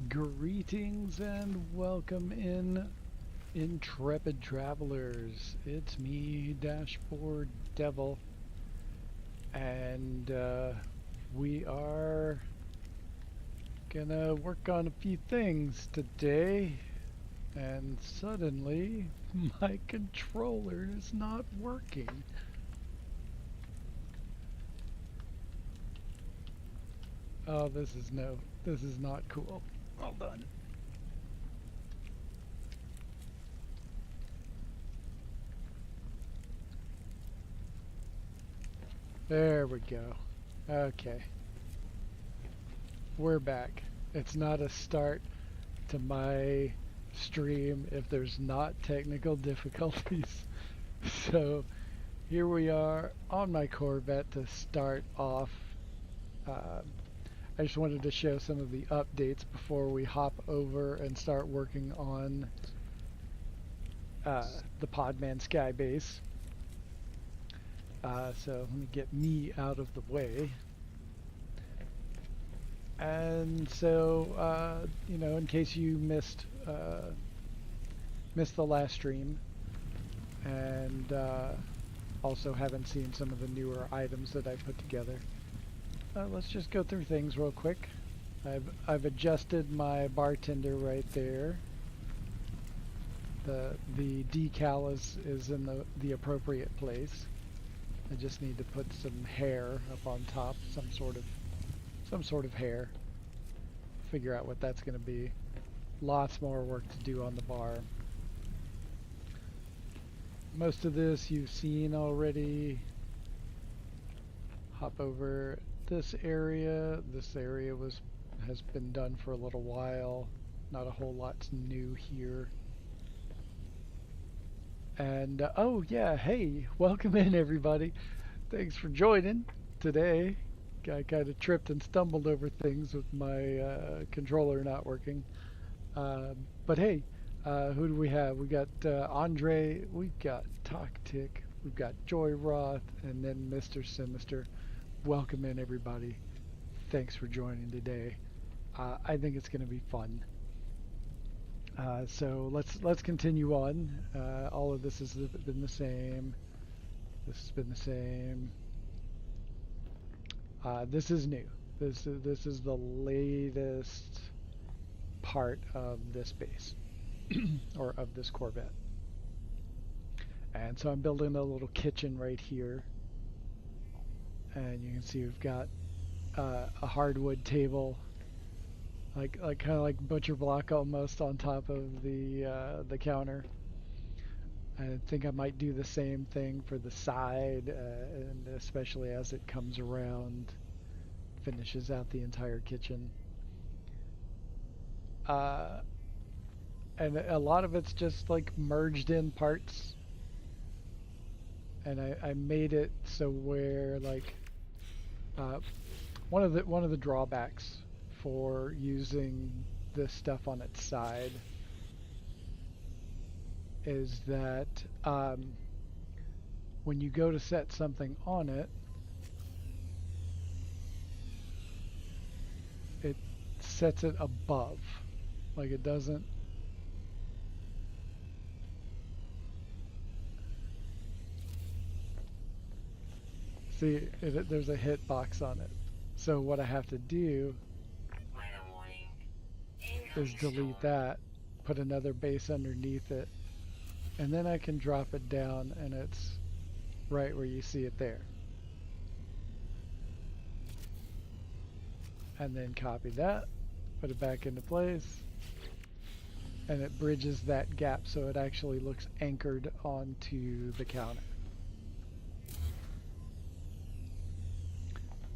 Greetings and welcome in, intrepid travelers. It's me, Dashboard Devil, and we are gonna work on a few things today. And suddenly, my controller is not working. Oh, this is not cool. Hold on. There we go. Okay, we're back. It's not a start to my stream if there's not technical difficulties. So here we are on my Corvette to start off. Uh, I just wanted to show some of the updates before we hop over and start working on the Podman Sky Base. So let me get me out of the way. And so, in case you missed the last stream, and also haven't seen some of the newer items that I put together, let's just go through things real quick. I've adjusted my bartender right there. The decal is in the appropriate place. I just need to put some hair up on top, some sort of hair. Figure out what that's going to be. Lots more work to do on the bar. Most of this you've seen already. Hop over this area. This area has been done for a little while. Not a whole lot's new here. And oh yeah, hey, welcome in everybody. Thanks for joining today. I kind of tripped and stumbled over things with my controller not working. But hey, who do we have? We got Andre, we've got Toctic, we've got Joy Roth, and then Mr. Sinister. Welcome in everybody. Thanks for joining today. I think it's going to be fun. So let's continue on. All of this has been the same. This has been the same. This is new. This is the latest part of this base or of this Corvette. And so I'm building a little kitchen right here, and you can see we've got a hardwood table, like kind of like butcher block almost on top of the counter. I think I might do the same thing for the side, and especially as it comes around, finishes out the entire kitchen. Uh, and a lot of it's just like merged in parts. And I made it so where like uh, one of the drawbacks for using this stuff on its side is that when you go to set something on it, it sets it above. Like it doesn't. See, there's a hitbox on it. So what I have to do is delete that, put another base underneath it, and then I can drop it down and it's right where you see it there. And then copy that, put it back into place, and it bridges that gap so it actually looks anchored onto the counter.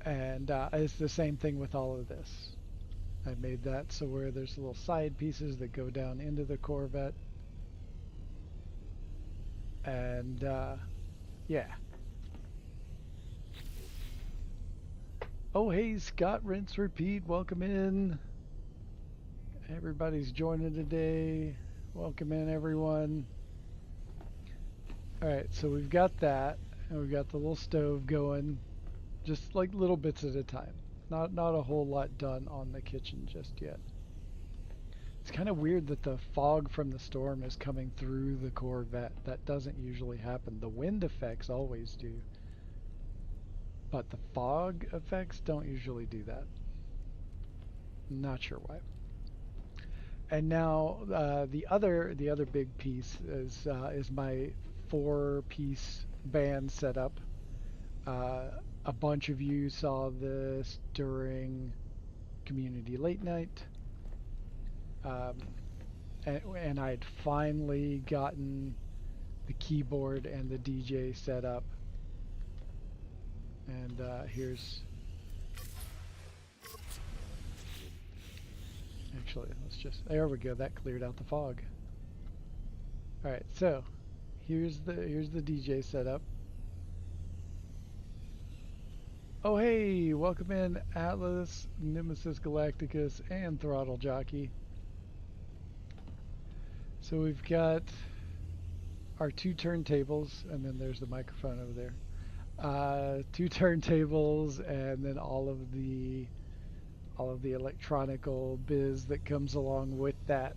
And it's the same thing with all of this. I made that so where there's little side pieces that go down into the Corvette. And yeah. Oh hey, Scott Rinse Repeat, welcome in. Everybody's joining today. Welcome in everyone. Alright, so we've got that, and we've got the little stove going, just like little bits at a time. Not a whole lot done on the kitchen just yet. It's kind of weird that the fog from the storm is coming through the Corvette. That doesn't usually happen. The wind effects always do, but the fog effects don't usually do that. Not sure why. And now the other big piece is my four-piece band setup. Uh, a bunch of you saw this during community late night, um, and I'd finally gotten the keyboard and the DJ set up. And here's actually let's just there we go. That cleared out the fog. All right, so here's the DJ setup. Oh hey, welcome in Atlas, Nemesis Galacticus, and Throttle Jockey. So we've got our two turntables, and then there's the microphone over there. Two turntables, and then all of the electronical biz that comes along with that.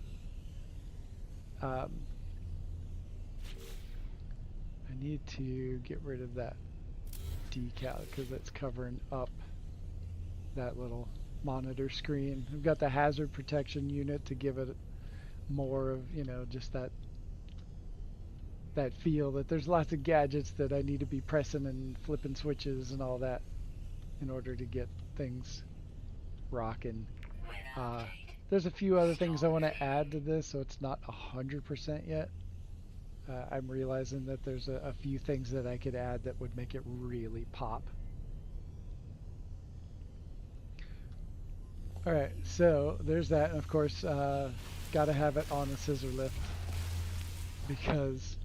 Um, I need to get rid of that decal because it's covering up that little monitor screen. We've got the hazard protection unit to give it more of, just that feel that there's lots of gadgets that I need to be pressing and flipping switches and all that in order to get things rocking. Uh, there's a few other things I want to add to this, so it's not 100% yet. I'm realizing that there's a few things that I could add that would make it really pop. All right, so there's that, and of course, got to have it on a scissor lift because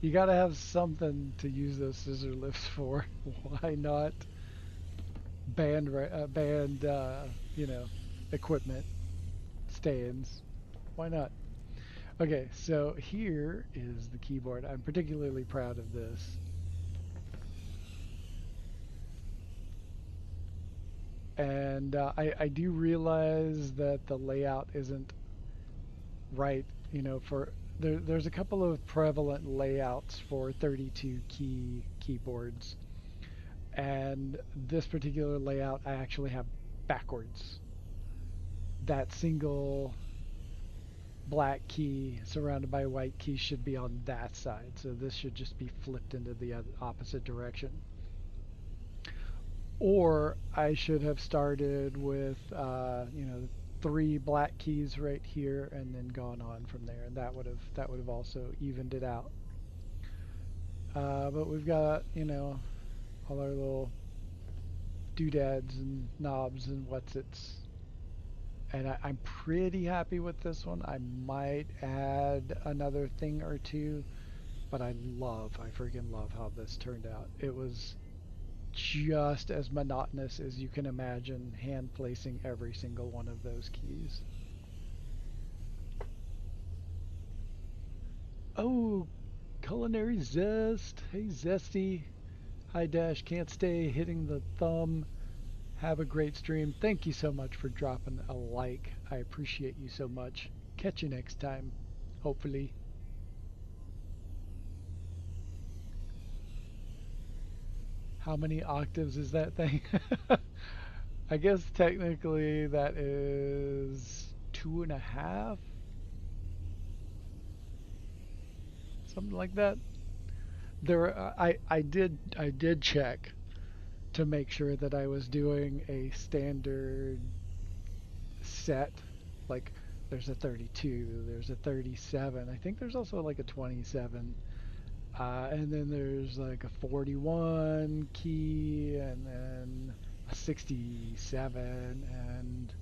you got to have something to use those scissor lifts for. Why not band equipment stands? Why not? Okay, so here is the keyboard. I'm particularly proud of this. And I do realize that the layout isn't right, there's a couple of prevalent layouts for 32 keyboards. And this particular layout I actually have backwards. That single black key surrounded by white keys should be on that side. So this should just be flipped into the opposite direction. Or I should have started with, three black keys right here and then gone on from there, and that would have also evened it out. But we've got, all our little doodads and knobs and what's its. And I'm pretty happy with this one. I might add another thing or two, but I freaking love how this turned out. It was just as monotonous as you can imagine hand placing every single one of those keys. Oh, culinary zest. Hey, Zesty. Hi, Dash. Can't stay hitting the thumb. Have a great stream. Thank you so much for dropping a like. I appreciate you so much. Catch you next time, hopefully. How many octaves is that thing? I guess technically that is 2.5, something like that. I did check to make sure that I was doing a standard set. Like there's a 32, there's a 37. I think there's also like a 27. And then there's like a 41 key, and then a 67, and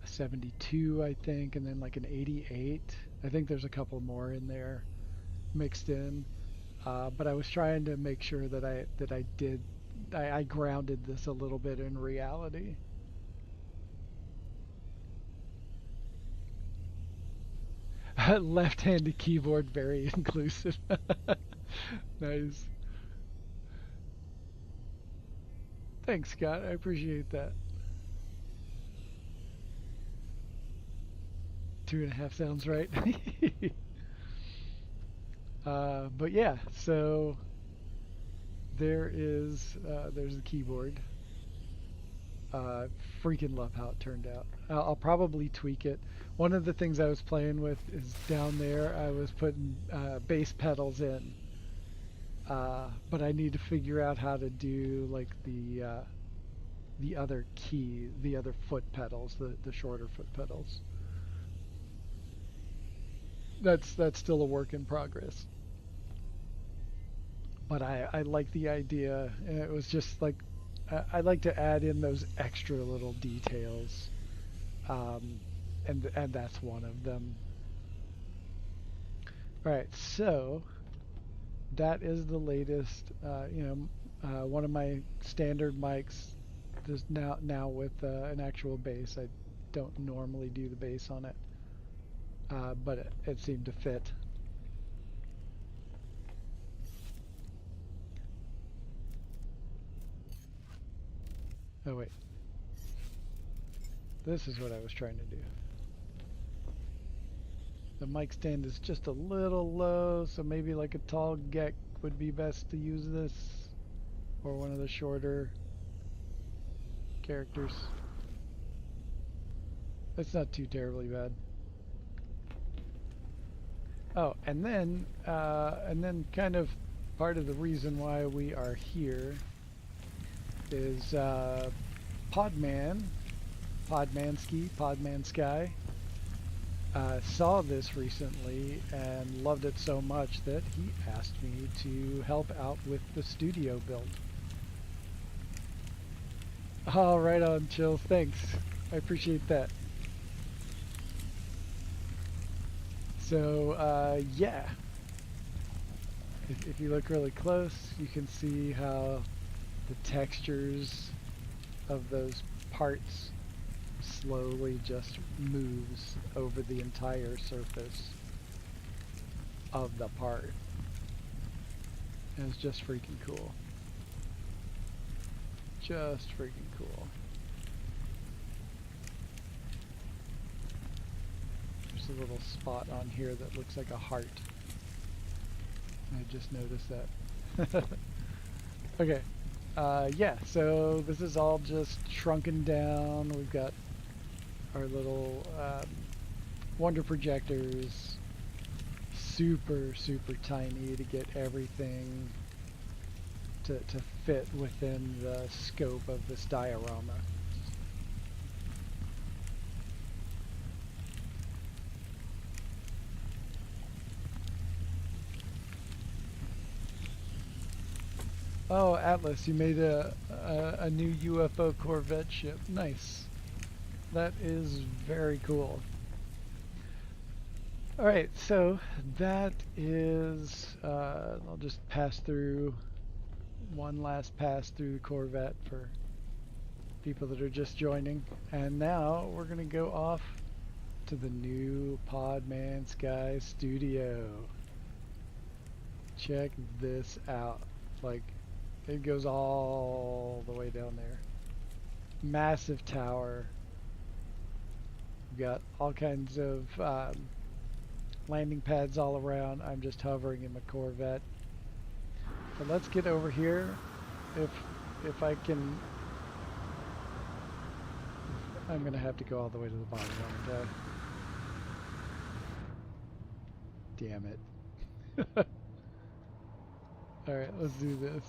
a 72, I think, and then like an 88. I think there's a couple more in there mixed in. But I was trying to make sure that I grounded this a little bit in reality. Left-handed keyboard, very inclusive. Nice. Thanks, Scott. I appreciate that. 2.5 sounds right. But yeah, so there's the keyboard. Uh, Freaking love how it turned out. I'll probably tweak it. One of the things I was playing with is down there. I was putting bass pedals in, but I need to figure out how to do like the other key, the other foot pedals, the shorter foot pedals. That's still a work in progress. But I like the idea, and it was just like I like to add in those extra little details, um, and that's one of them. All right, so that is the latest. One of my standard mics. There's now with an actual bass. I don't normally do the bass on it, but it seemed to fit. Oh wait, this is what I was trying to do. The mic stand is just a little low, so maybe like a tall geck would be best to use this, or one of the shorter characters. It's not too terribly bad. Oh, and then kind of part of the reason why we are here is Podman, Podmansky, saw this recently and loved it so much that he asked me to help out with the studio build. Oh, right on, Chill. Thanks. I appreciate that. So, yeah. If you look really close, you can see how the textures of those parts slowly just moves over the entire surface of the part. And it's just freaking cool. Just freaking cool. There's a little spot on here that looks like a heart. I just noticed that. Okay. Yeah, so this is all just shrunken down. We've got our little wonder projectors. Super, super tiny to get everything to fit within the scope of this diorama. Oh, Atlas, you made a new UFO Corvette ship. Nice. That is very cool. All right, so that is, I'll just pass through one last pass through the Corvette for people that are just joining. And now we're going to go off to the new Podman Sky Studio. Check this out. Like, it goes all the way down there. Massive tower. We've got all kinds of landing pads all around. I'm just hovering in my Corvette. But let's get over here. If I can, I'm gonna have to go all the way to the bottom, aren't I? Damn it. Alright, let's do this.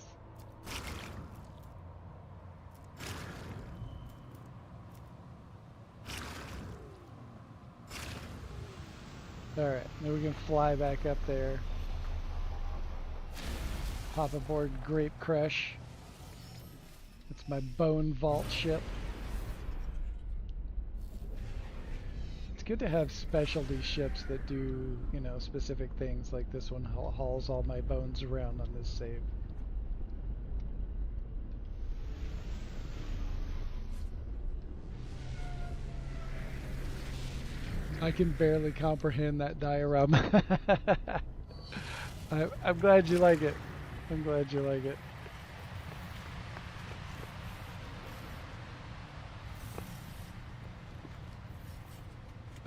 Alright, now we can fly back up there. Hop aboard Grape Crush. It's my bone vault ship. It's good to have specialty ships that do, you know, specific things, like this one hauls all my bones around on this save. I can barely comprehend that diorama. I'm glad you like it. I'm glad you like it.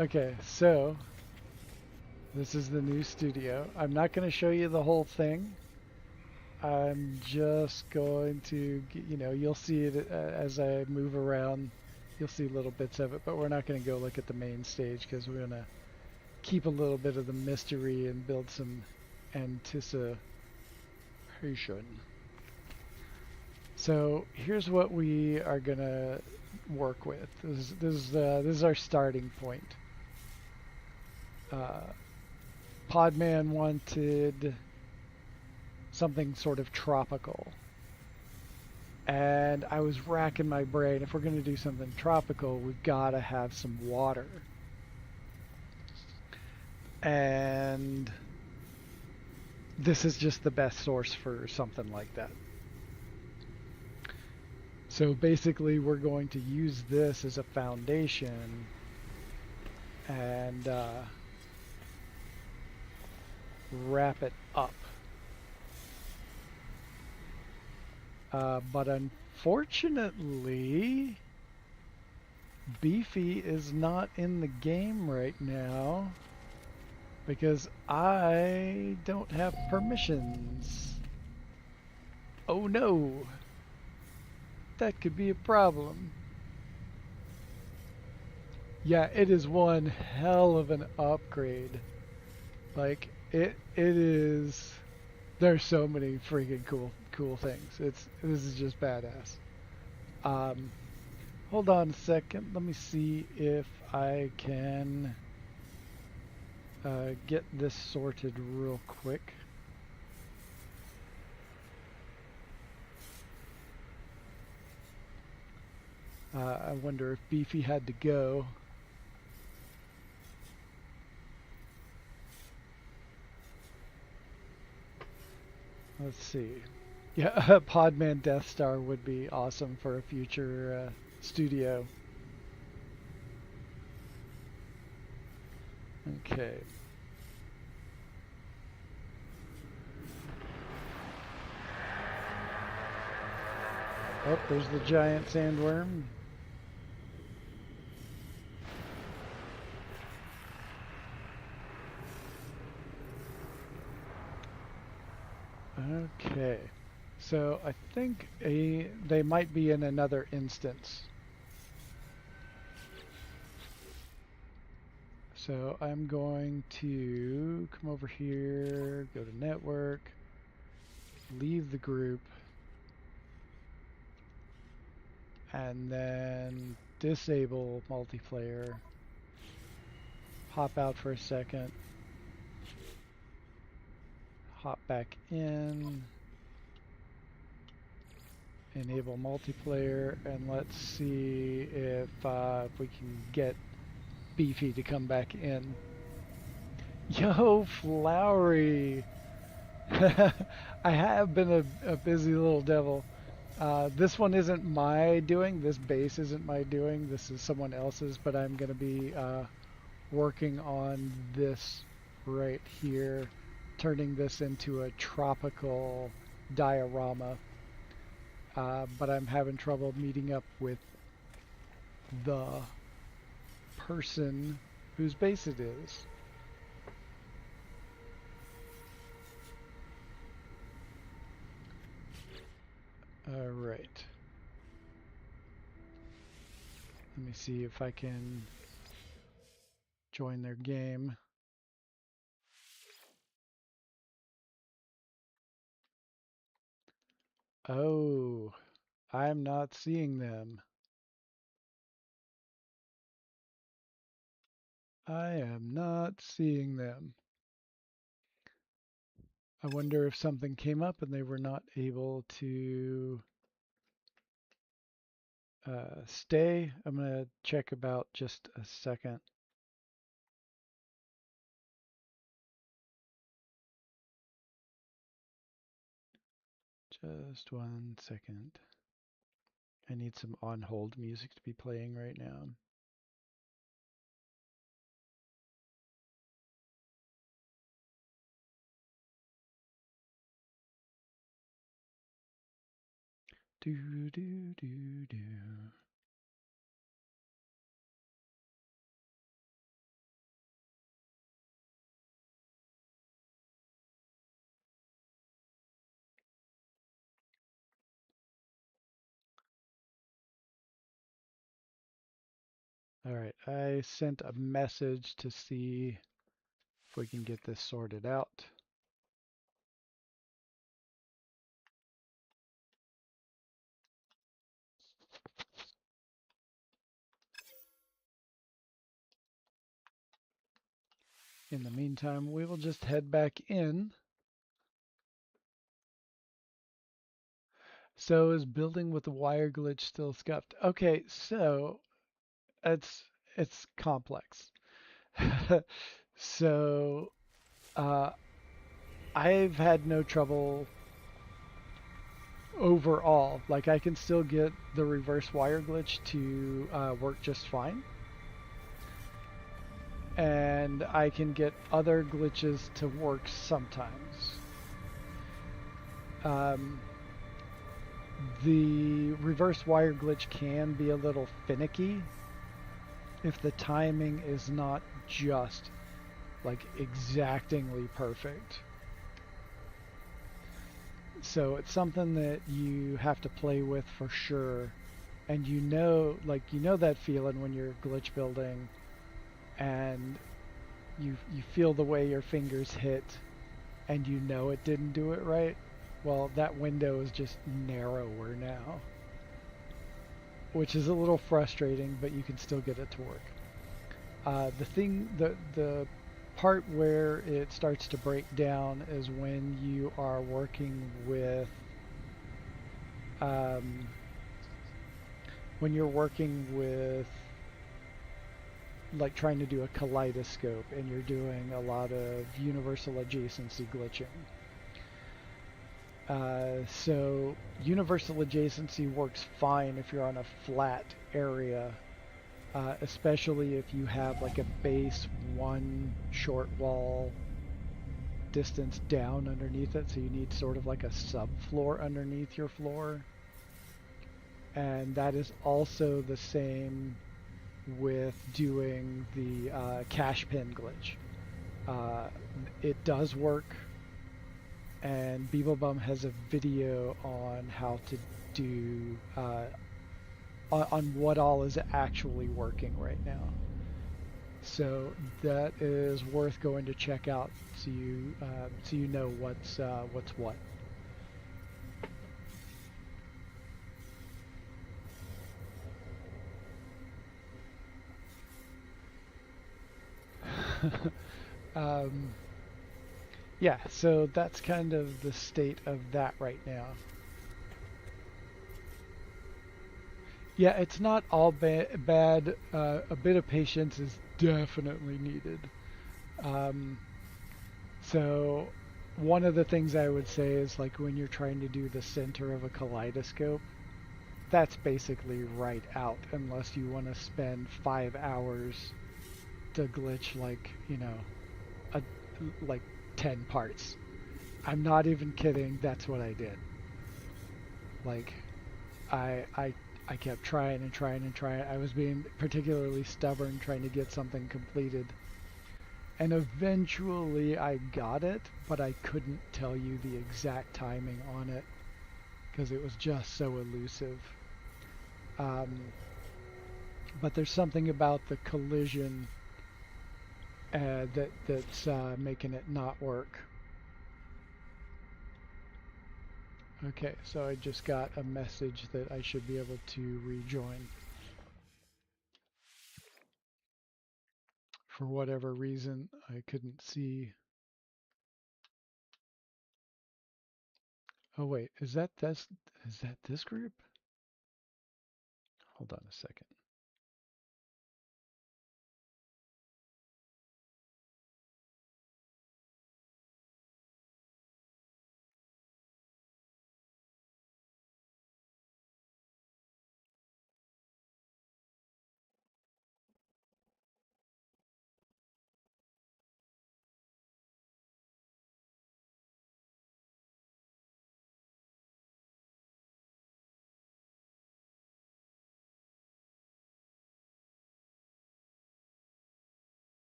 Okay, so this is the new studio. I'm not going to show you the whole thing. I'm just going to, you'll see it as I move around. You'll see little bits of it, but we're not going to go look at the main stage because we're going to keep a little bit of the mystery and build some anticipation. So here's what we are going to work with. This is our starting point. Podman wanted something sort of tropical. And I was racking my brain. If we're going to do something tropical, we've got to have some water. And this is just the best source for something like that. So basically, we're going to use this as a foundation and wrap it up. But unfortunately, Beefy is not in the game right now because I don't have permissions. Oh no, that could be a problem. Yeah, it is one hell of an upgrade. Like it is. There's so many freaking cool things. This is just badass. Um, Hold on a second. Let me see if I can get this sorted real quick. I wonder if Beefy had to go. Let's see. Yeah, Podman Death Star would be awesome for a future studio. Okay. Oh, there's the giant sandworm. Okay. So I think they might be in another instance. So I'm going to come over here, go to network, leave the group, and then disable multiplayer, hop out for a second, hop back in, enable multiplayer, and let's see if we can get Beefy to come back in. Yo, Flowery! I have been a busy little devil. This one isn't my doing. This base isn't my doing. This is someone else's, but I'm going to be working on this right here, turning this into a tropical diorama. But I'm having trouble meeting up with the person whose base it is. All right. Let me see if I can join their game. Oh, I'm not seeing them. I am not seeing them. I wonder if something came up and they were not able to stay. I'm going to check about just a second. Just 1 second. I need some on hold music to be playing right now. Do do do do. All right, I sent a message to see if we can get this sorted out. In the meantime, we will just head back in. So is building with the wire glitch still scuffed? Okay, so it's it's complex. So uh, I've had no trouble overall. Like I can still get the reverse wire glitch to work just fine, and I can get other glitches to work sometimes. Um, the reverse wire glitch can be a little finicky if the timing is not just like exactingly perfect. So it's something that you have to play with for sure. And you know that feeling when you're glitch building and you feel the way your fingers hit and you know it didn't do it right. Well, that window is just narrower now, which is a little frustrating, but you can still get it to work. The part where it starts to break down is when you are working with, um, when you're working with, like trying to do a kaleidoscope and you're doing a lot of universal adjacency glitching. So universal adjacency works fine if you're on a flat area, especially if you have like a base one short wall distance down underneath it, so you need sort of like a subfloor underneath your floor. And that is also the same with doing the cash pin glitch. Uh, it does work, and Beeblebum has a video on how to do on what all is actually working right now. So that is worth going to check out, so you know what's what. um, yeah, so that's kind of the state of that right now. Yeah, it's not all bad. A bit of patience is definitely needed. Um, so, one of the things I would say is like when you're trying to do the center of a kaleidoscope, that's basically right out unless you want to spend 5 hours to glitch like, a, like 10 parts. I'm not even kidding. That's what I did. Like, I, I, I kept trying and trying and trying. I was being particularly stubborn trying to get something completed. And eventually I got it, but I couldn't tell you the exact timing on it because it was just so elusive. Um, but there's something about the collision that's making it not work. Okay, so I just got a message that I should be able to rejoin. For whatever reason, I couldn't see. Oh wait, is that this group? Hold on a second.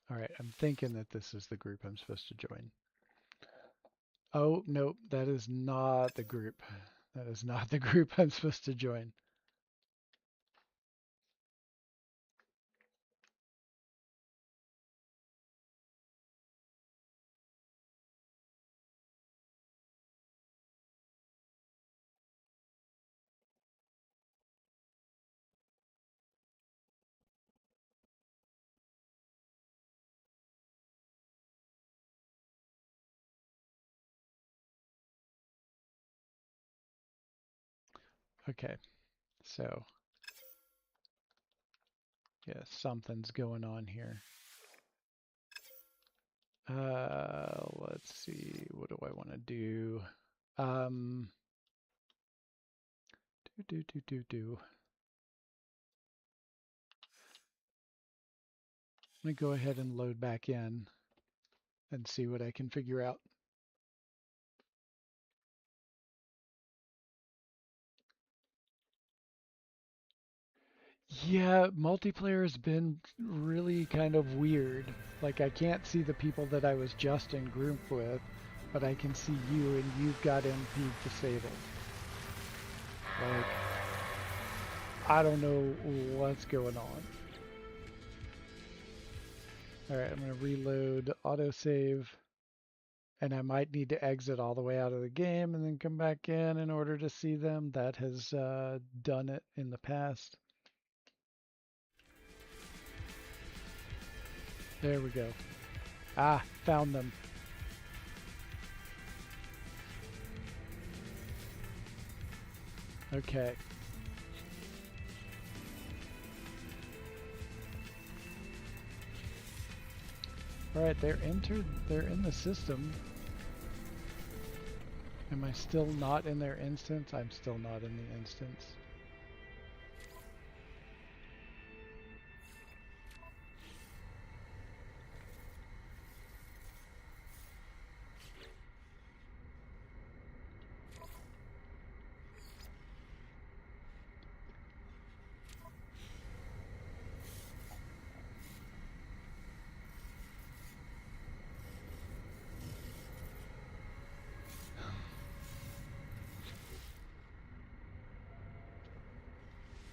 All right, I'm thinking that this is the group I'm supposed to join. Oh, nope, that is not the group. That is not the group I'm supposed to join. Okay, so yeah, something's going on here. Let's see, what do I want to do? Um, do. Let me go ahead and load back in and see what I can figure out. Yeah, multiplayer has been really kind of weird. Like, I can't see the people that I was just in group with, but I can see you, and you've got MP disabled. Like, I don't know what's going on. Alright, I'm going to reload autosave, and I might need to exit all the way out of the game and then come back in order to see them. That has done it in the past. There we go. Ah, found them. Okay. Alright, they're in the system. Am I still not in their instance? I'm still not in the instance.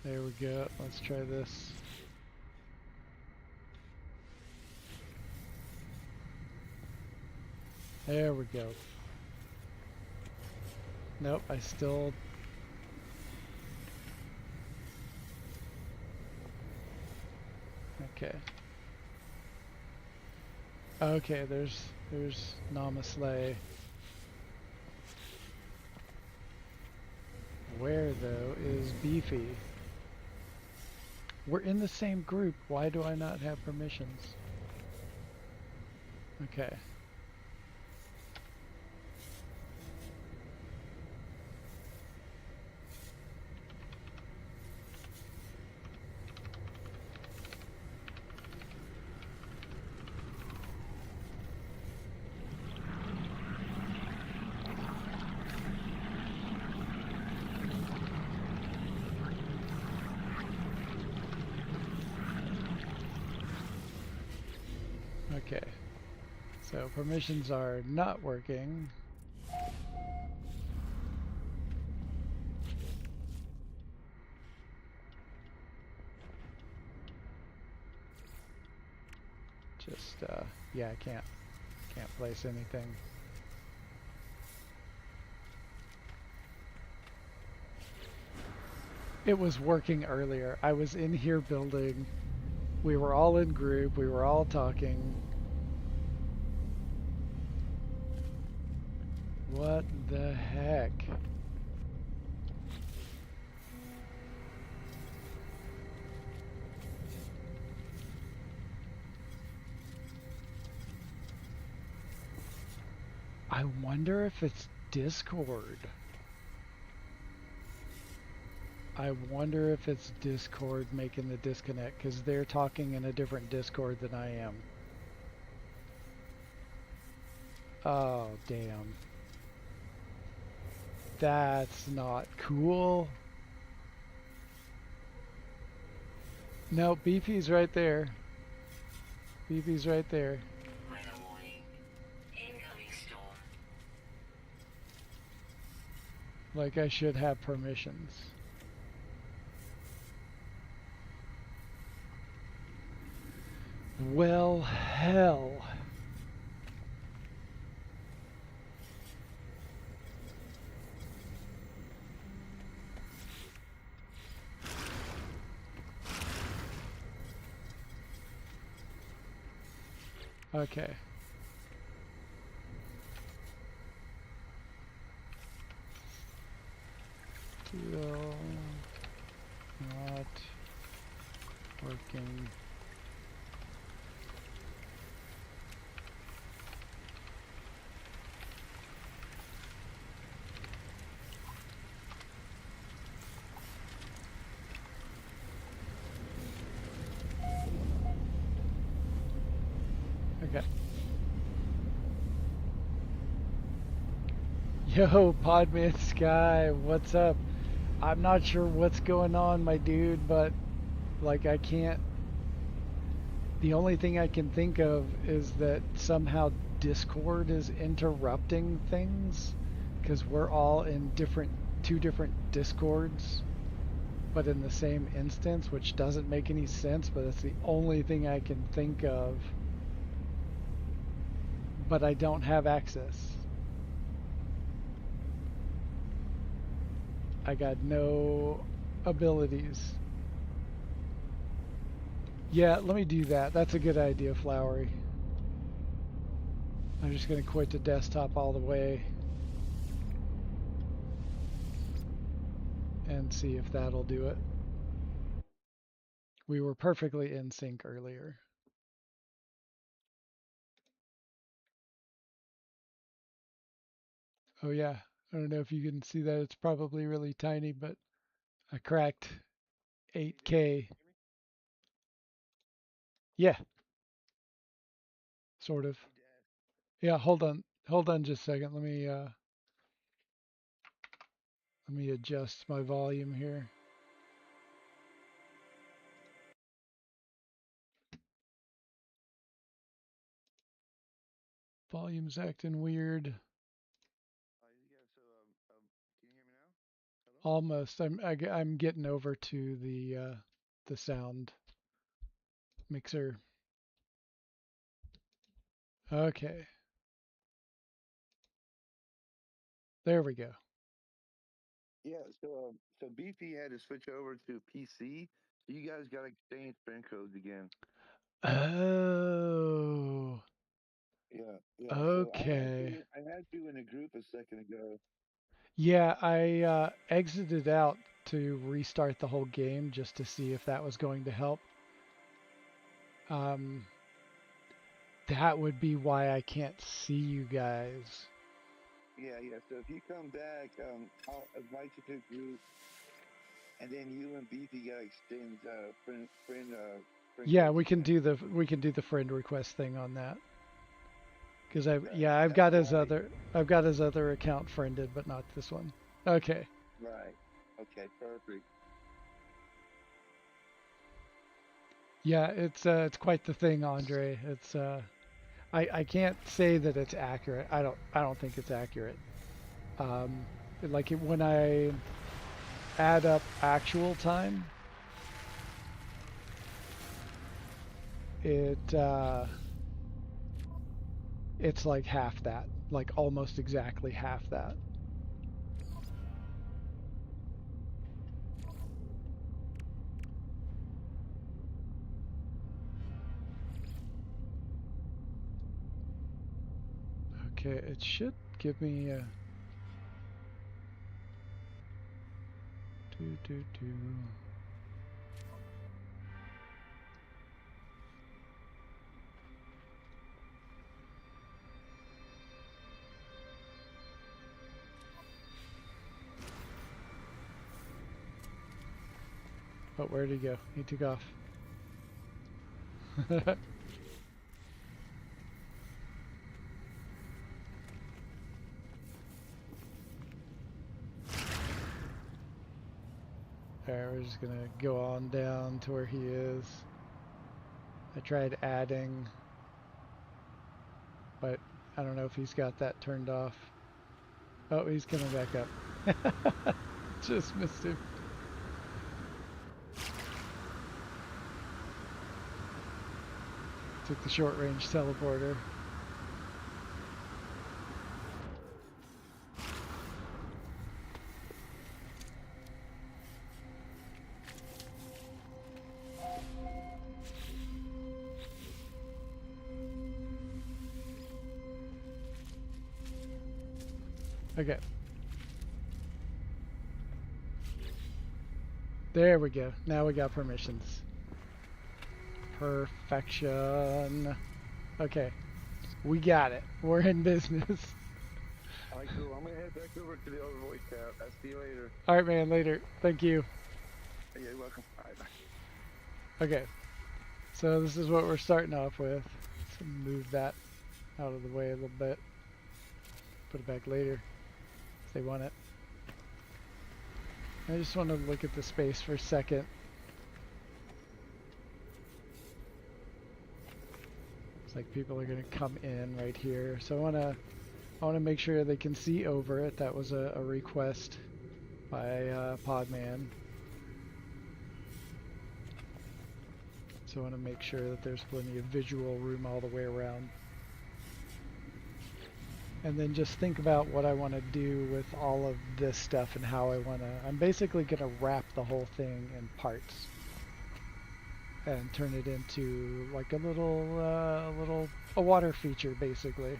There we go. Let's try this. There we go. Nope, I still... Okay. Okay, there's Namaslay. Where, though, is Beefy? We're in the same group. Why do I not have permissions? Okay. Okay. So permissions are not working. Just, yeah, I can't place anything. It was working earlier. I was in here building. We were all in group. We were all talking. What the heck? I wonder if it's Discord. I wonder if it's Discord making the disconnect, because they're talking in a different Discord than I am. Oh, damn. That's not cool. No, Beefy's right there. Beefy's right there. Like I should have permissions. Well, hell. Okay. Still not working. Okay. Yo, Podman Sky, what's up? I'm not sure what's going on, my dude, but like I can't. The only thing I can think of is that somehow Discord is interrupting things because we're all in two different Discords, but in the same instance, which doesn't make any sense, but it's the only thing I can think of. But I don't have access. I got no abilities. Yeah, let me do that. That's a good idea, Flowery. I'm just going to quit the desktop all the way and see if that'll do it. We were perfectly in sync earlier. Oh yeah, I don't know if you can see that. It's probably really tiny, but I cracked 8K. Yeah, sort of. Yeah, hold on just a second. Let me adjust my volume here. Volume's acting weird. Almost. I'm getting over to the sound mixer. Okay, there we go. Yeah, so BP had to switch over to PC. So you guys got to exchange friend codes again. Oh, Yeah. So okay. I had you in a group a second ago. Yeah, I exited out to restart the whole game just to see if that was going to help. Um, that would be why I can't see you guys. Yeah. So if you come back, I'll invite you to a group, and then you and BP got to exchange friend Yeah, codes again. we can do the friend request thing on that. Because Right. That's why. I've got his other account friended, but not this one. Okay. Right. Okay. Perfect. Yeah, it's quite the thing, Andre. It's I can't say that it's accurate. I don't think it's accurate. Um, when I add up actual time, it it's like half that, like almost exactly half that. Okay, it should give me a do. But where did he go? He took off. Alright, we're just gonna go on down to where he is. I tried adding, but I don't know if he's got that turned off. Oh, he's coming back up. Just missed him. Took the short range teleporter. Okay. There we go. Now we got permissions. Perfection. Okay. We got it. We're in business. Alright, cool. I'm gonna head back over to the other voice tab. I'll see you later. Alright, man. Later. Thank you. Yeah, you're welcome. Alright, bye. Okay. So this is what we're starting off with. Let's move that out of the way a little bit. Put it back later if they want it. I just want to look at the space for a second. Looks like people are going to come in right here. So I want to make sure they can see over it. That was a request by Podman. So I want to make sure that there's plenty of visual room all the way around. And then just think about what I want to do with all of this stuff and how I want to... I'm basically going to wrap the whole thing in parts and turn it into like a water feature, basically.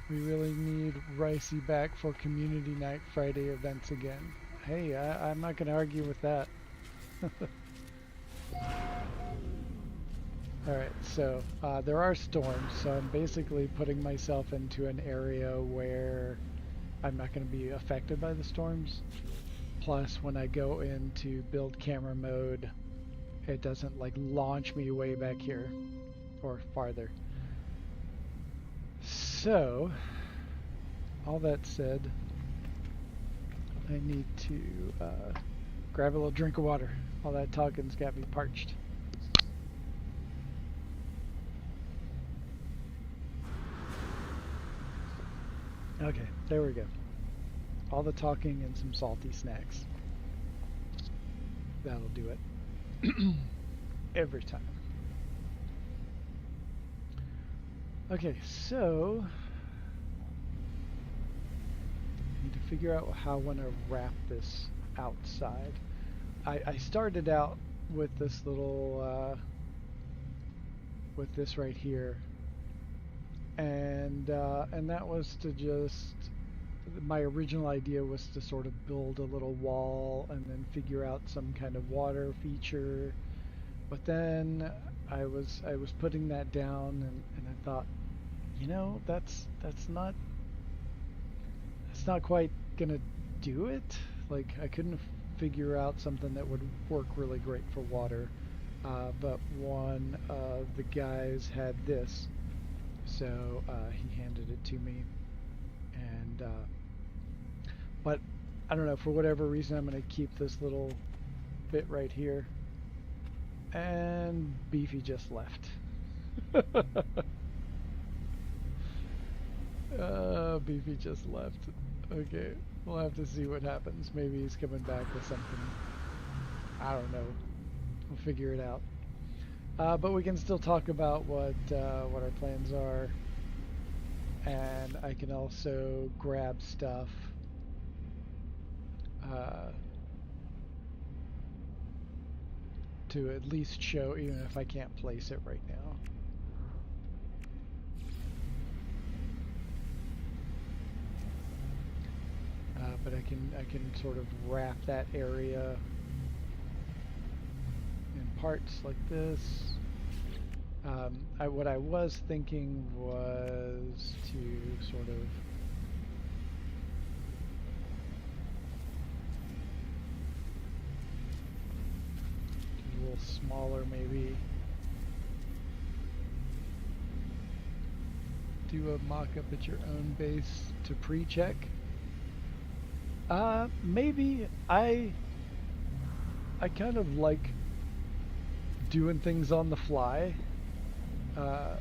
We really need Ricey back for community night Friday events again. Hey, I'm not going to argue with that. Alright, so there are storms, so I'm basically putting myself into an area where I'm not going to be affected by the storms. Plus, when I go into build camera mode, it doesn't like launch me way back here or farther. So, all that said, I need to grab a little drink of water. All that talking's got me parched. Okay, there we go. All the talking and some salty snacks. That'll do it. Every time. Okay, so I need to figure out how I want to wrap this outside. I started out with this little with this right here, and that was to just, my original idea was to sort of build a little wall and then figure out some kind of water feature. But then I was putting that down, and I thought, you know, that's not quite gonna do it. Like, I couldn't figure out something that would work really great for water. But one of the guys had this, so he handed it to me. And but I don't know, for whatever reason, I'm gonna keep this little bit right here. And Beefy just left. Beefy just left. Okay, we'll have to see what happens. Maybe he's coming back with something. I don't know. We'll figure it out. But we can still talk about what our plans are, and I can also grab stuff to at least show, even if I can't place it right now. But I can sort of wrap that area in parts like this. What I was thinking was to sort of a little smaller, maybe. Do a mock-up at your own base to pre-check. Maybe I kind of like doing things on the fly. Uh,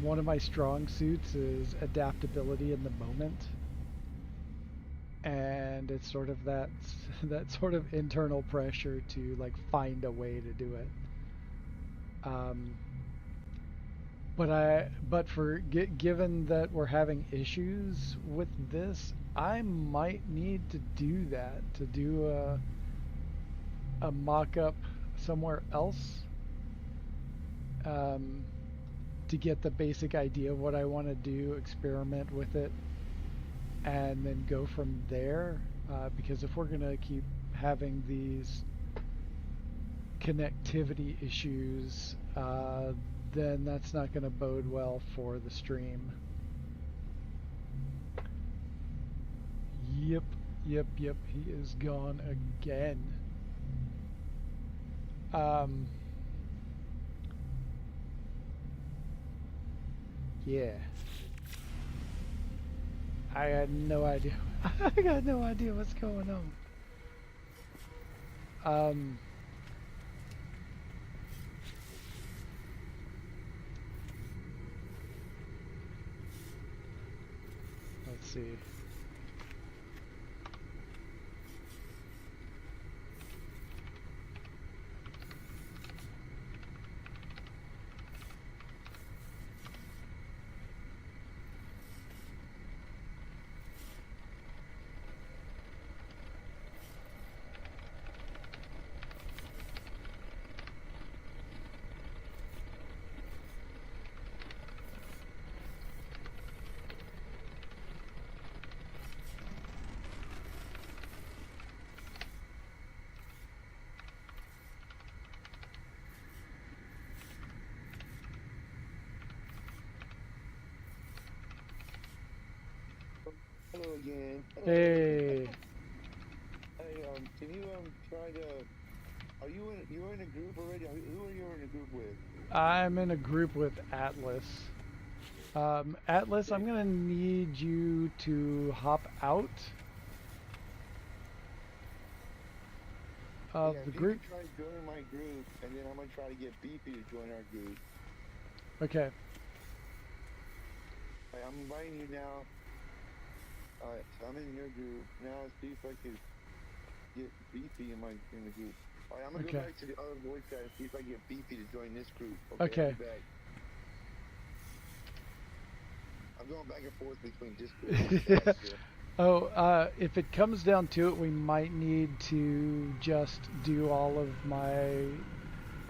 One of my strong suits is adaptability in the moment, and it's sort of that that sort of internal pressure to like find a way to do it. Um, given that we're having issues with this, I might need to do that to do a mock-up somewhere else, um, to get the basic idea of what I want to do, experiment with it, and then go from there. Because if we're going to keep having these connectivity issues, then that's not going to bode well for the stream. Yep, yep, he is gone again. Yeah. I had no idea. I got no idea what's going on. Let's see. Hello again. Hey, Hey, can you try to? Are you're in a group already? Who are you in a group with? I'm in a group with Atlas. Atlas, Okay. I'm gonna need you to hop out of Yeah, the if you group. could try joining my group, and then I'm gonna try to get Beefy to join our group. Okay. Right, I'm inviting you now. Alright, so I'm in your group now. See if I can get Beefy in the group. Alright, I'm gonna go Okay. back to the other voice chat and see if I can get Beefy to join this group. Okay, I'll be Okay. back. I'm going back and forth between Discord and chat still. Oh, if it comes down to it, we might need to just do all of my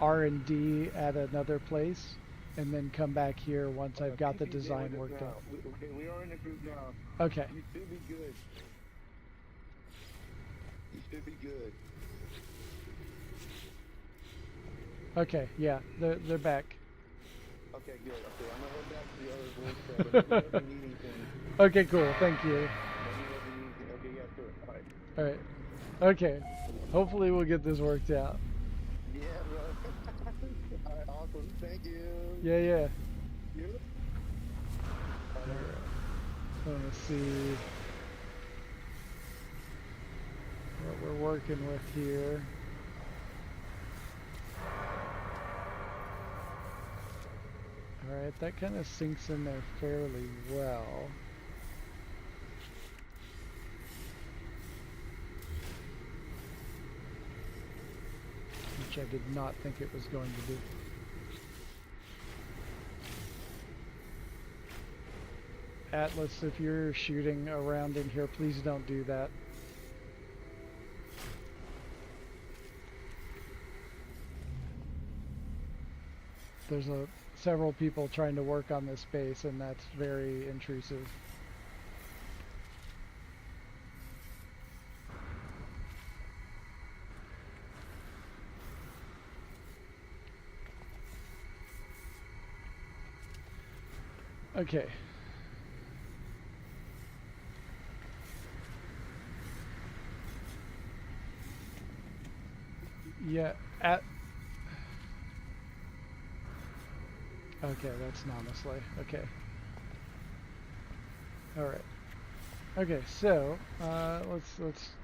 R&D at another place and then come back here once I've got the Beefy's in with design us worked now. out. Okay, we are in the group now. Okay. You should be good. You should be good. Okay, yeah, they're back. Okay, good. Okay, I'm gonna head back to the other voice chat, but let me know if you need anything. Okay, cool. Thank you. Let me know if you need anything. Okay, yeah, sure. All right. All right. Okay. Hopefully we'll get this worked out. Yeah, bro. All right, awesome. Thank you. Yeah. You? All right. Let's see what we're working with here. All right, that kind of sinks in there fairly well. Which I did not think it was going to do. Atlas, if you're shooting around in here, please don't do that. There's several people trying to work on this space, and that's very intrusive. Okay. Yeah, okay, that's Namaste. Okay. All right. Okay, so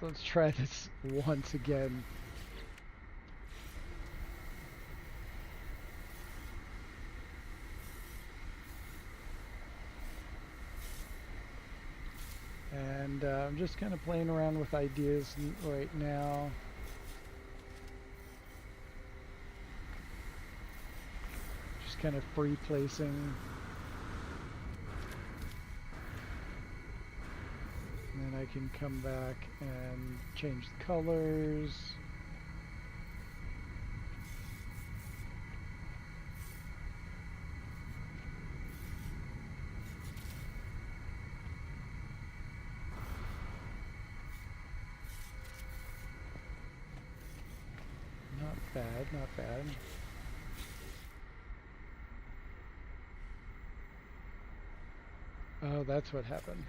let's try this once again. And I'm just kind of playing around with ideas right now. Just kind of free placing. And then I can come back and change the colors. Not bad, not bad. Oh, that's what happened.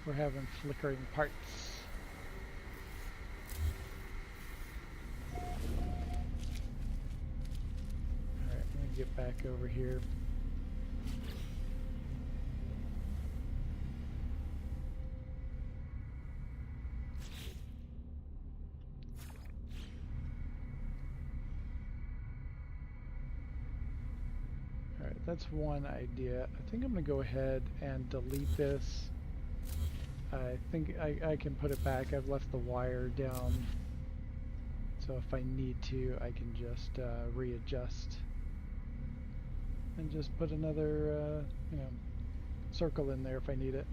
We're having flickering parts. Alright, I'm gonna get back over here. Alright, that's one idea. I think I'm gonna go ahead and delete this. I think I can put it back. I've left the wire down, so if I need to, I can just readjust and just put another, you know, circle in there if I need it.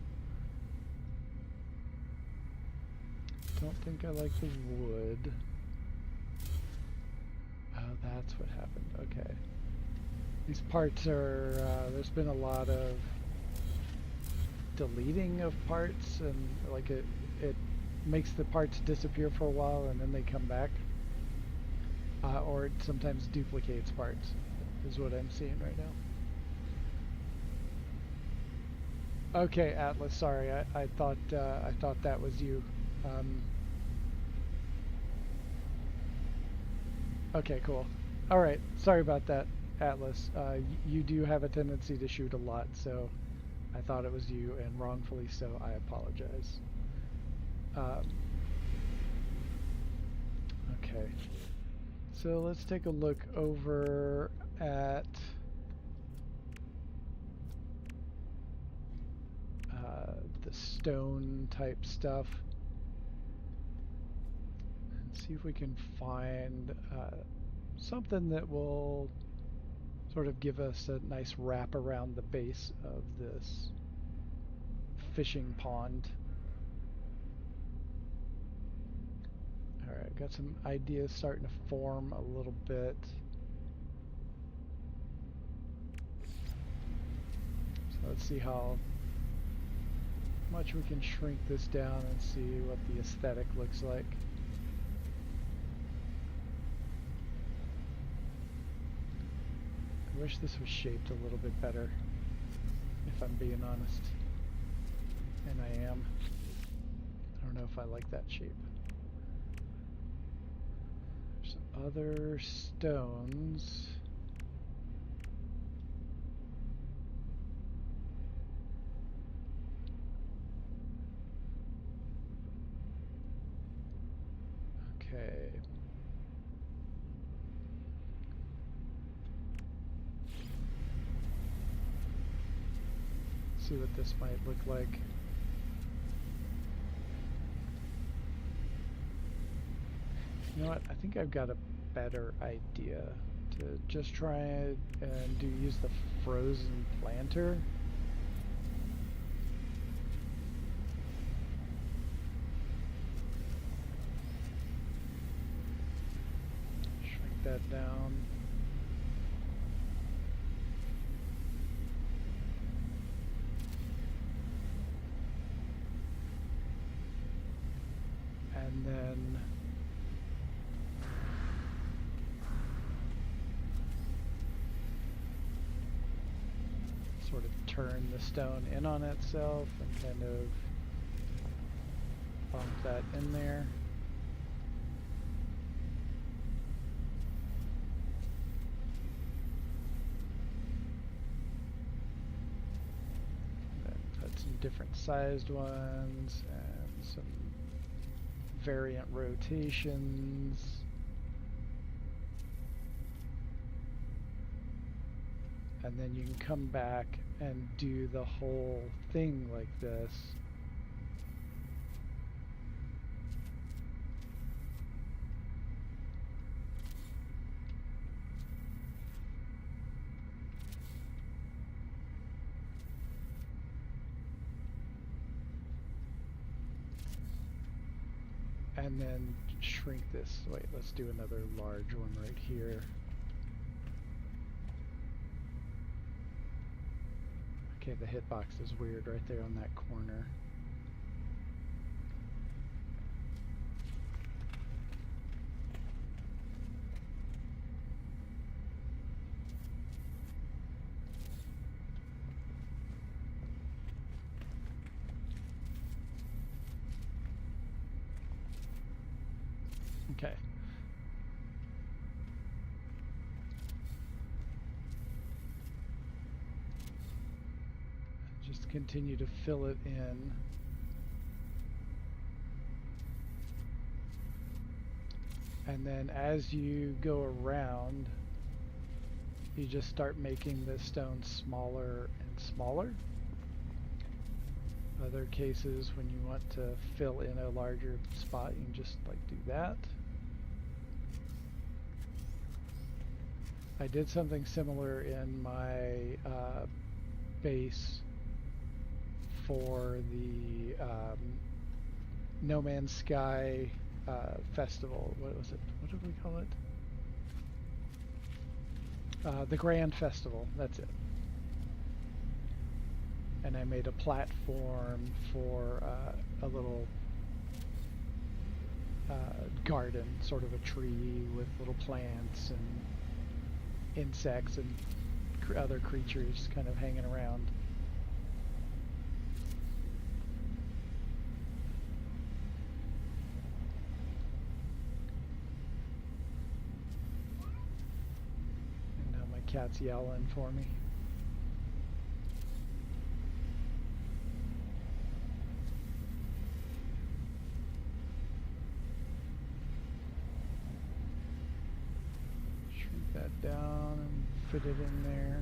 Don't think I like the wood. Oh, that's what happened. Okay. These parts are, there's been a lot of deleting of parts, and like it makes the parts disappear for a while and then they come back, or it sometimes duplicates parts is what I'm seeing right now. Okay, Atlas, sorry, I thought that was you. Okay, cool. All right, sorry about that, Atlas. You do have a tendency to shoot a lot, so I thought it was you, and wrongfully so. I apologize. Okay, so let's take a look over at the stone type stuff and see if we can find something that will sort of give us a nice wrap around the base of this fishing pond. Alright, got some ideas starting to form a little bit. So let's see how much we can shrink this down and see what the aesthetic looks like. I wish this was shaped a little bit better, if I'm being honest. And I am. I don't know if I like that shape. There's other stones. Okay. See what this might look like. You know what? I think I've got a better idea to just try and use the frozen planter. Shrink that down. And then sort of turn the stone in on itself and kind of bump that in there. Then put some different sized ones and some variant rotations. and then you can come back and do the whole thing like this. And then shrink this. Wait, let's do another large one right here. Okay, the hitbox is weird right there on that corner. Okay. Just continue to fill it in. And then as you go around, you just start making the stone smaller and smaller. Other cases, when you want to fill in a larger spot, you can just like do that. I did something similar in my base for the No Man's Sky festival. What was it? What did we call it? The Grand Festival. That's it. And I made a platform for a little garden, sort of a tree with little plants and insects and other creatures kind of hanging around. And now my cat's yowling for me. That down and fit it in there.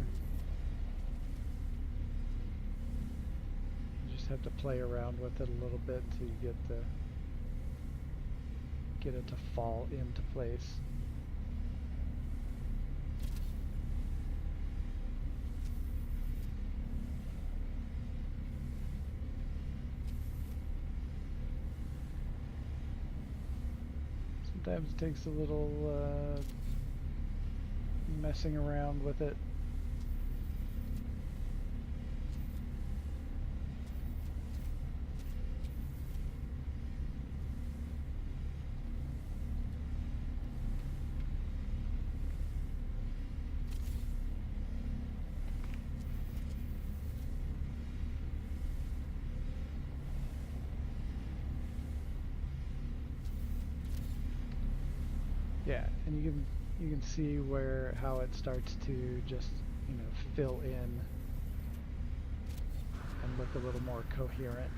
You just have to play around with it a little bit till you get it to fall into place. Sometimes it takes a little messing around with it. Yeah, and you can see how it starts to just, fill in and look a little more coherent.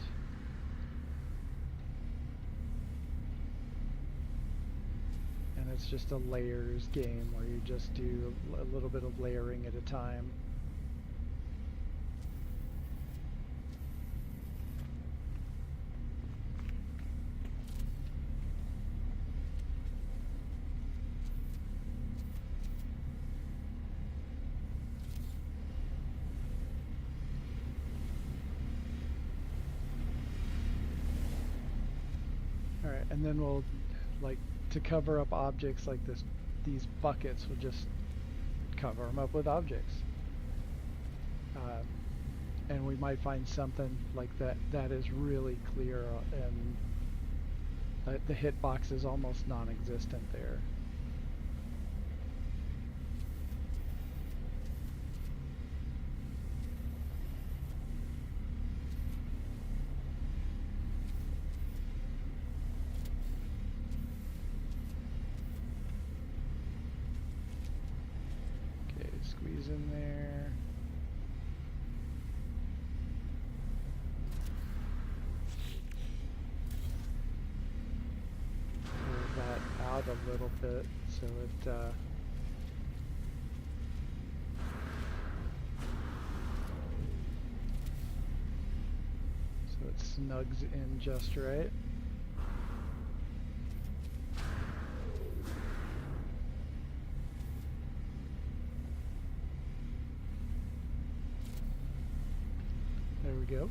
And it's just a layers game where you just do a little bit of layering at a time. Alright, and then we'll, like, to cover up objects like this, these buckets, we'll just cover them up with objects. And we might find something like that is really clear, and the hitbox is almost non-existent there. Squeeze in there. Pull that out a little bit so it snugs in just right. There we go.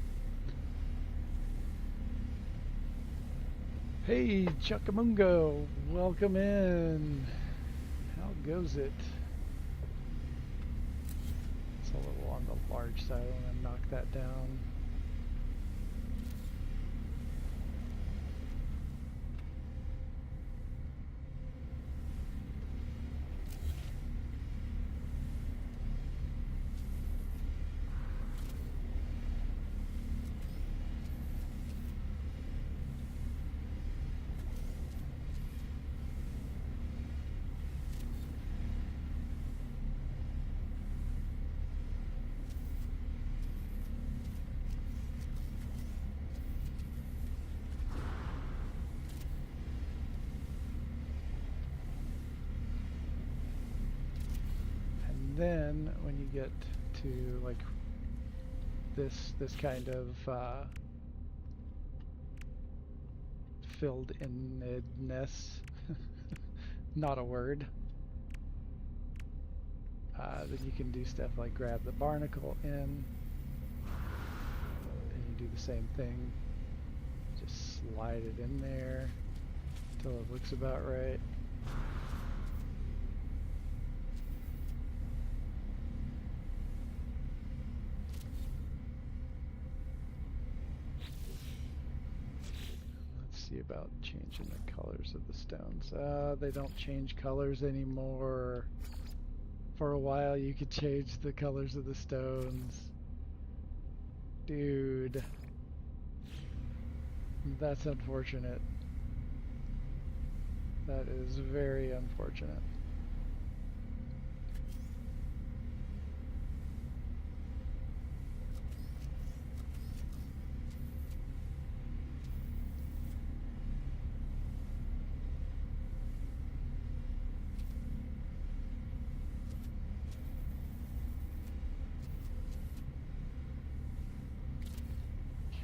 Hey, Chuckamungo, welcome in. How goes it? It's a little on the large side. I'm gonna knock that down. Then when you get to like this kind of filled inness, not a word, then you can do stuff like grab the barnacle in, and you do the same thing. Just slide it in there until it looks about right. About changing the colors of the stones. They don't change colors anymore. For a while you could change the colors of the stones. Dude. That's unfortunate. That is very unfortunate.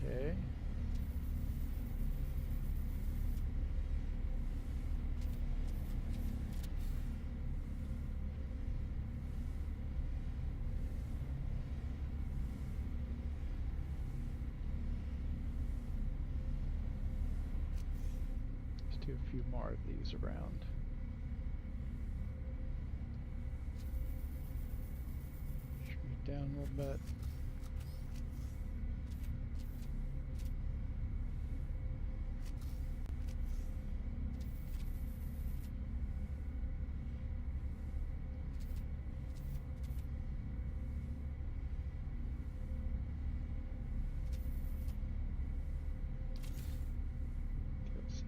Okay. Let's do a few more of these around. Shrink down a little bit.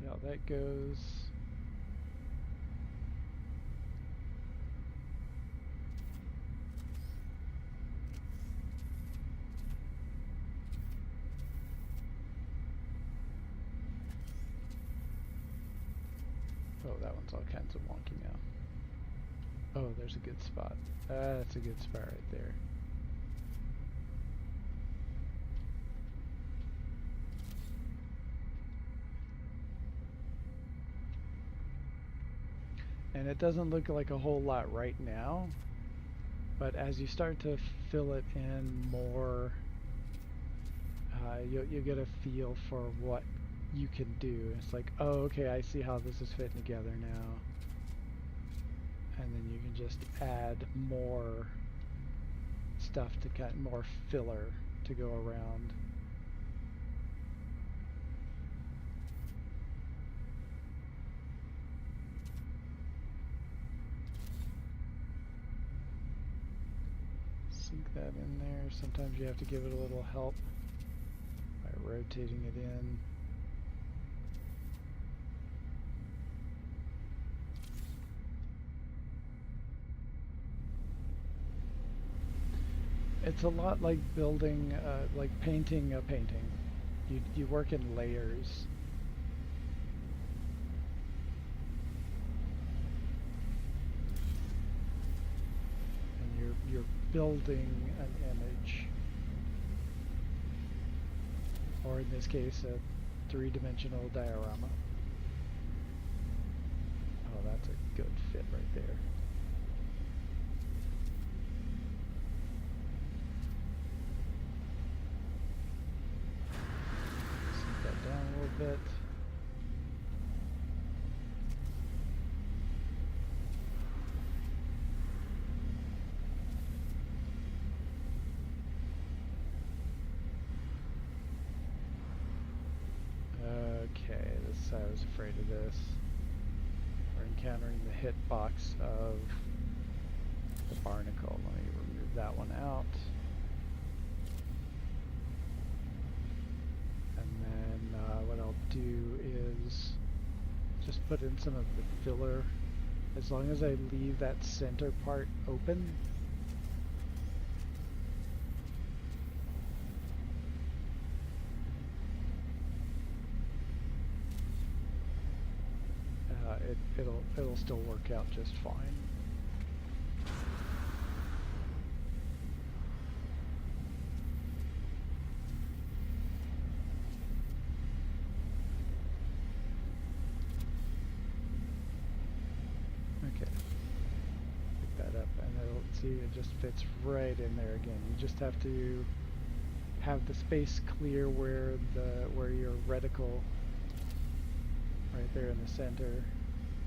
How that goes. Oh, that one's all kinds of wonky now. Oh, there's a good spot. That's a good spot right there. And it doesn't look like a whole lot right now, but as you start to fill it in more, you'll get a feel for what you can do. It's like, oh, okay, I see how this is fitting together now. And then you can just add more stuff to cut, more filler to go around. Sink that in there. Sometimes you have to give it a little help by rotating it in. It's a lot like building, like painting a painting. You work in layers. And you're building an image or in this case, a three-dimensional diorama. Oh, that's a good fit right there. Sink that down a little bit. Okay, I was afraid of this. We're encountering the hitbox of the barnacle. Let me remove that one out. And then what I'll do is just put in some of the filler. As long as I leave that center part open, it'll still work out just fine. Okay, pick that up, and it'll see it just fits right in there again. You just have to have the space clear where your reticle right there in the center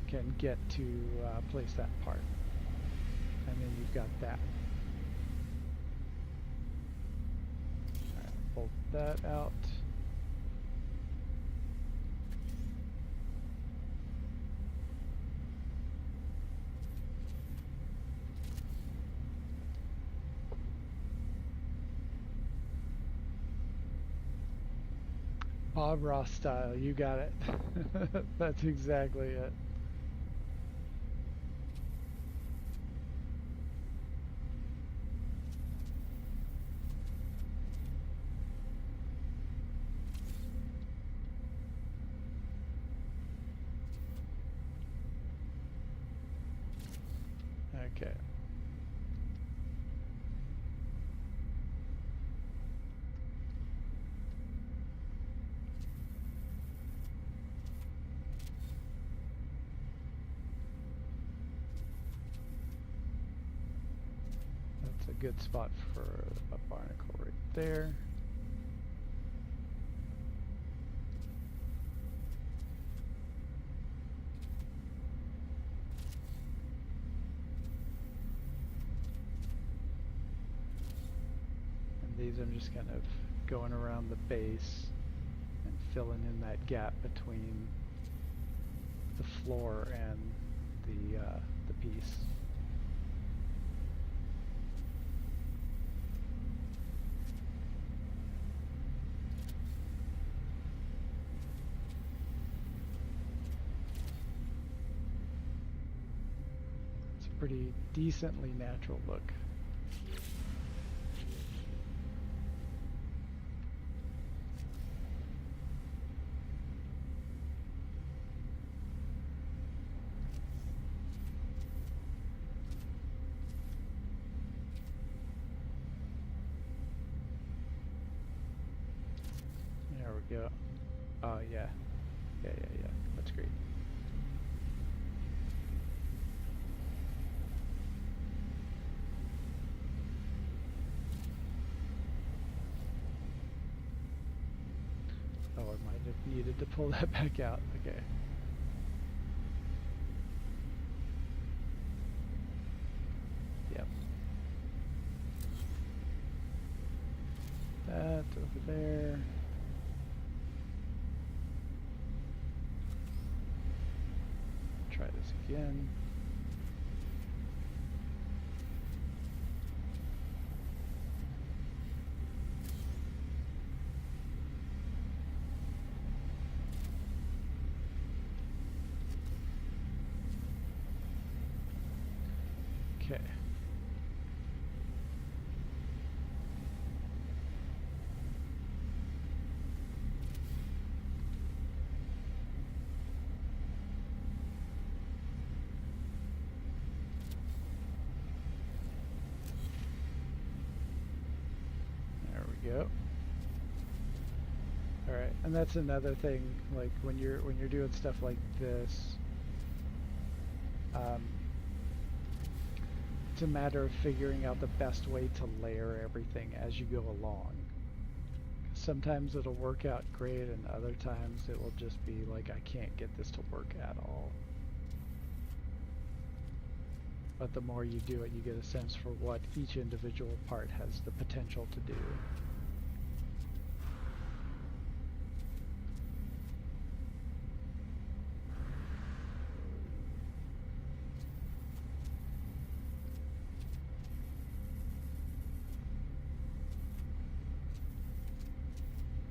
can get to place that part, and then you've got that. All right, pull that out. Bob Ross style, you got it. That's exactly it. Okay. That's a good spot for a barnacle right there. These I'm just kind of going around the base and filling in that gap between the floor and the piece. It's a pretty decently natural look. There we go. Oh yeah. Yeah. That's great. Oh, I might have needed to pull that back out. Okay. Yep. That over there. Try this again. Okay. There we go. All right, and that's another thing. Like when you're doing stuff like this, um, it's a matter of figuring out the best way to layer everything as you go along. Sometimes it'll work out great, and other times it will just be like, I can't get this to work at all. But the more you do it, you get a sense for what each individual part has the potential to do.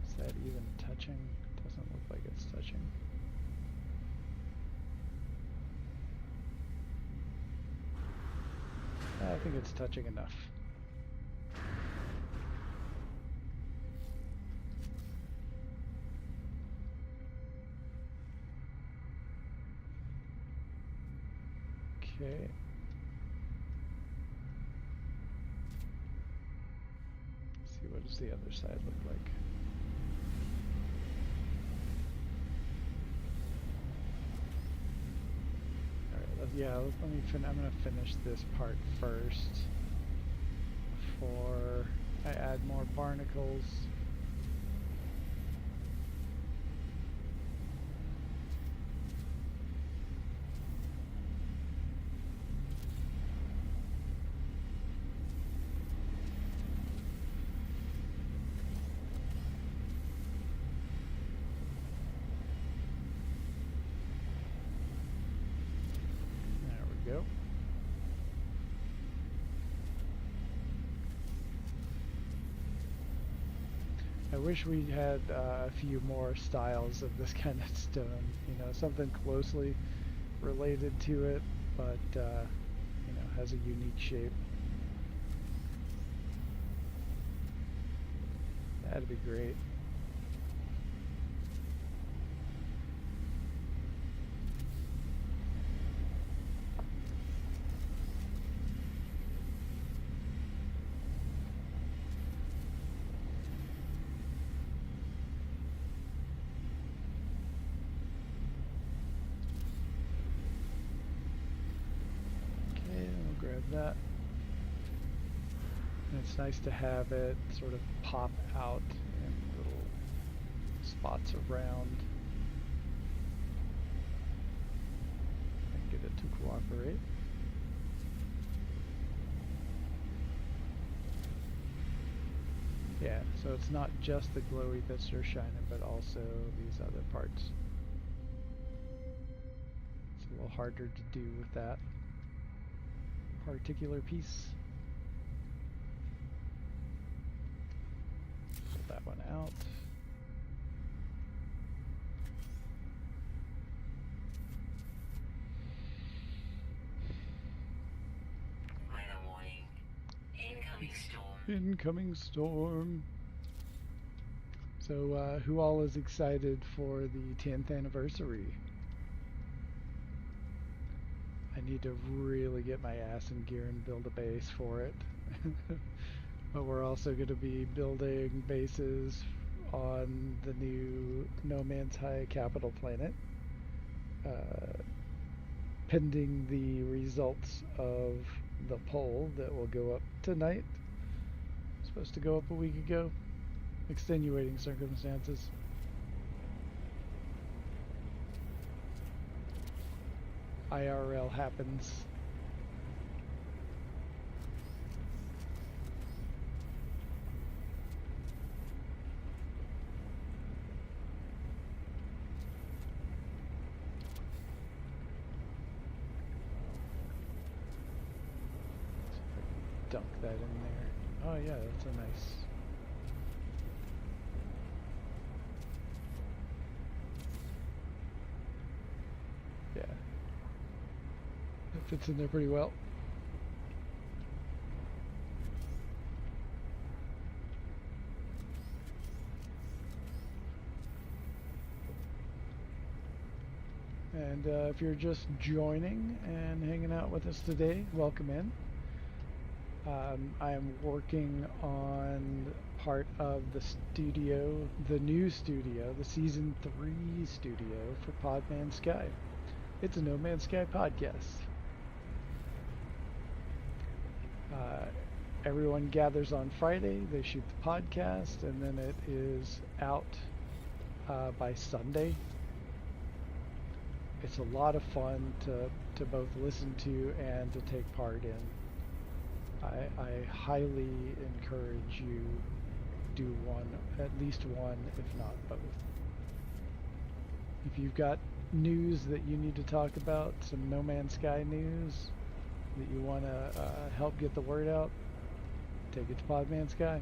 Is that even touching? Doesn't look like it's touching. I think it's touching enough. Okay. Let's see, what does the other side look like? Alright, yeah, let me I'm gonna finish this part first before I add more barnacles. Go. I wish we had a few more styles of this kind of stone, you know, something closely related to it, but you know, has a unique shape. That'd be great. That. And it's nice to have it sort of pop out in little spots around and get it to cooperate. Yeah, so it's not just the glowy bits that are shining, but also these other parts. It's a little harder to do with that particular piece. Pull that one out. Weather warning. Incoming storm. Incoming storm. So, who all is excited for the 10th anniversary? I need to really get my ass in gear and build a base for it. But we're also going to be building bases on the new No Man's High capital planet, pending the results of the poll that will go up tonight. Supposed to go up a week ago. Extenuating circumstances. IRL happens. Dunk that in there. Oh yeah, that's a nice. Yeah. That fits in there pretty well. And if you're just joining and hanging out with us today, welcome in. I am working on part of the studio, the new studio, the season 3 studio for Podman Sky. It's a No Man's Sky podcast. Uh, Everyone gathers on Friday, they shoot the podcast, and then it is out by Sunday. It's a lot of fun to both listen to and to take part in. I highly encourage you do one, at least one, if not both. If you've got news that you need to talk about, some No Man's Sky news that you want to help get the word out, take it to Podman Sky.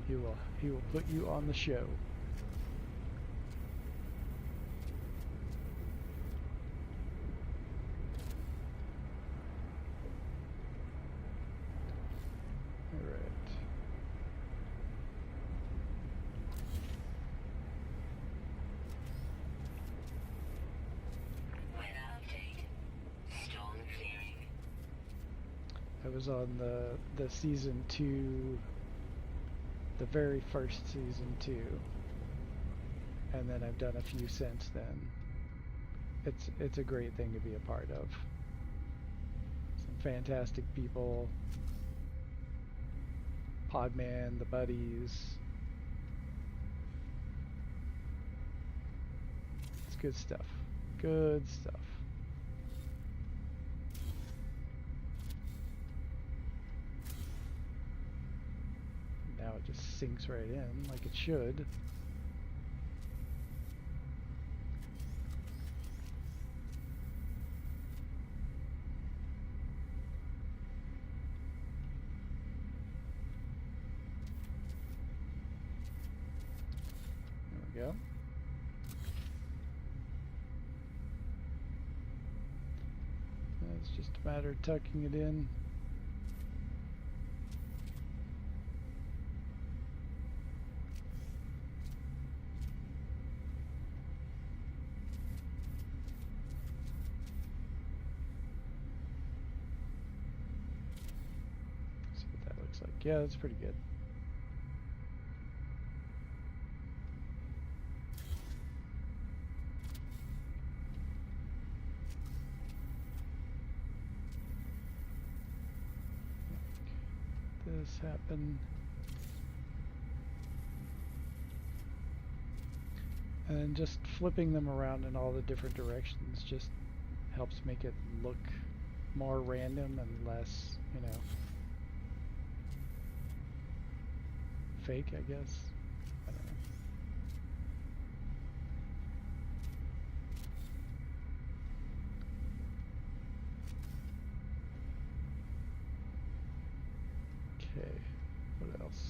He will put you on the show. I was on the season 2, the very first season 2, and then I've done a few since then. It's a great thing to be a part of. Some fantastic people, Podman, the buddies. It's good stuff. Good stuff. Now it just sinks right in like it should. There we go. It's just a matter of tucking it in. Yeah, that's pretty good. This happened. And just flipping them around in all the different directions just helps make it look more random and less, you know, fake, I guess. I don't know. Okay, what else?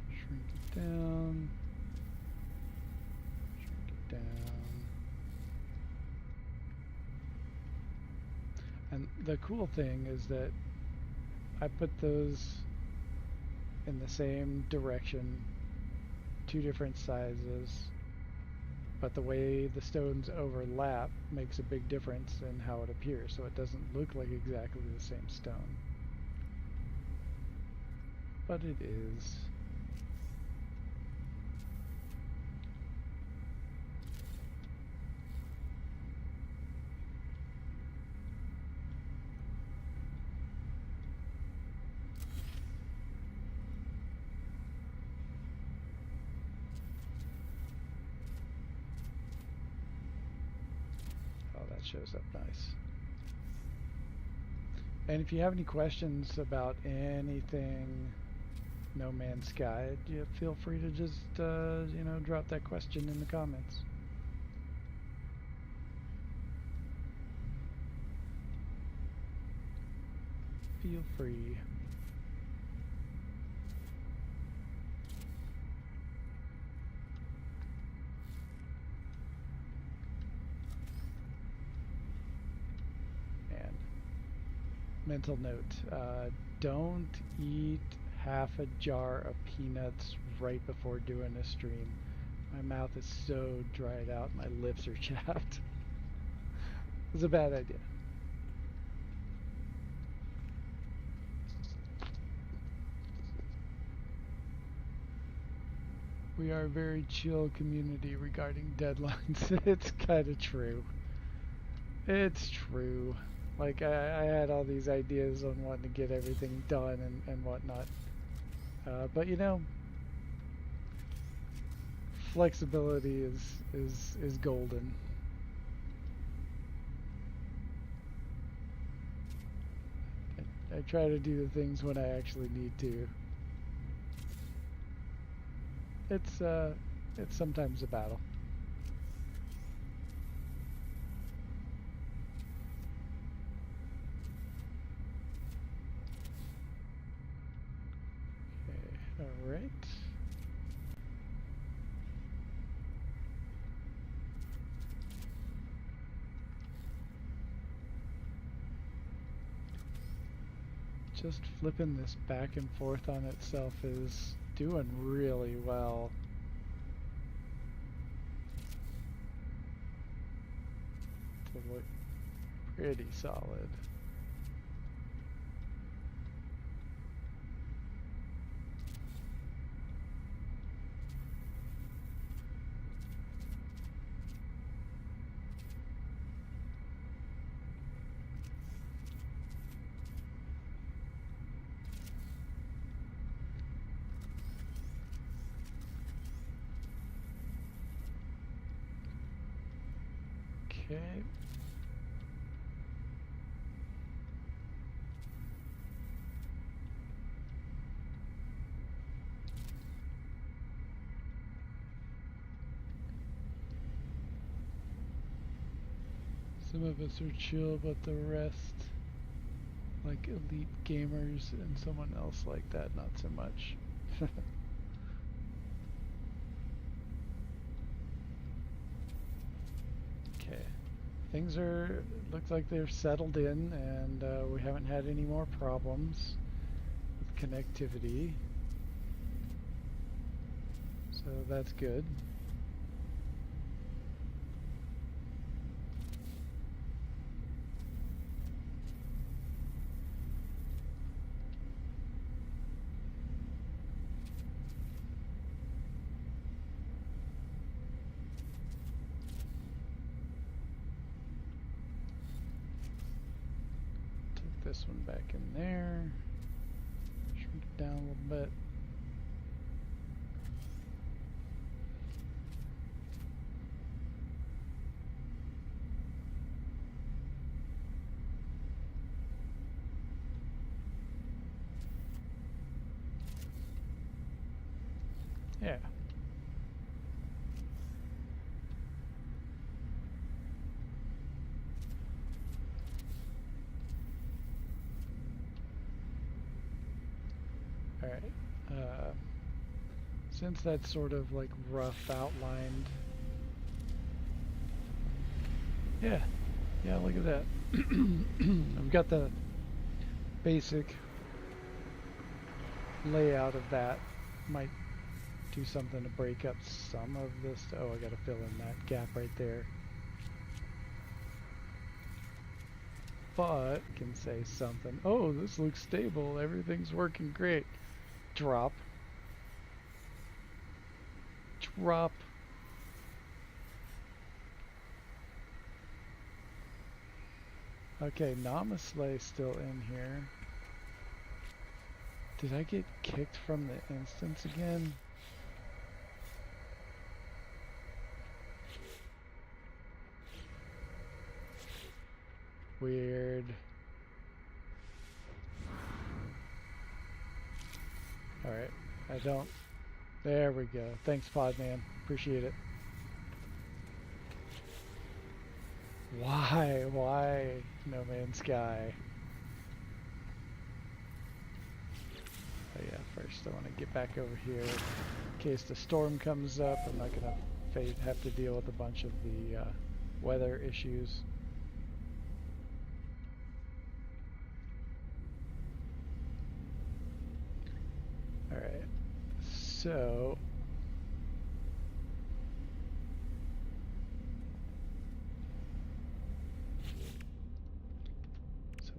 Shrink it down. Shrink it down. And the cool thing is that I put those in the same direction, 2 different sizes, but the way the stones overlap makes a big difference in how it appears, so it doesn't look like exactly the same stone. But it is. Shows up nice. And if you have any questions about anything No Man's Sky, you feel free to just you know, drop that question in the comments. Feel free. Mental note, don't eat half a jar of peanuts right before doing a stream. My mouth is so dried out, my lips are chapped. It was a bad idea. We are a very chill community regarding deadlines. It's kind of true. It's true. Like, I had all these ideas on wanting to get everything done and whatnot. But you know, flexibility is golden. I try to do the things when I actually need to. It's sometimes a battle. Okay, all right. Just flipping this back and forth on itself is doing really well. To look pretty solid. Okay. Some of us are chill, but the rest, like elite gamers and someone else like that, not so much. Okay. Things are, looks like they're settled in, and we haven't had any more problems with connectivity. So that's good. This one back in there. Shrink it down a little bit. Yeah. Alright, since that's sort of like rough outlined, yeah, look at that. I've got the basic layout of that. Might do something to break up some of this. Oh, I gotta fill in that gap right there. But I can say something. Oh, this looks stable. Everything's working great. Drop. Drop. Okay, Namaslay's still in here. Did I get kicked from the instance again? Weird. Alright, I don't... There we go. Thanks, Podman. Appreciate it. Why? Why No Man's Sky? Oh yeah, first I want to get back over here in case the storm comes up. I'm not going to have to deal with a bunch of the weather issues. So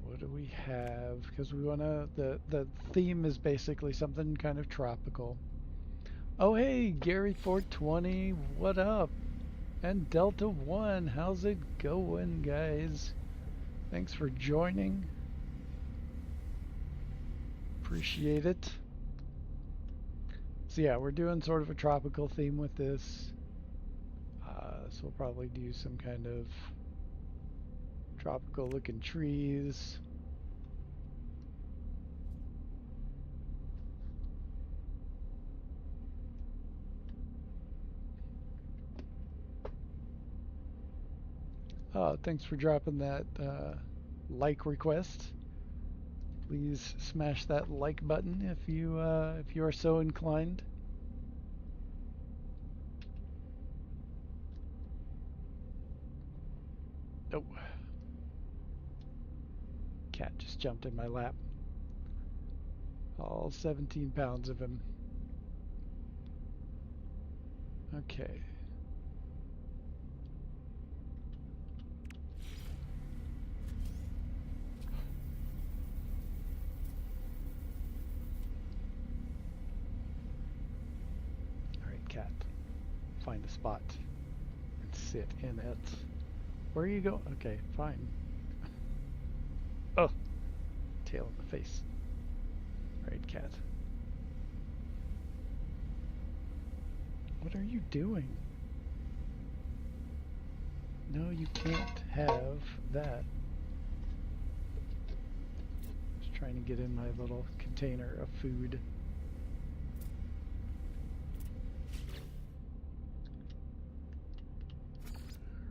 what do we have? Because we want to, the theme is basically something kind of tropical. Oh hey, Gary 420, what up? And Delta 1, how's it going, guys? Thanks for joining. Appreciate it. So yeah, we're doing sort of a tropical theme with this. So we'll probably do some kind of tropical looking trees. Thanks for dropping that like request. Please smash that like button if you are so inclined. Oh, cat just jumped in my lap. All 17 pounds of him. Okay. Alright, cat. Find a spot and sit in it. Where are you going? Okay, fine. Oh, tail in the face. Alright, cat. What are you doing? No, you can't have that. Just trying to get in my little container of food.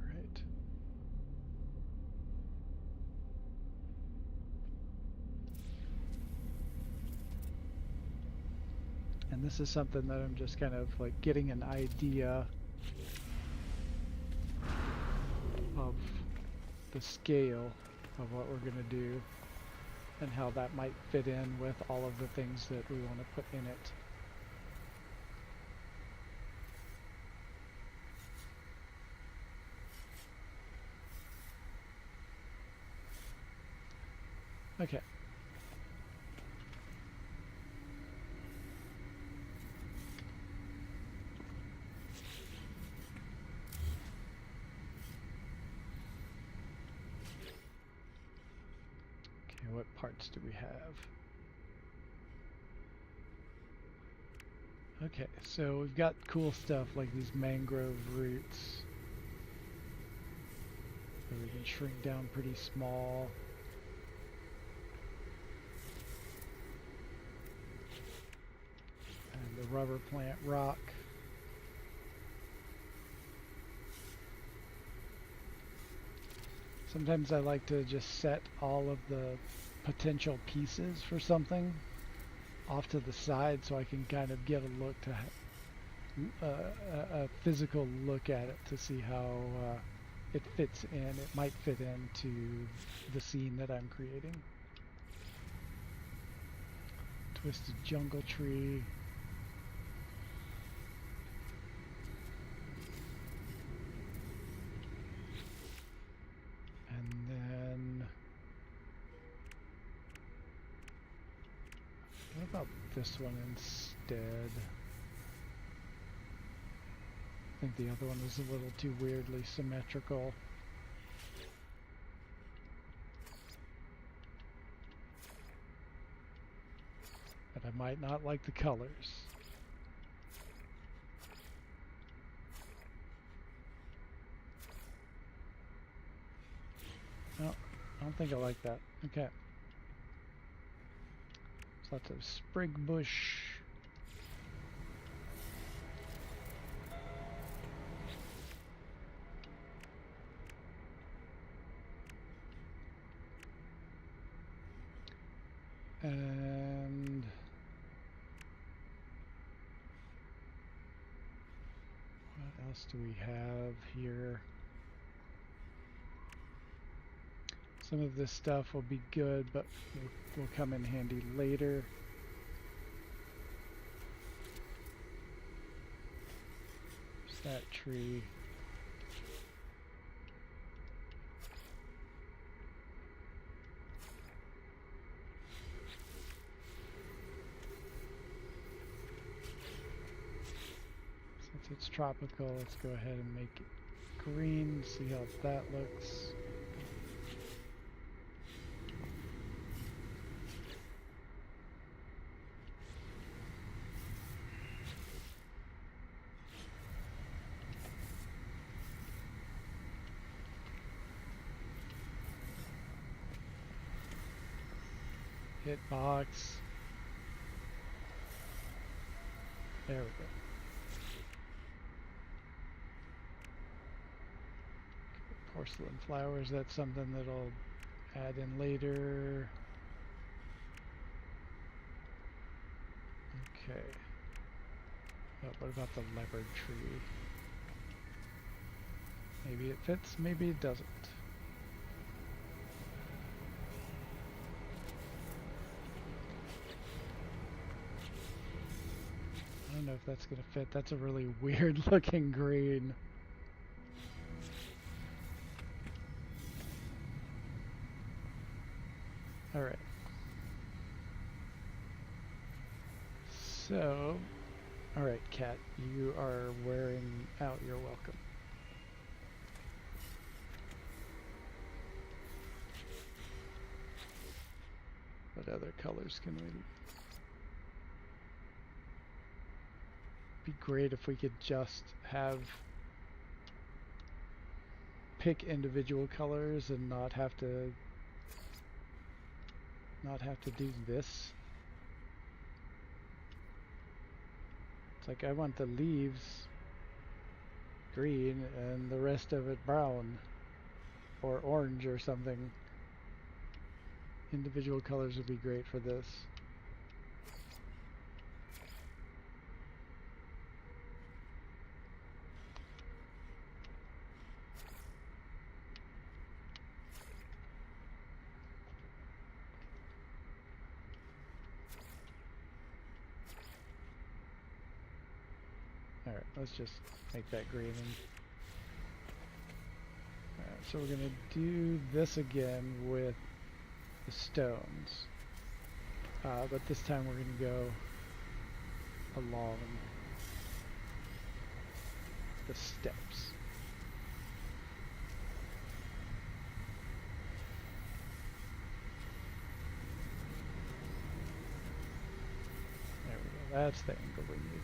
Alright. And this is something that I'm just kind of like getting an idea of the scale of what we're going to do and how that might fit in with all of the things that we want to put in it. Okay. Okay, what parts do we have? Okay, so we've got cool stuff like these mangrove roots that we can shrink down pretty small. And the rubber plant rock. Sometimes I like to just set all of the potential pieces for something off to the side so I can kind of get a look to a physical look at it to see how it fits in. It might fit into the scene that I'm creating. Twisted jungle tree. And then what about this one instead? I think the other one was a little too weirdly symmetrical. But I might not like the colors. No, I don't think I like that. Okay. So lots of sprig bush. And what else do we have here? Some of this stuff will be good, but will come in handy later. that tree. Since it's tropical, let's go ahead and make it green, see how that looks. Hitbox. There we go. Porcelain flowers, that's something that'll add in later. Okay. Oh, what about the leopard tree? Maybe it fits, maybe it doesn't. I don't know if that's gonna fit. That's a really weird looking green. Alright. So, alright, Cat, you are wearing out your welcome. What other colors can we... Be great if we could just have pick individual colors and not have to do this. It's like I want the leaves green and the rest of it brown or orange or something. Individual colors would be great for this. Alright, let's just make that green. Alright, so we're going to do this again with the stones. But this time we're going to go along the steps. There we go, that's the angle we need.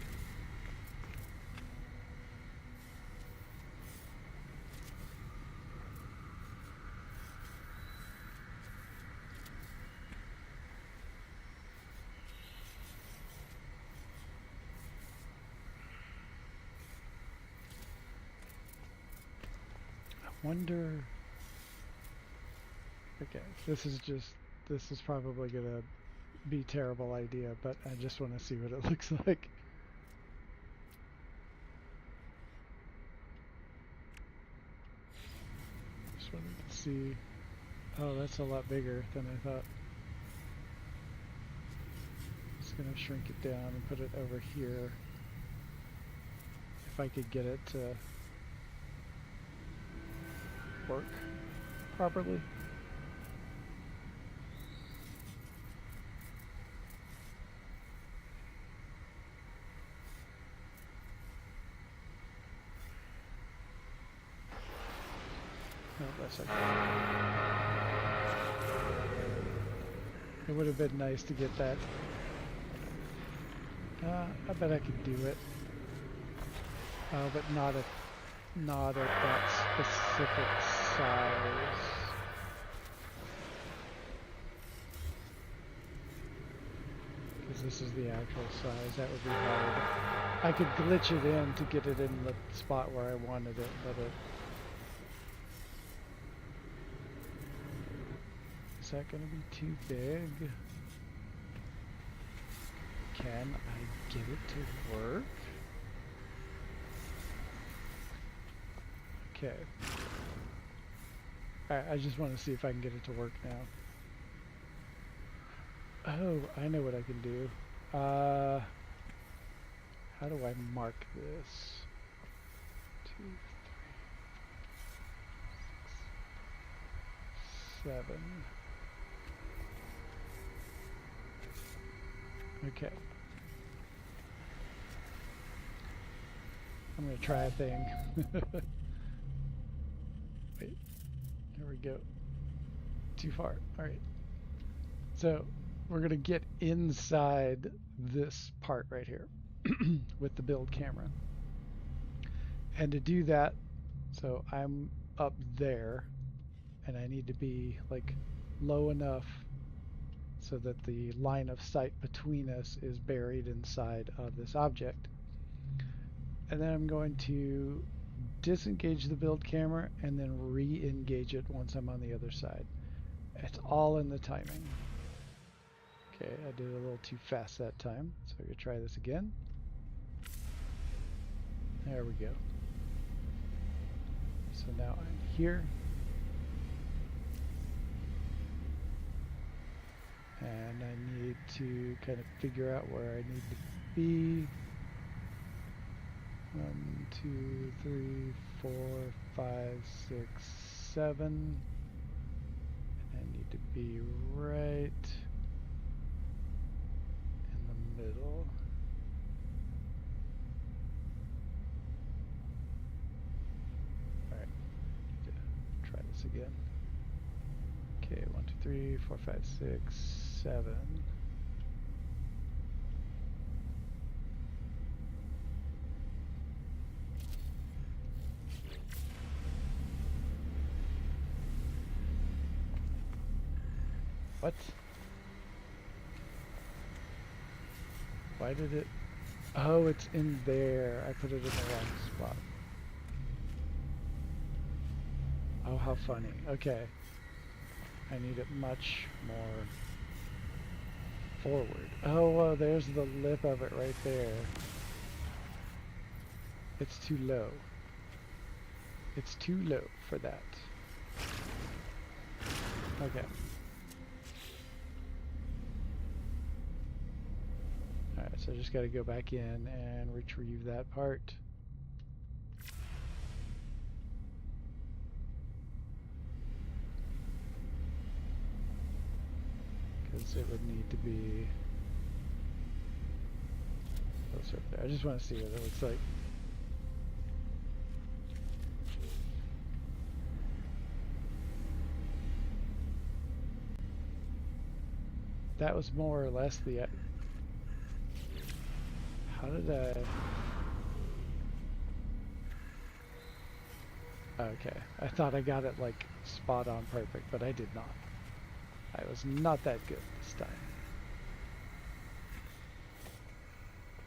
Wonder. Okay, this is probably gonna be a terrible idea, but I just want to see what it looks like. Just wanted to see. Oh, that's a lot bigger than I thought. Just gonna shrink it down and put it over here. If I could get it to work properly. No, that's okay. It would have been nice to get that. I bet I could do it. But not at that specific size. Because this is the actual size. That would be hard. I could glitch it in to get it in the spot where I wanted it, but is that going to be too big? Can I get it to work? Okay. Alright, I just want to see if I can get it to work now. Oh, I know what I can do. How do I mark this? 7. Okay. I'm gonna try a thing. Wait, here we go. Too far. All right. So we're gonna get inside this part right here with the build camera. And to do that, so I'm up there and I need to be like low enough so that the line of sight between us is buried inside of this object. And then I'm going to disengage the build camera and then re-engage it once I'm on the other side. It's all in the timing. Okay, I did it a little too fast that time, so I'm going to try this again. There we go. So now I'm here. And I need to kind of figure out where I need to be. 1, 2, 3, 4, 5, 6, 7. And I need to be right in the middle. Alright, need to try this again. Okay, 1, 2, 3, 4, 5, 6, 7. What? Why did it? Oh, it's in there. I put it in the wrong spot. Oh, how funny. Okay. I need it much more forward. Oh, there's the lip of it right there. It's too low. It's too low for that. Okay. Alright, so I just got to go back in and retrieve that part. Because it would need to be closer up there. I just want to see what it looks like. That was more or less the... How did I... Okay, I thought I got it like spot on perfect, but I did not. I was not that good this time.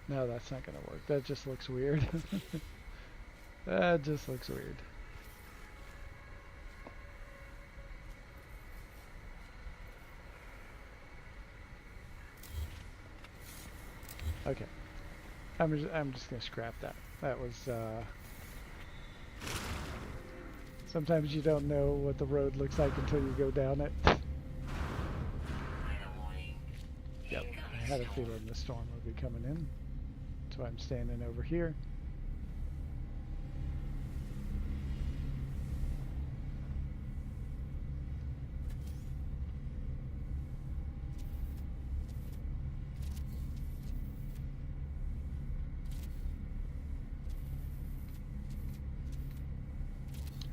No, that's not gonna work. That just looks weird. That just looks weird. Okay. I'm just gonna scrap that. That was sometimes you don't know what the road looks like until you go down it. Yep, I had a feeling the storm would be coming in. That's why I'm standing over here.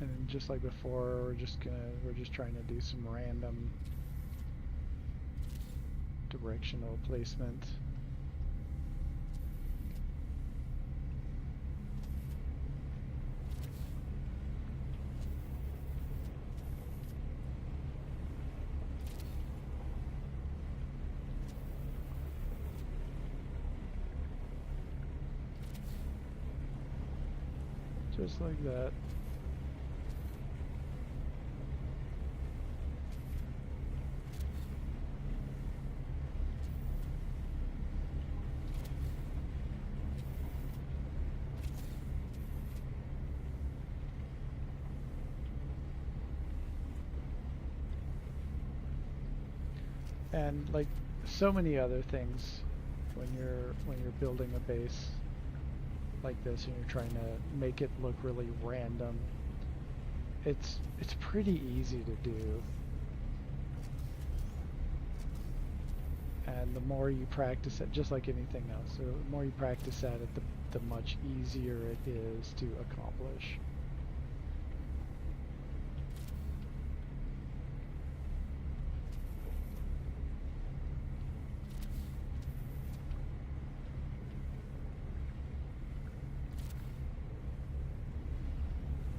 And then just like before, we're just trying to do some random directional placement. Just like that. And like so many other things when you're building a base like this and you're trying to make it look really random, it's pretty easy to do. And the more you practice it, just like anything else, so the more you practice at it, the much easier it is to accomplish.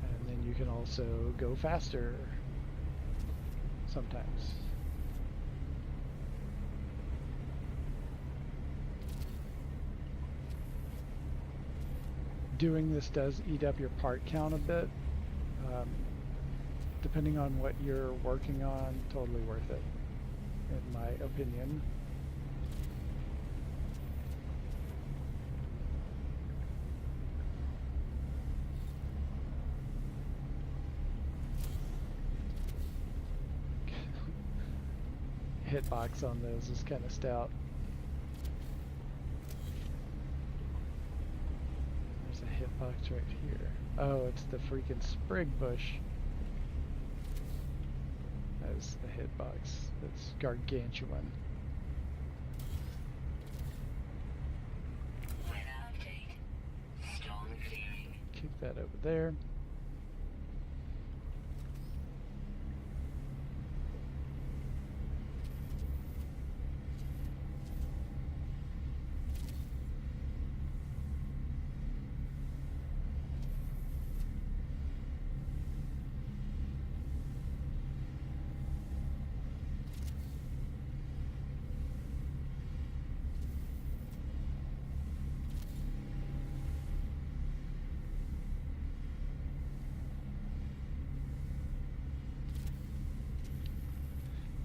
And then you can also go faster sometimes. Doing this does eat up your part count a bit. Depending on what you're working on, totally worth it, in my opinion. Hitbox on those is kind of stout. There's a hitbox right here. Oh, it's the freaking sprig bush. That's the hitbox. That's gargantuan. Kick that over there.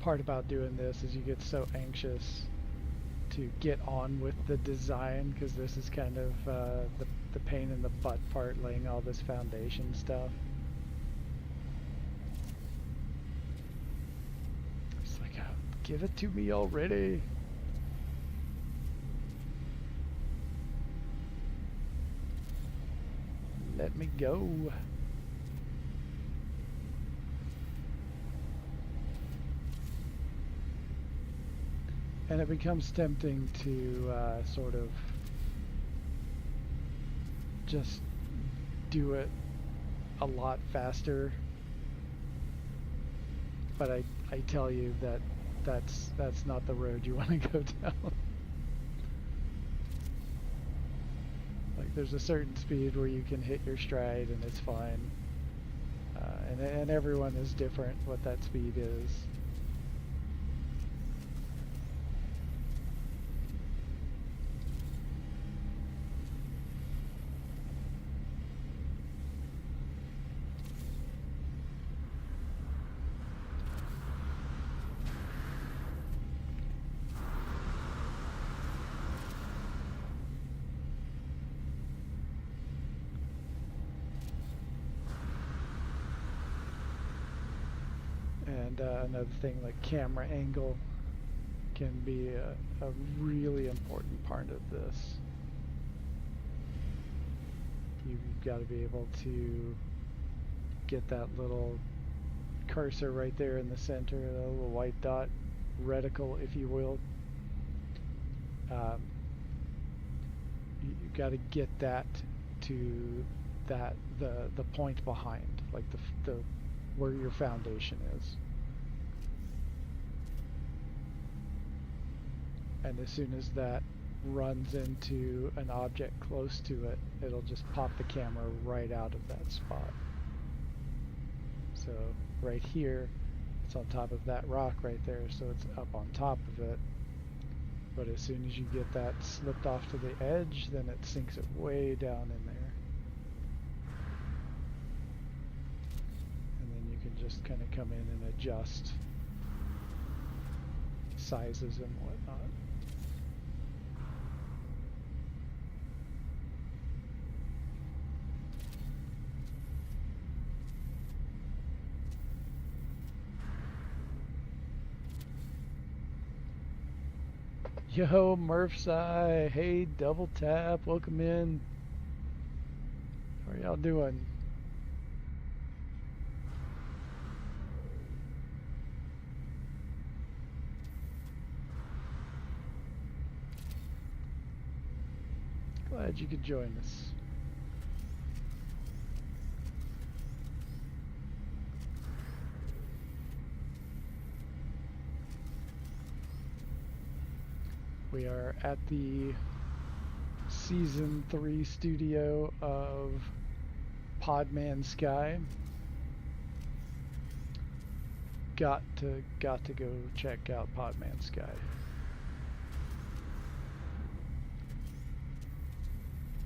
Part about doing this is you get so anxious to get on with the design, because this is kind of the pain in the butt part, laying all this foundation stuff. It's like, give it to me already. Let me go. And it becomes tempting to sort of just do it a lot faster. But I tell you that that's not the road you want to go down. Like, there's a certain speed where you can hit your stride and it's fine. And everyone is different what that speed is. And another thing, like camera angle can be a really important part of this. You've got to be able to get that little cursor right there in the center, the little white dot, reticle, if you will. You've got to get that to the point behind, like the where your foundation is. And as soon as that runs into an object close to it, it'll just pop the camera right out of that spot. So right here, it's on top of that rock right there, so it's up on top of it. But as soon as you get that slipped off to the edge, then it sinks it way down in there. Just kind of come in and adjust sizes and whatnot. Yo, Murph's Eye. Hey, Double Tap. Welcome in. How are y'all doing? Glad you could join us. We are at the Season 3 studio of Podman Sky. Got to go check out Podman Sky.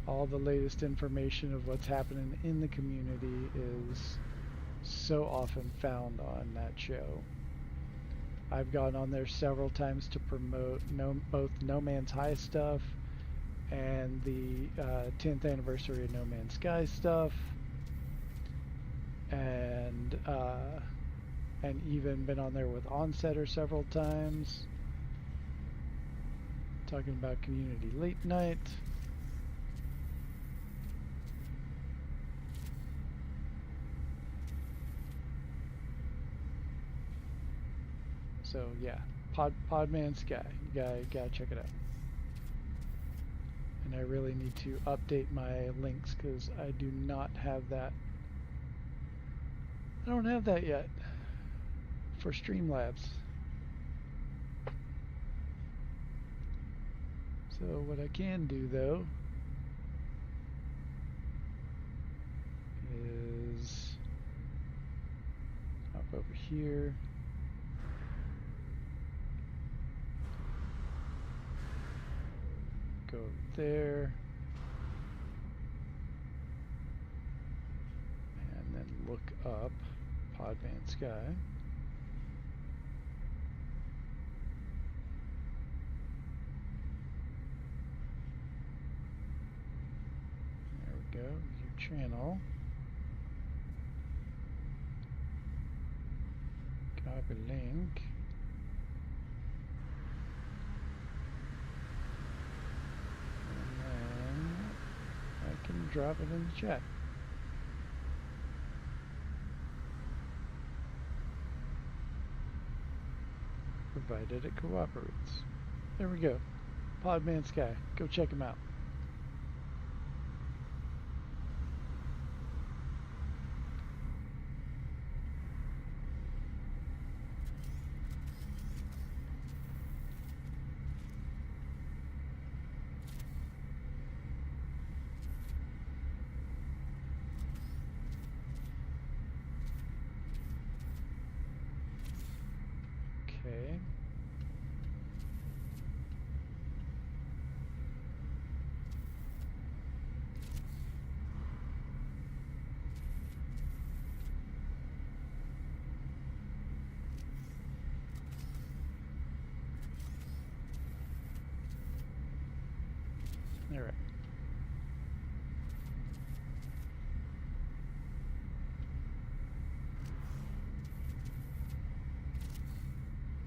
All the latest information of what's happening in the community is so often found on that show. I've gone on there several times to promote both No Man's High stuff and the 10th anniversary of No Man's Sky stuff, and even been on there with Onsetter several times, talking about community late night. So yeah, Podman Sky, you gotta check it out. And I really need to update my links because I do not have that. I don't have that yet for Streamlabs. So what I can do though is hop over here. Go over there. And then look up Podman Sky. There we go, view channel. Copy link. I can drop it in the chat. Provided it cooperates. There we go. Podman Sky. Go check him out. Okay. All right.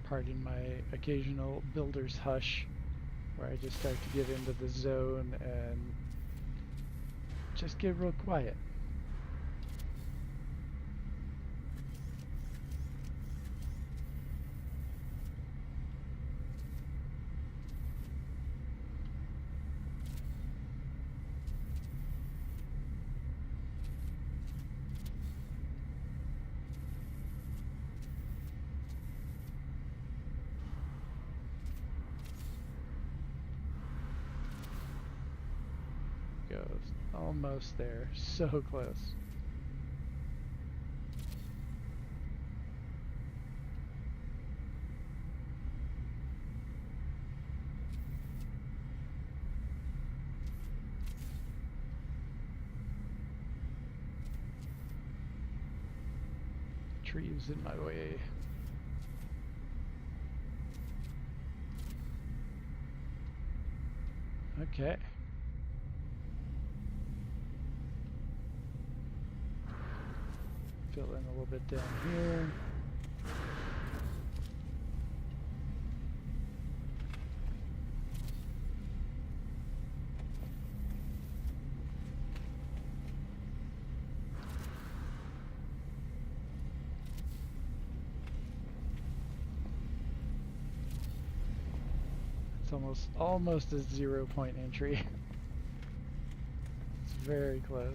Pardon my occasional builder's hush, where I just start to get into the zone and just get real quiet. Goes almost there, so close. Trees in my way. Okay. Fill in a little bit down here. It's almost a 0 point entry. very close.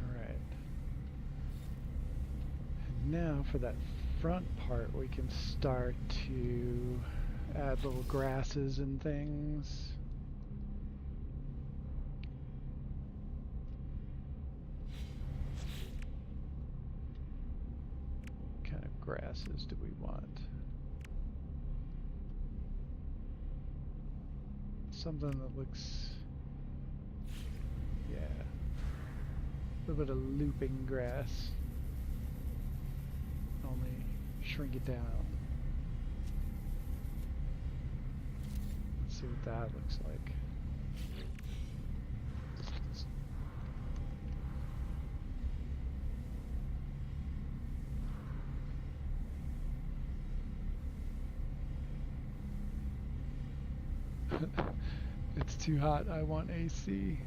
Alright. And now for that front part, we can start to add little grasses and things. What kind of grasses do we want? Something that looks, yeah, a little bit of looping grass. Only shrink it down. Let's see what that looks like. It's too hot. I want AC.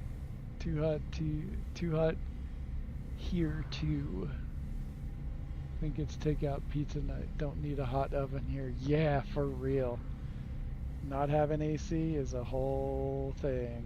Too hot here too. Think it's takeout pizza night. Don't need a hot oven here. Yeah, for real. Not having AC is a whole thing.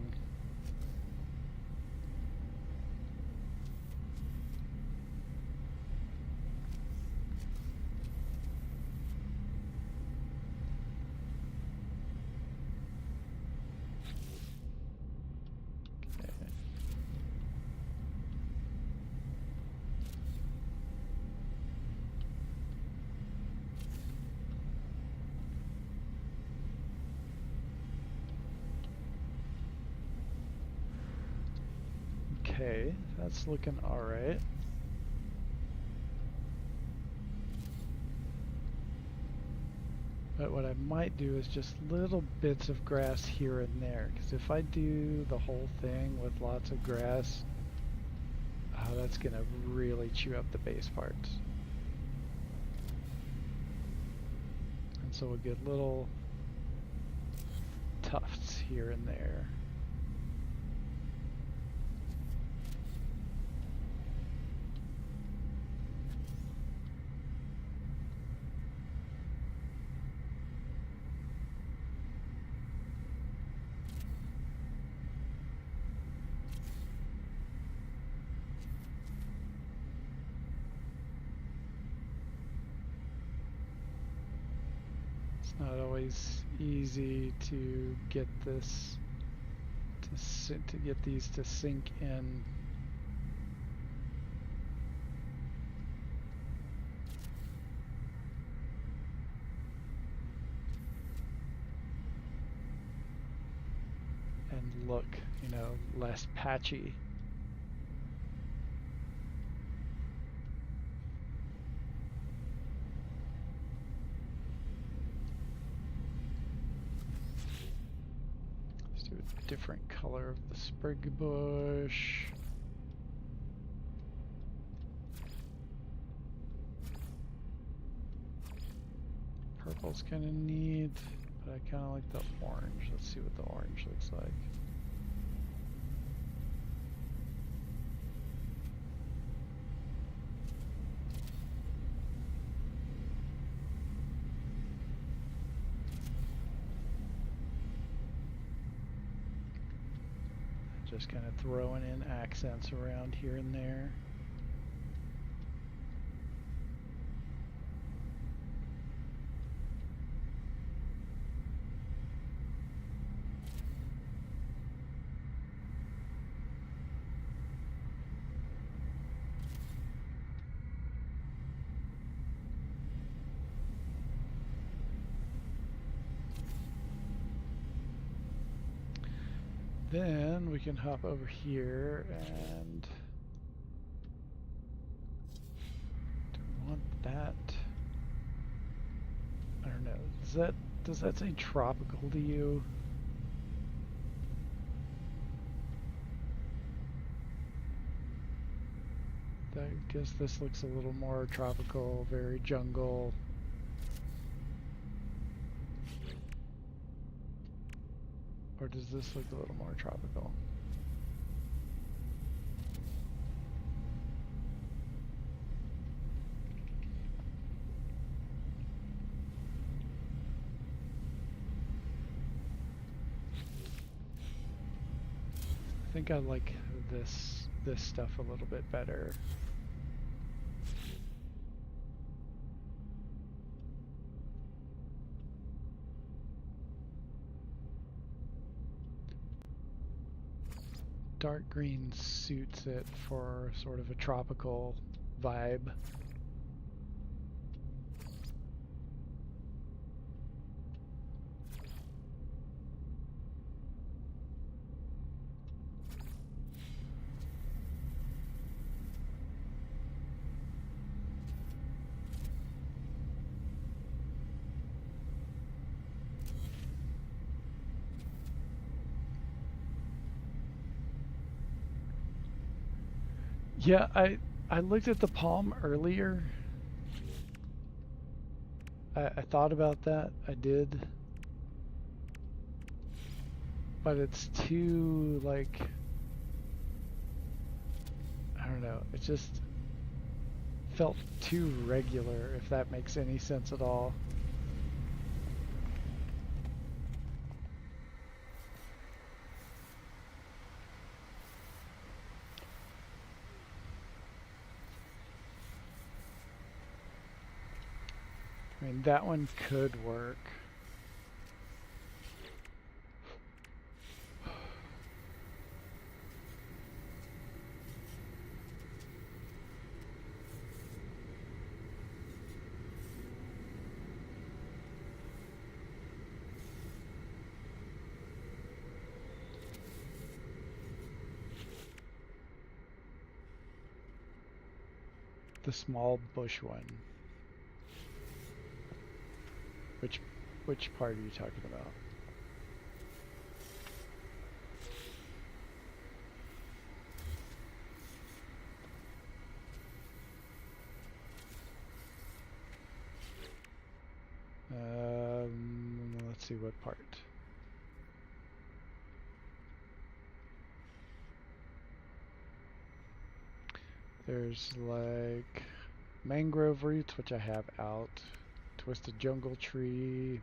Okay, that's looking alright. But what I might do is just little bits of grass here and there, because if I do the whole thing with lots of grass, that's going to really chew up the base parts. And so we'll get little tufts here and there. Not always easy to get this to get these to sink in. And look, you know, less patchy. Different color of the sprig bush. Purple's kind of neat, but I kind of like the orange. Let's see what the orange looks like. Just kind of throwing in accents around here and there. Then we can hop over here and do we want that? I don't know. Does that say tropical to you? I guess this looks a little more tropical, very jungle. Or does this look a little more tropical? think I like this stuff a little bit better. Dark green suits it for sort of a tropical vibe. Yeah, I looked at the palm earlier. I thought about that. I did. But it's too, like, I don't know. It just felt too regular, if that makes any sense at all. I mean, that one could work. The small bush one. Which part are you talking about? Let's see what part. There's like mangrove roots, which I have out. Twisted jungle tree.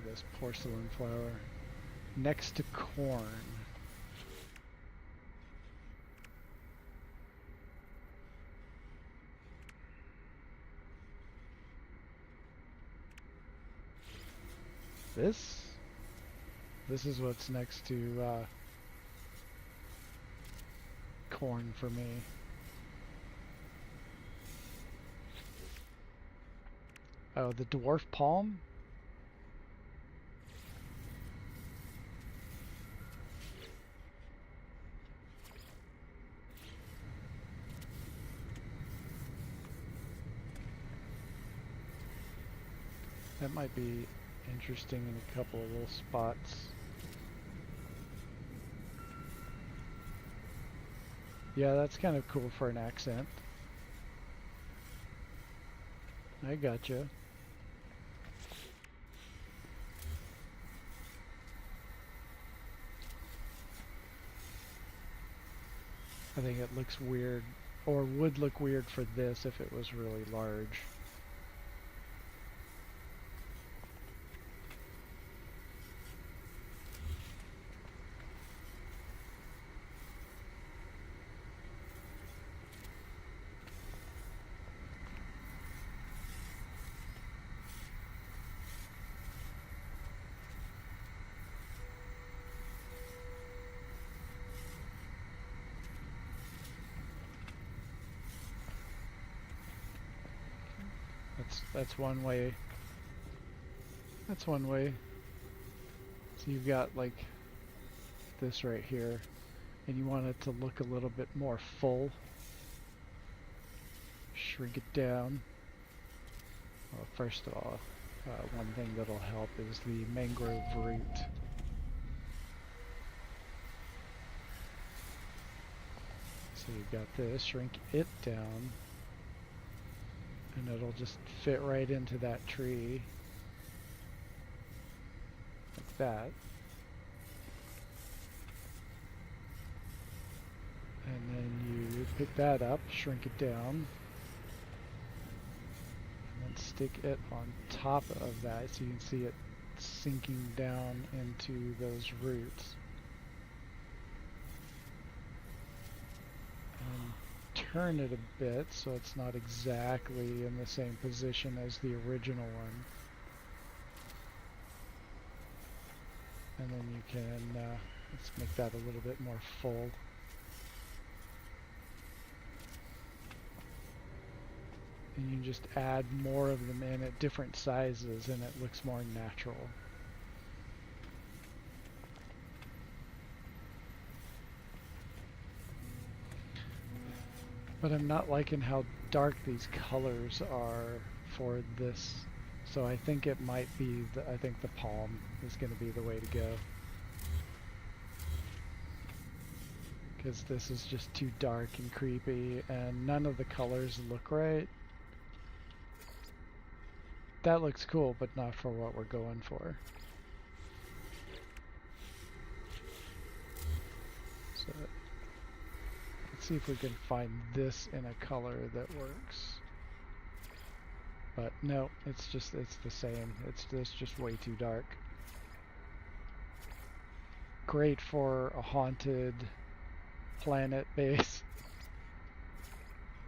This porcelain flower. Next to corn. This is what's next to corn for me. Oh, the dwarf palm? That might be interesting in a couple of little spots. Yeah, that's kind of cool for an accent. I gotcha. I think it looks weird, or would look weird for this if it was really large. That's one way. That's one way. So you've got like this right here, and you want it to look a little bit more full. Shrink it down. Well, first of all, one thing that'll help is the mangrove root. So you've got this, shrink it down, and it'll just fit right into that tree, like that. And then you pick that up, shrink it down, and then stick it on top of that so you can see it sinking down into those roots. And turn it a bit so it's not exactly in the same position as the original one. And then you can, let's make that a little bit more full. And you can just add more of them in at different sizes and it looks more natural. But I'm not liking how dark these colors are for this. So I think it might be, I think the palm is going to be the way to go. Because this is just too dark and creepy and none of the colors look right. That looks cool, but not for what we're going for. So let's see if we can find this in a color that works. But no, it's the same. It's just way too dark. Great for a haunted planet base.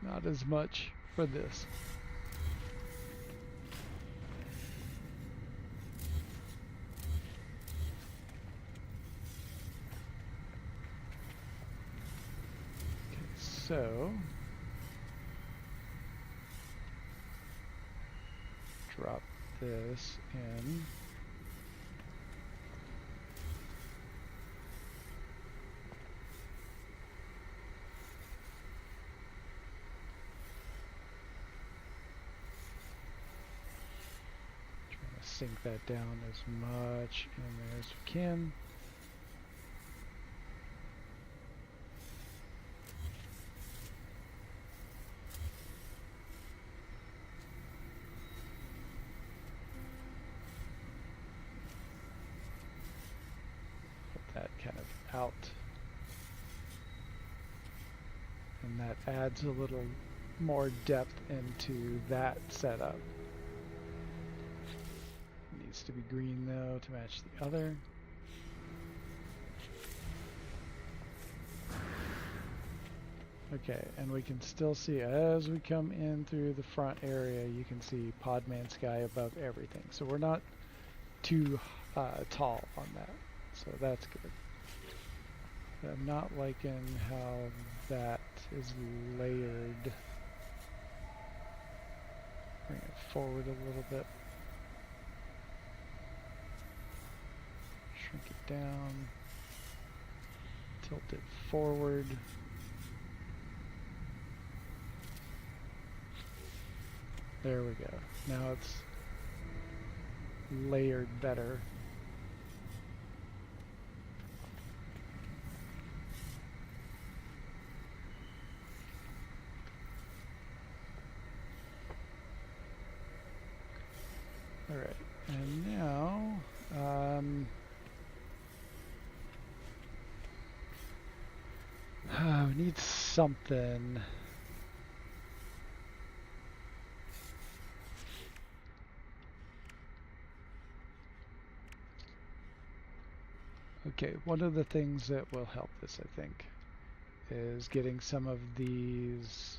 Not as much for this. So, drop this in. Trying to sink that down as much in there as we can. That kind of out, and that adds a little more depth into that setup. It needs to be green though to match the other. Okay, and we can still see as we come in through the front area, you can see Podman Sky above everything. So we're not too tall on that. So that's good. But I'm not liking how that is layered. Bring it forward a little bit. Shrink it down. Tilt it forward. There we go. Now it's layered better. All right, and now we need something. Okay, one of the things that will help this, I think, is getting some of these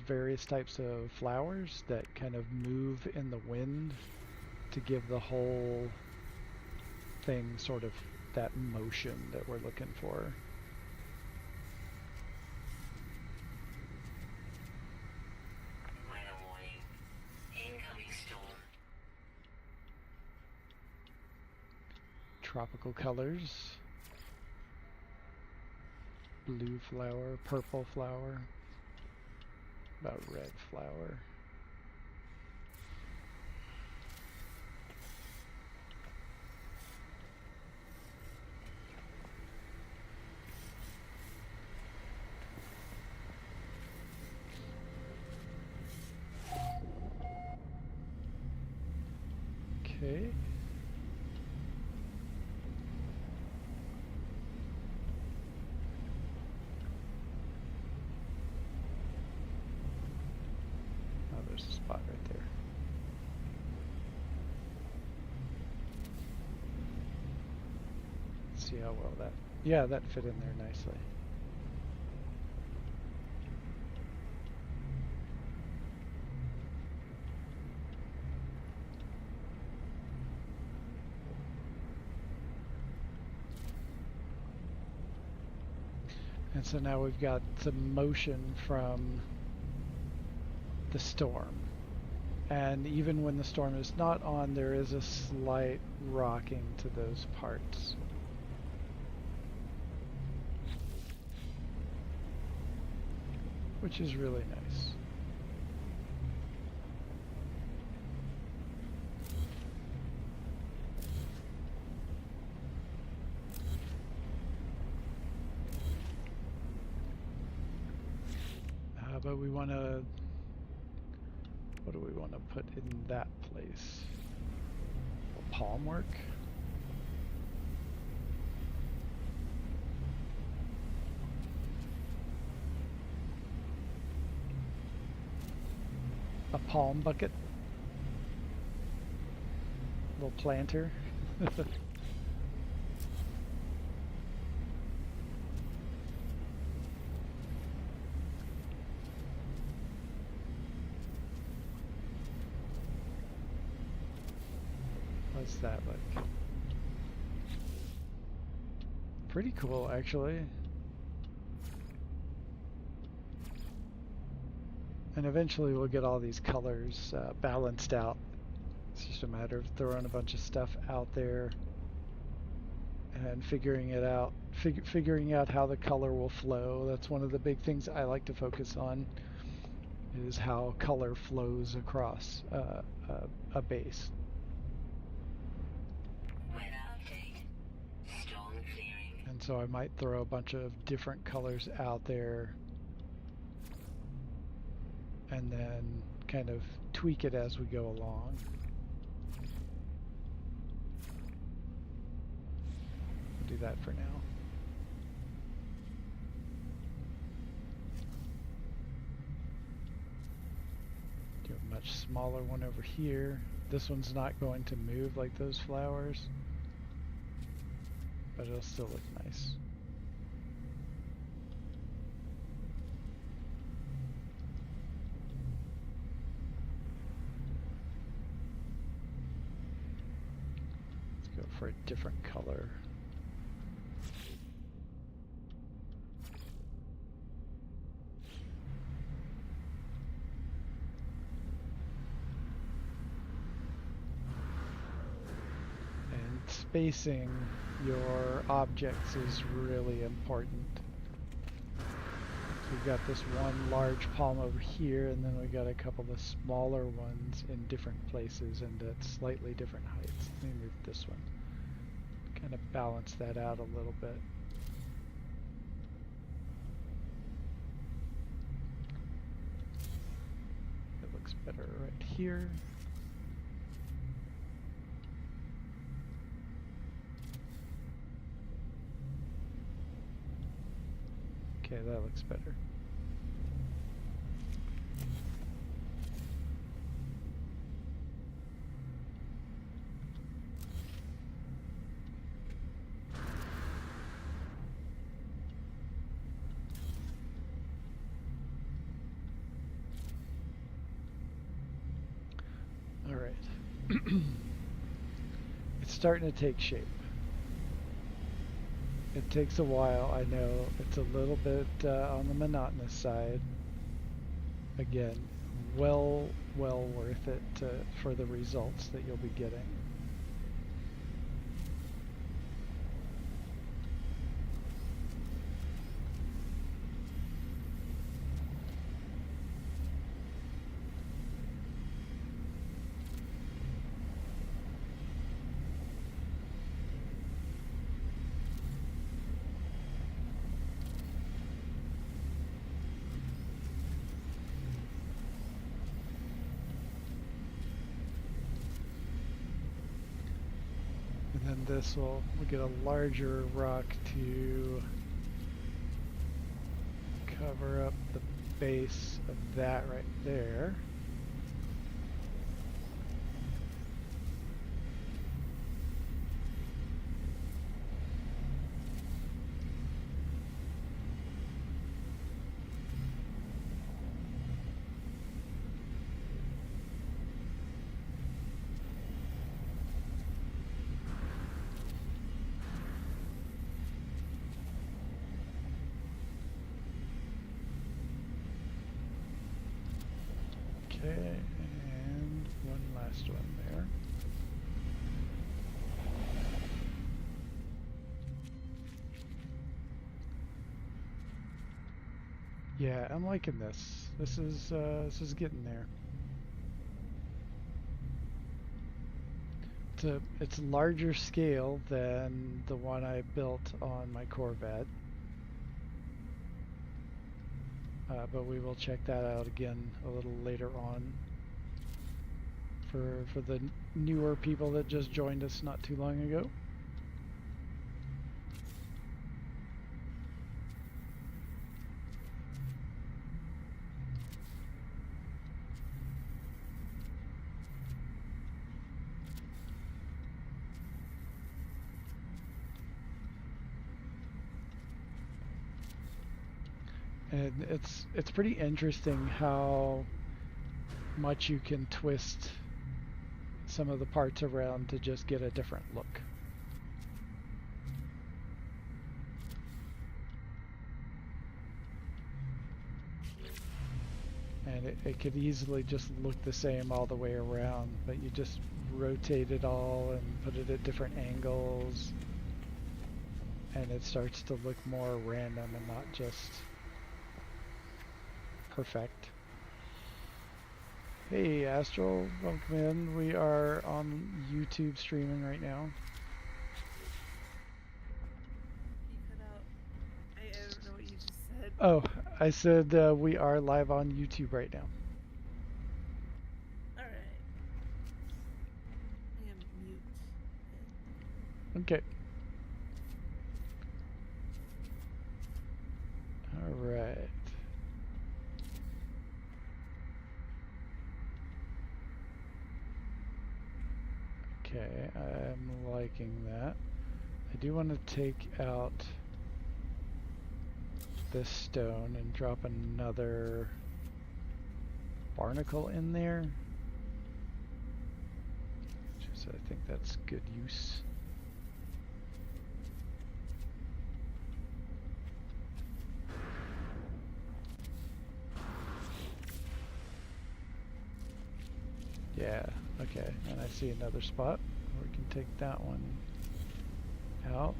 various types of flowers that kind of move in the wind to give the whole thing sort of that motion that we're looking for. Minor warning. Incoming storm. Tropical colors. Blue flower, purple flower. About red flower. Okay. see how well that, yeah, that fit in there nicely. And so now we've got some motion from the storm. And even when the storm is not on, there is a slight rocking to those parts. Which is really nice. But we want to, what do we want to put in that place? Palm work? A palm bucket? Little planter? What's that like? Pretty cool, actually. And eventually we'll get all these colors balanced out. It's just a matter of throwing a bunch of stuff out there and figuring it out, figuring out how the color will flow. That's one of the big things I like to focus on, is how color flows across a base. And so I might throw a bunch of different colors out there and then kind of tweak it as we go along. We'll do that for now. Do a much smaller one over here. This one's not going to move like those flowers, but it'll still look nice. Let's go for a different color. Spacing your objects is really important. So we've got this one large palm over here, and then we've got a couple of smaller ones in different places and at slightly different heights. Let me move this one. Kind of balance that out a little bit. It looks better right here. Okay, that looks better. All right. It's starting to take shape. It takes a while, I know. It's a little bit on the monotonous side. Again, well worth it for the results that you'll be getting. And then this will get a larger rock to cover up the base of that right there. Okay, and one last one there. Yeah, I'm liking this. This is getting there. It's larger scale than the one I built on my Corvette. But we will check that out again a little later on for the newer people that just joined us not too long ago. And it's pretty interesting how much you can twist some of the parts around to just get a different look. And it could easily just look the same all the way around, but you just rotate it all and put it at different angles, and it starts to look more random and not just perfect. Hey Astral, welcome in. We are on YouTube streaming right now. You cut out. I don't know what you just said. Oh, I said we are live on YouTube right now. Alright. I am mute. Okay. All right. Okay, I'm liking that. I do want to take out this stone and drop another barnacle in there. Just, I think that's good use. Yeah, okay, and I see another spot. We can take that one out.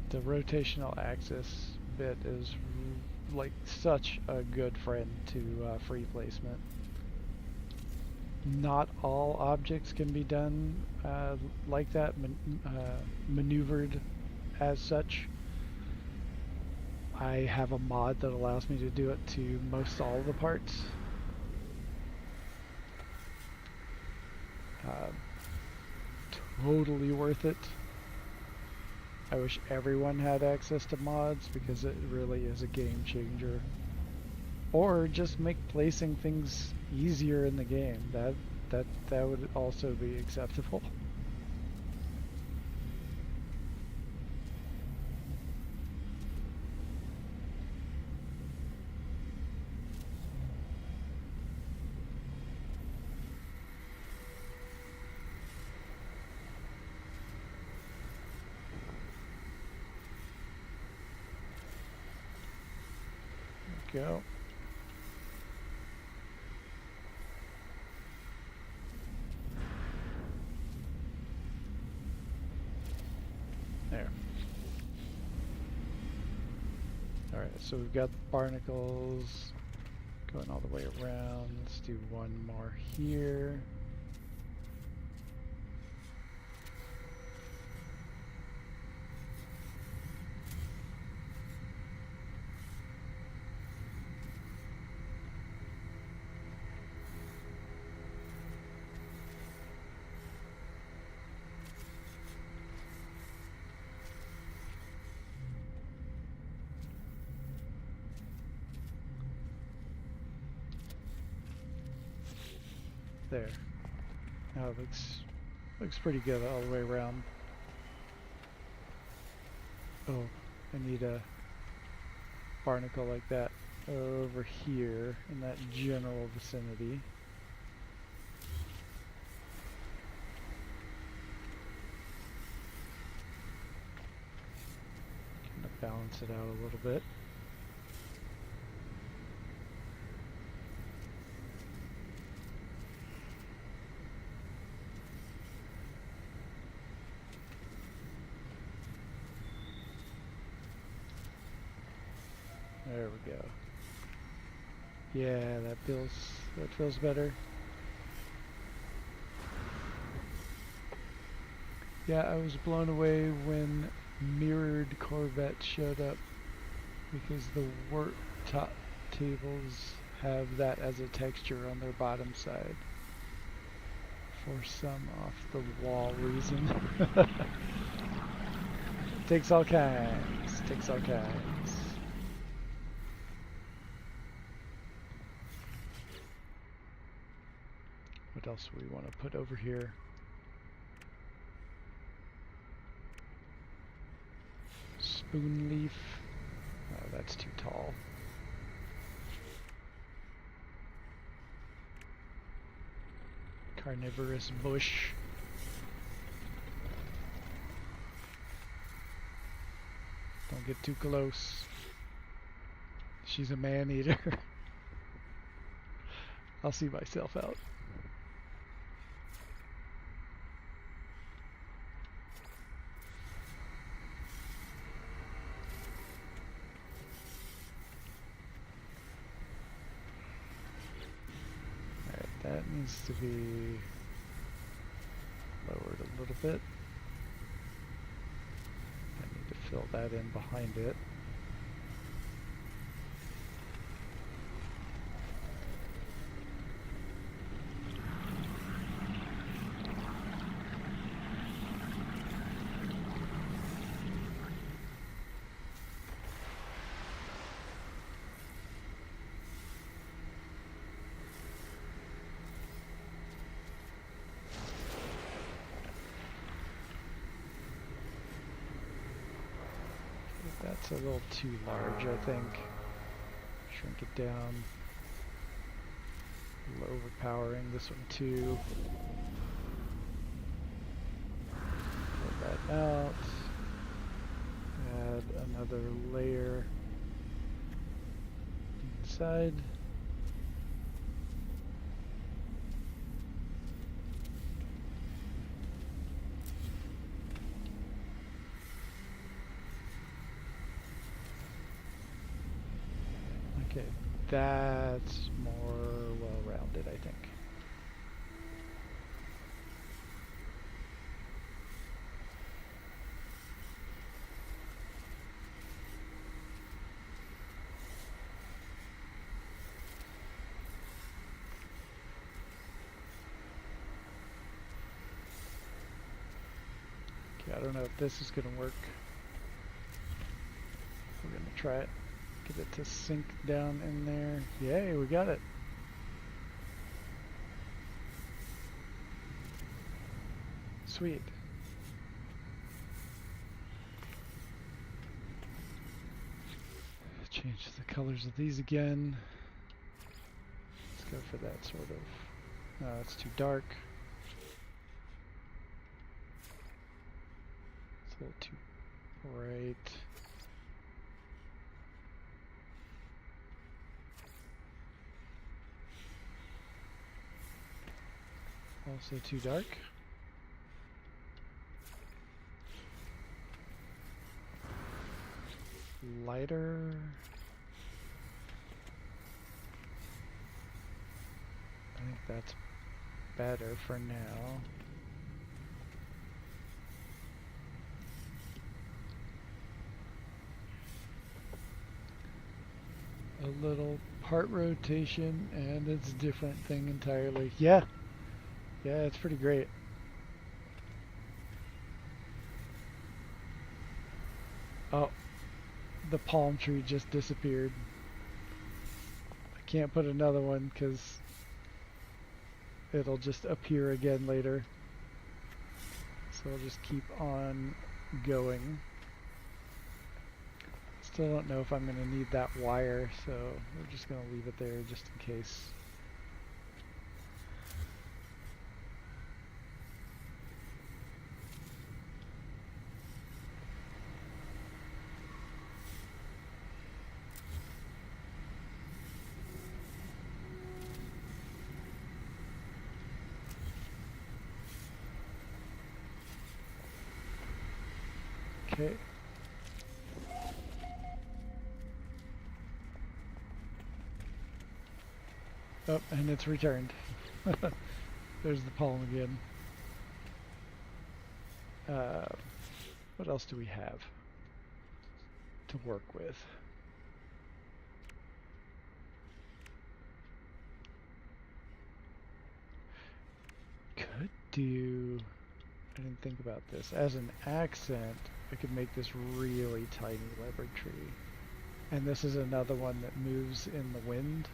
The rotational axis bit is like such a good friend to free placement. Not all objects can be done like that, maneuvered as such. I have a mod that allows me to do it to most all of the parts. Totally worth it. I wish everyone had access to mods because it really is a game changer. Or just make placing things easier in the game. That would also be acceptable. Go. There. Alright, so we've got barnacles going all the way around. Let's do one more here. There. Now it looks pretty good all the way around. Oh, I need a barnacle like that. over here in that general vicinity. Gonna balance it out a little bit. There we go. Yeah, that feels better. Yeah, I was blown away when mirrored Corvette showed up because the worktop tables have that as a texture on their bottom side for some off the wall reason. Takes all kinds. Takes all kinds. What else do we want to put over here? Spoon leaf. Oh, that's too tall. Carnivorous bush. Don't get too close. She's a man-eater. I'll see myself out. Alright, that needs to be lowered a little bit. I need to fill that in behind it. That's a little too large, I think. Shrink it down. A little overpowering. This one too. Pull that out. Add another layer inside. Okay, that's more well-rounded, I think. Okay, I don't know if this is going to work. We're going to try it. Get it to sink down in there. Yay, we got it. Sweet. Change the colors of these again. Let's go for that sort of... No, it's too dark. It's a little too bright. Also too dark. Lighter. I think that's better for now. A little part rotation and it's a different thing entirely. Yeah. Yeah, it's pretty great. Oh, the palm tree just disappeared. I can't put another one because it'll just appear again later. So I'll just keep on going. Still don't know if I'm going to need that wire, so we're just going to leave it there just in case. Okay. Oh, and it's returned. There's the palm again. What else do we have to work with? Could do... I didn't think about this. As an accent, I could make this really tiny leopard tree. And this is another one that moves in the wind.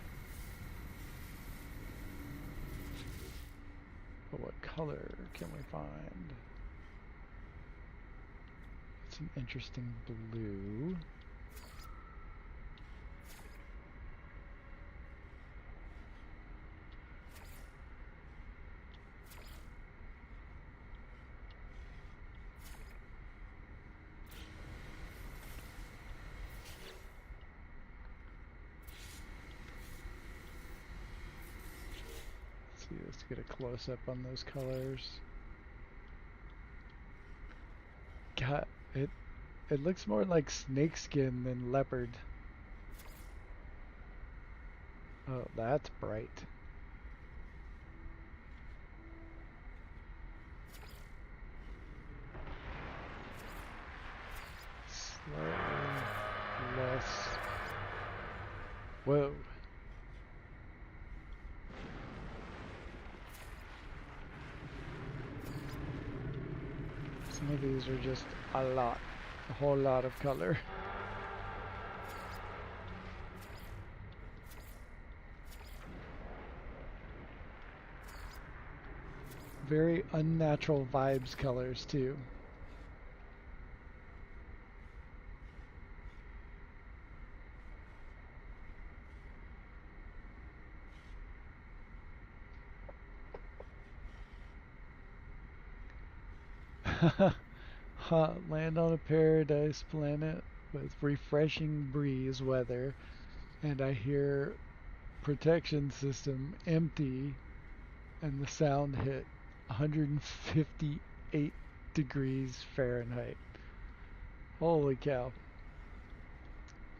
But what color can we find? It's an interesting blue. Let's get a close-up on those colors. God, it looks more like snakeskin than leopard. Oh, that's bright. Slightly less. Whoa. Some of these are just a whole lot of color. Very unnatural vibes colors too. Land on a paradise planet with refreshing breeze weather, and I hear protection system empty, and the sound hit 158 degrees Fahrenheit. Holy cow.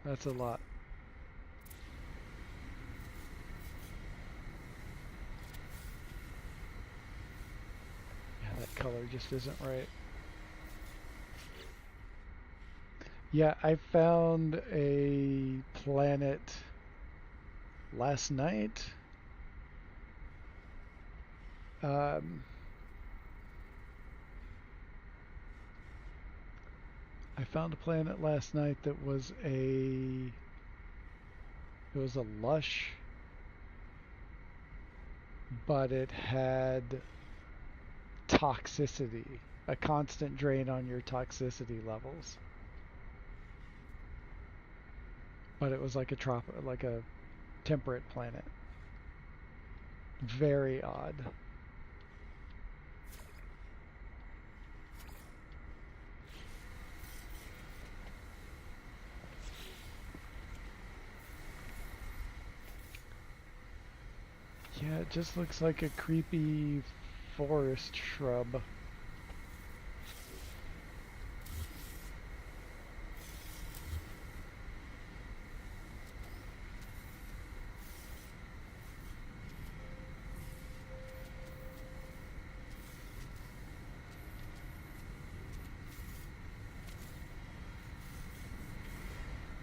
That's a lot. Yeah, that color just isn't right. Yeah, I found a planet last night. I found a planet last night that was it was a lush, but it had toxicity, a constant drain on your toxicity levels. But it was like like a temperate planet. Very odd. Yeah, it just looks like a creepy forest shrub.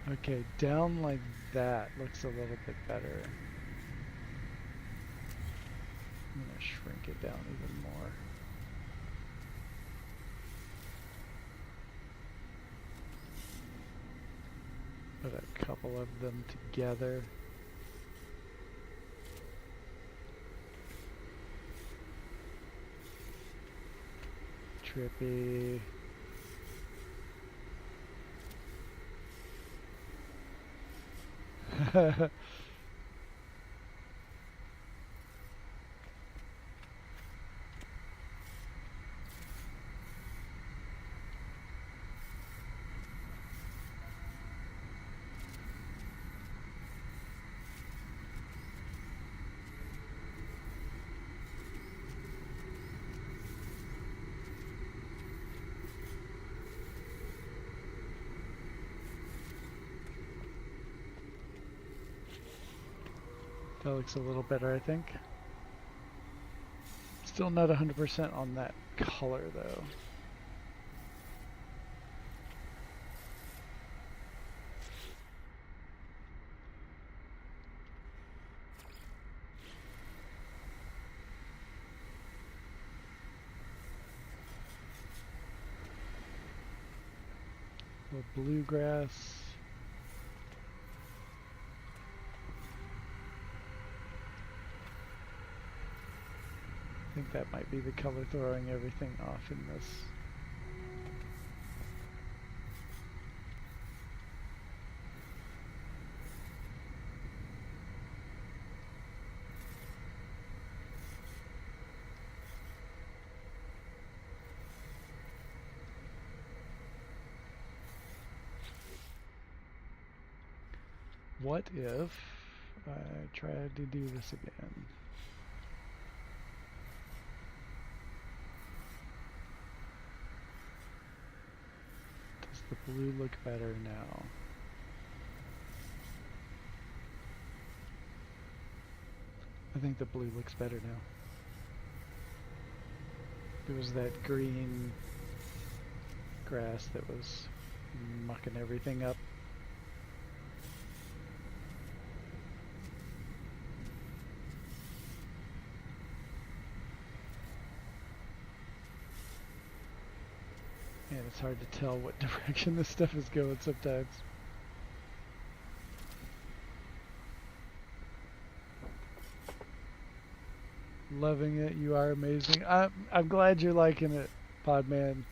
Okay, down like that looks a little bit better. I'm gonna shrink it down even more. Put a couple of them together. Trippy. That looks a little better, I think. Still not 100% on that color, though. A little bluegrass. I think that might be the color throwing everything off in this. What if I tried to do this again? Does the blue look better now? I think the blue looks better now. There was that green grass that was mucking everything up. And it's hard to tell what direction this stuff is going sometimes. Loving it. You are amazing. I'm glad you're liking it, Podman.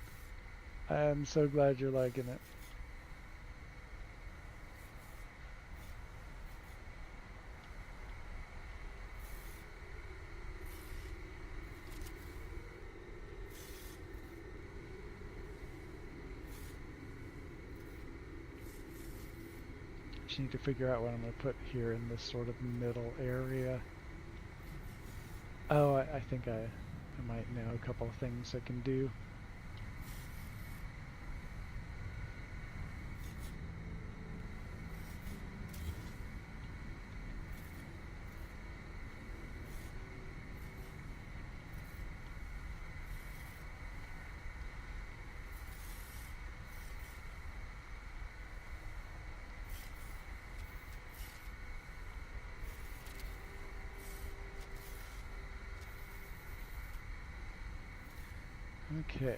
I am so glad you're liking it. Just need to figure out what I'm going to put here in this sort of middle area. Oh, I think I might know a couple of things I can do. Okay.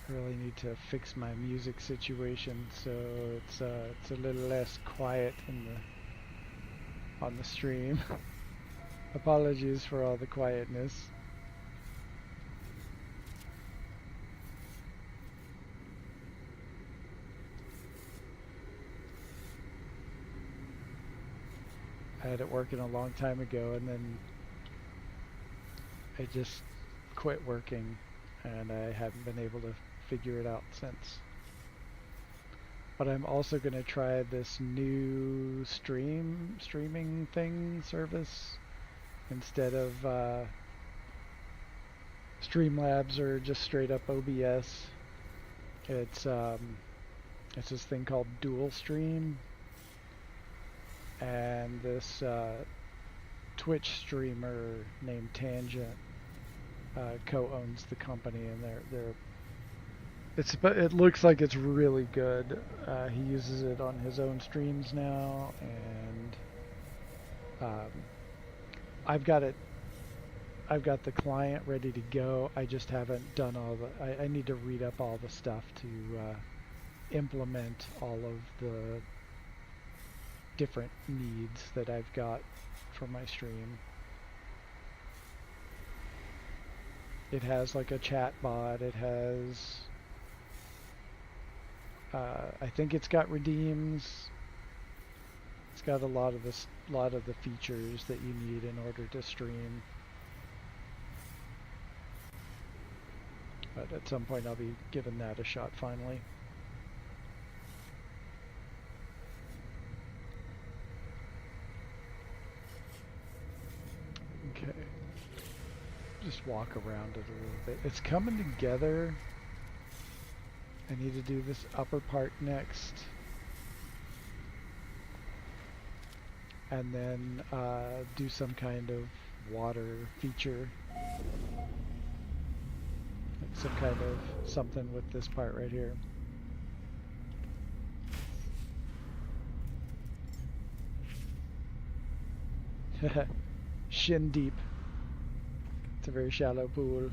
I really need to fix my music situation so it's a little less quiet in on the stream. Apologies for all the quietness. I had it working a long time ago and then I just quit working and I haven't been able to figure it out since. But I'm also going to try this new streaming thing service instead of Streamlabs or just straight up OBS. It's this thing called Dual Stream, and this Twitch streamer named Tangent co-owns the company, and it looks like it's really good. He uses it on his own streams now, and I've got the client ready to go. I just haven't done all the. I need to read up all the stuff to implement all of the different needs that I've got for my stream. It has like a chat bot. It has I think it's got redeems. It's got a lot of the features that you need in order to stream. But at some point I'll be giving that a shot finally. Okay. Just walk around it a little bit. It's coming together. I need to do this upper part next. And then do some kind of water feature. Like some kind of something with this part right here. Shin deep. It's a very shallow pool.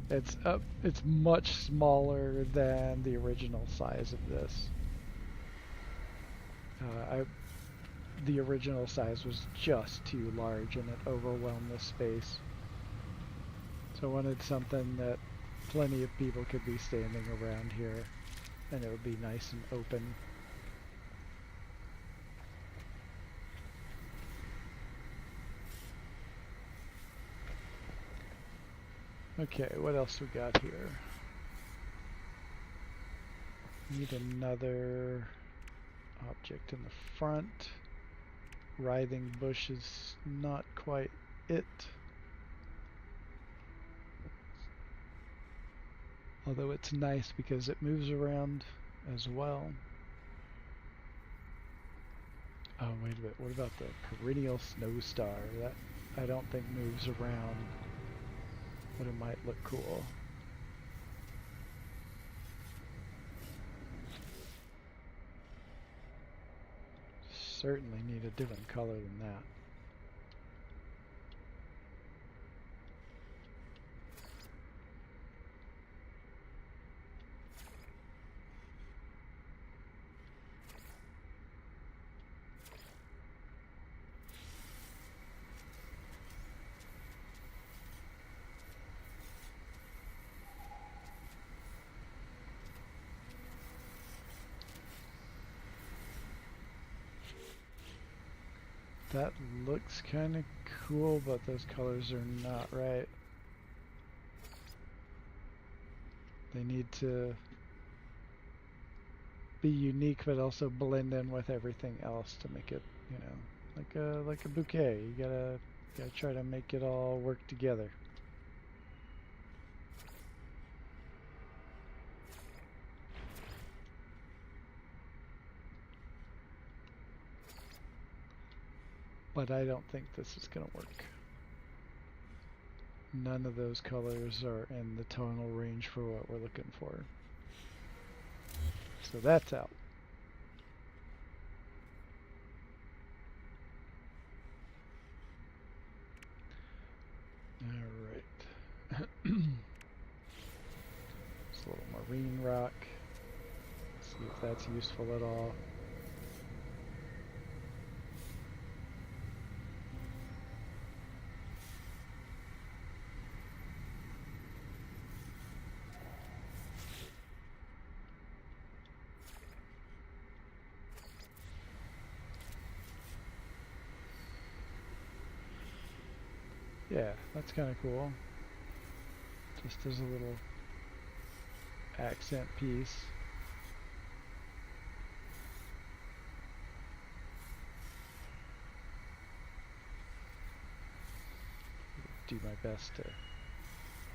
It's much smaller than the original size of this. The original size was just too large and it overwhelmed the space. So I wanted something that plenty of people could be standing around here and it would be nice and open. Okay, what else we got here? Need another object in the front. Writhing bush is not quite it. Although it's nice because it moves around as well. Oh, wait a bit. What about the perennial snow star? That I don't think moves around, but it might look cool. Certainly need a different color than that. That looks kind of cool, but those colors are not right. They need to be unique, but also blend in with everything else to make it, you know, like a bouquet. You gotta try to make it all work together. But I don't think this is gonna work. None of those colors are in the tonal range for what we're looking for. So that's out. Alright. Just a little marine rock. See if that's useful at all. Yeah, that's kind of cool. Just as a little accent piece. Do my best to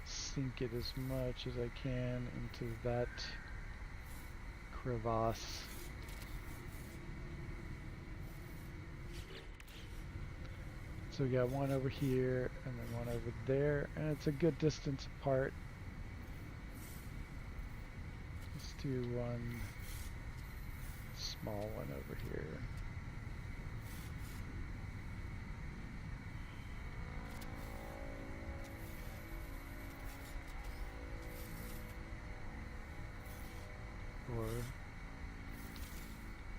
sink it as much as I can into that crevasse. So we got one over here and then one over there, and it's a good distance apart. Let's do one small one over here. Or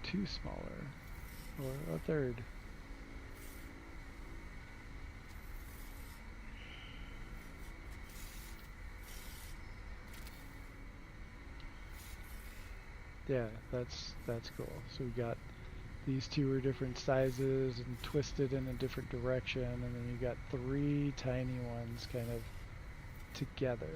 two smaller, or a third. Yeah, that's cool. So we got these two are different sizes and twisted in a different direction, and then you got three tiny ones kind of together.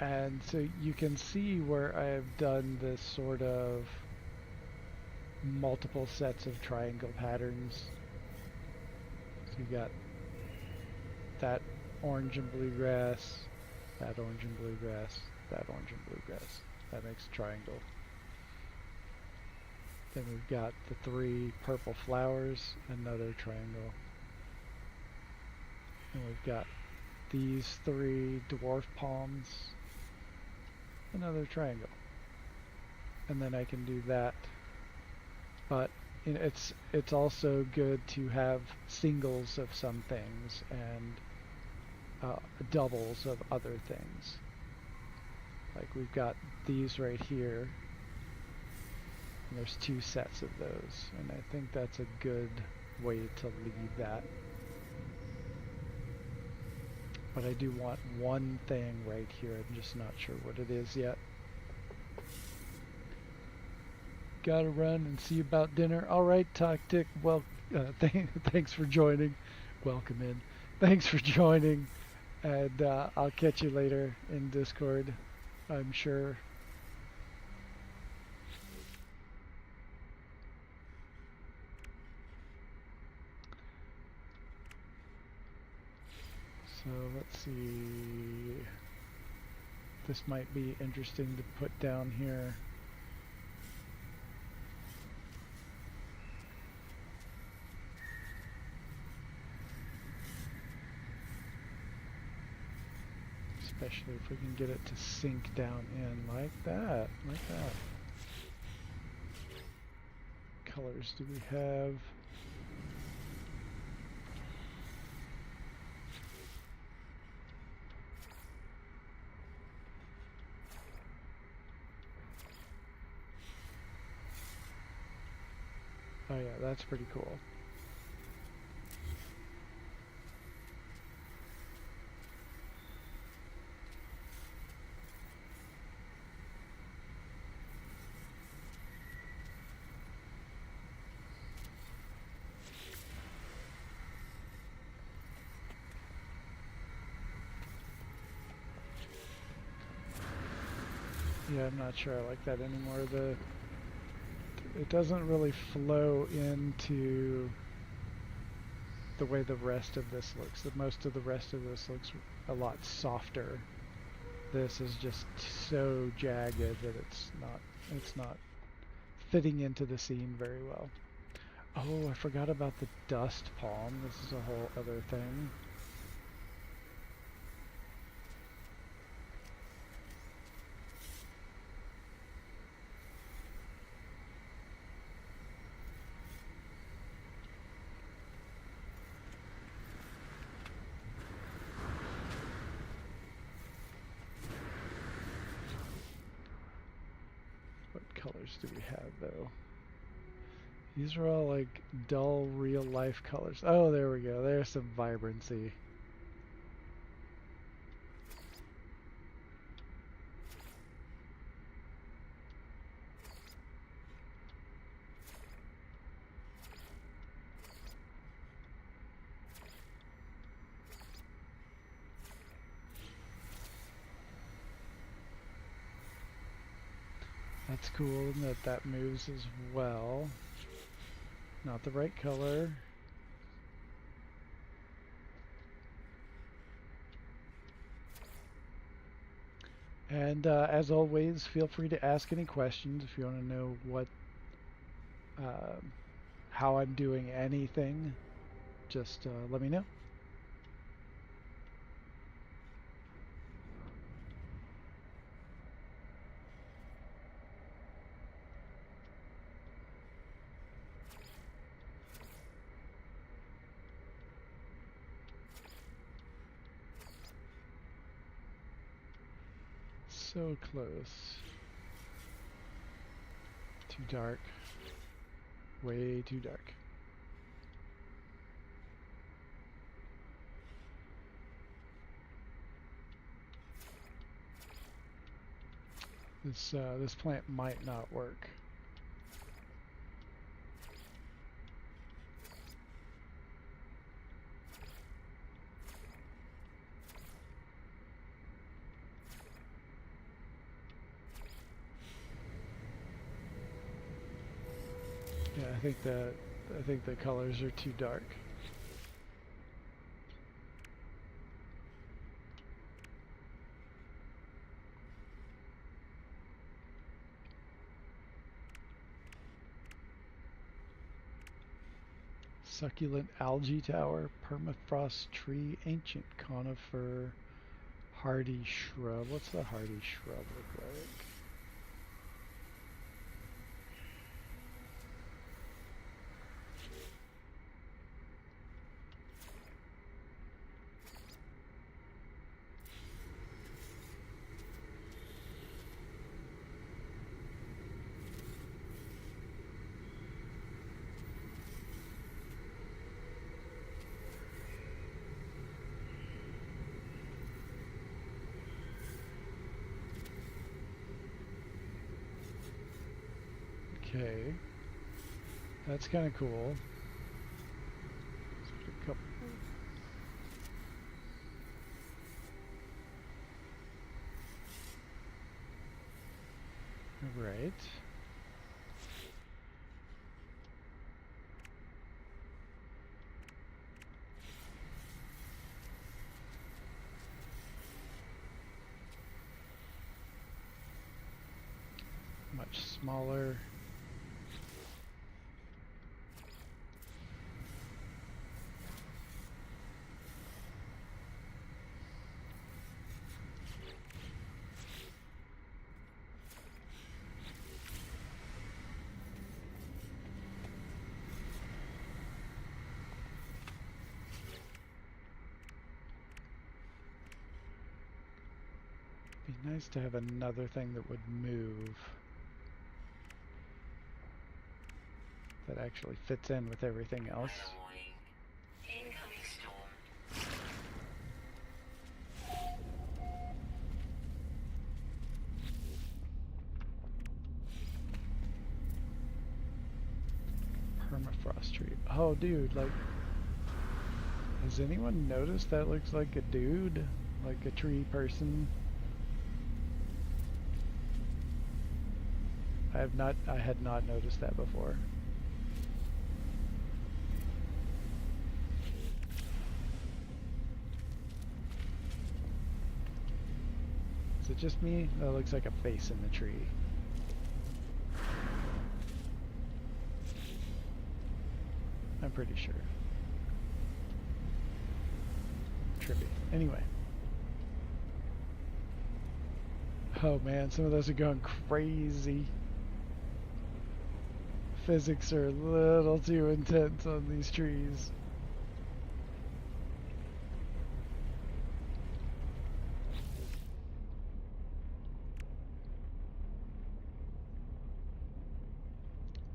And so you can see where I've done this sort of multiple sets of triangle patterns. So you got that orange and blue grass, that orange and blue grass, that orange and blue grass. That makes a triangle. Then we've got the three purple flowers, another triangle. And we've got these three dwarf palms, another triangle. And then I can do that. But you know, it's also good to have singles of some things and doubles of other things. Like we've got these right here. And there's two sets of those, and I think that's a good way to leave that. But I do want one thing right here. I'm just not sure what it is yet. Gotta run and see about dinner. All right, Tactic. Well, thanks for joining. Welcome in. Thanks for joining, and I'll catch you later in Discord, I'm sure. So let's see. This might be interesting to put down here. Especially if we can get it to sink down in like that, like that. Colors do we have? Oh yeah, that's pretty cool. Yeah, I'm not sure I like that anymore. It doesn't really flow into the way the rest of this looks. Most of the rest of this looks a lot softer. This is just so jagged that it's not fitting into the scene very well. Oh, I forgot about the dust palm. This is a whole other thing. Colors do we have though? These are all like dull real life colors. Oh, there we go. There's some vibrancy. That's cool that moves as well. Not the right color. And as always, feel free to ask any questions if you want to know what, how I'm doing anything. Just let me know. So close. Too dark. Way too dark. This plant might not work. Yeah, I think the colors are too dark. Succulent algae tower, permafrost tree, ancient conifer, hardy shrub. What's the hardy shrub look like? Okay, that's kind of cool. A couple. Right. Much smaller. Be nice to have another thing that would move. That actually fits in with everything else. Weather warning. Incoming storm. Permafrost tree. Oh, dude, like, has anyone noticed that looks like a dude? Like a tree person? I had not noticed that before. Is it just me? That looks like a face in the tree. I'm pretty sure. Trippy. Anyway. Oh man, some of those are going crazy. Physics are a little too intense on these trees.